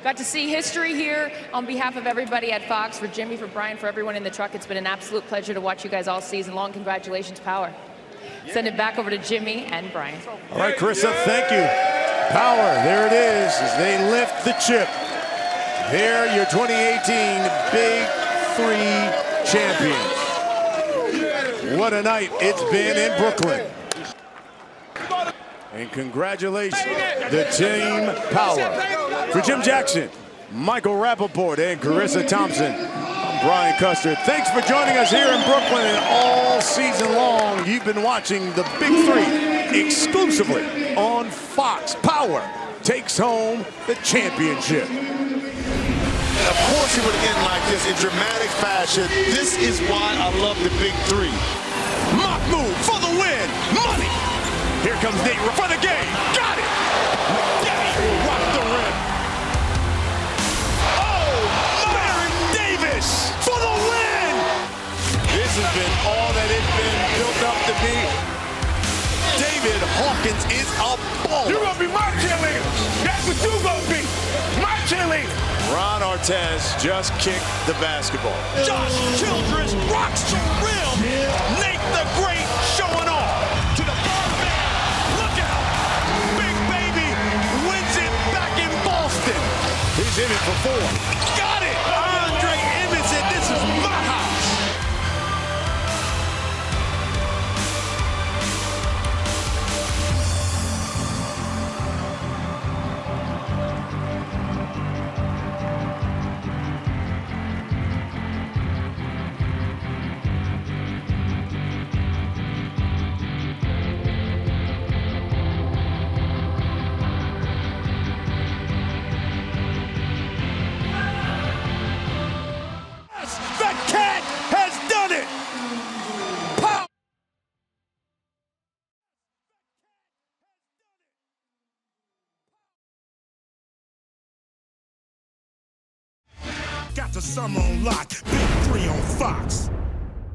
[SPEAKER 4] Got to see history here. On behalf of everybody at Fox, for Jimmy, for Brian, for everyone in the truck, it's been an absolute pleasure to watch you guys all season long. Congratulations, Power. Send it back over to Jimmy and Brian.
[SPEAKER 5] All right, Carissa, thank you. Power, there it is, as they lift the chip. They're your 2018 Big 3 champions. What a night it's been in Brooklyn. And congratulations, the team Power. For Jim Jackson, Michael Rappaport, and Carissa Thompson, I'm Brian Custer. Thanks for joining us here in Brooklyn, and all season long you've been watching the Big Three exclusively on Fox. Power takes home the championship.
[SPEAKER 6] Of course it would end like this in dramatic fashion. This is why I love the Big Three.
[SPEAKER 5] Mock move for the win. Money. Here comes Nate for the game. Got it. Maggette will rock the rim. Oh, Baron Davis for the win. This has been all that it's been built up to be. David Hawkins is a baller.
[SPEAKER 2] You're going to be my cheerleader. That's what you're going to be. My cheerleader.
[SPEAKER 5] Ron Artest just kicked the basketball.
[SPEAKER 22] Josh Childress rocks the rim. Nate the Great showing off to the Birdman. Look out. Big Baby wins it back in Boston.
[SPEAKER 5] He's in it for 4.
[SPEAKER 22] Got it. Andre Emmett said, this is my house.
[SPEAKER 7] to summer on lock. Big 3 on Fox.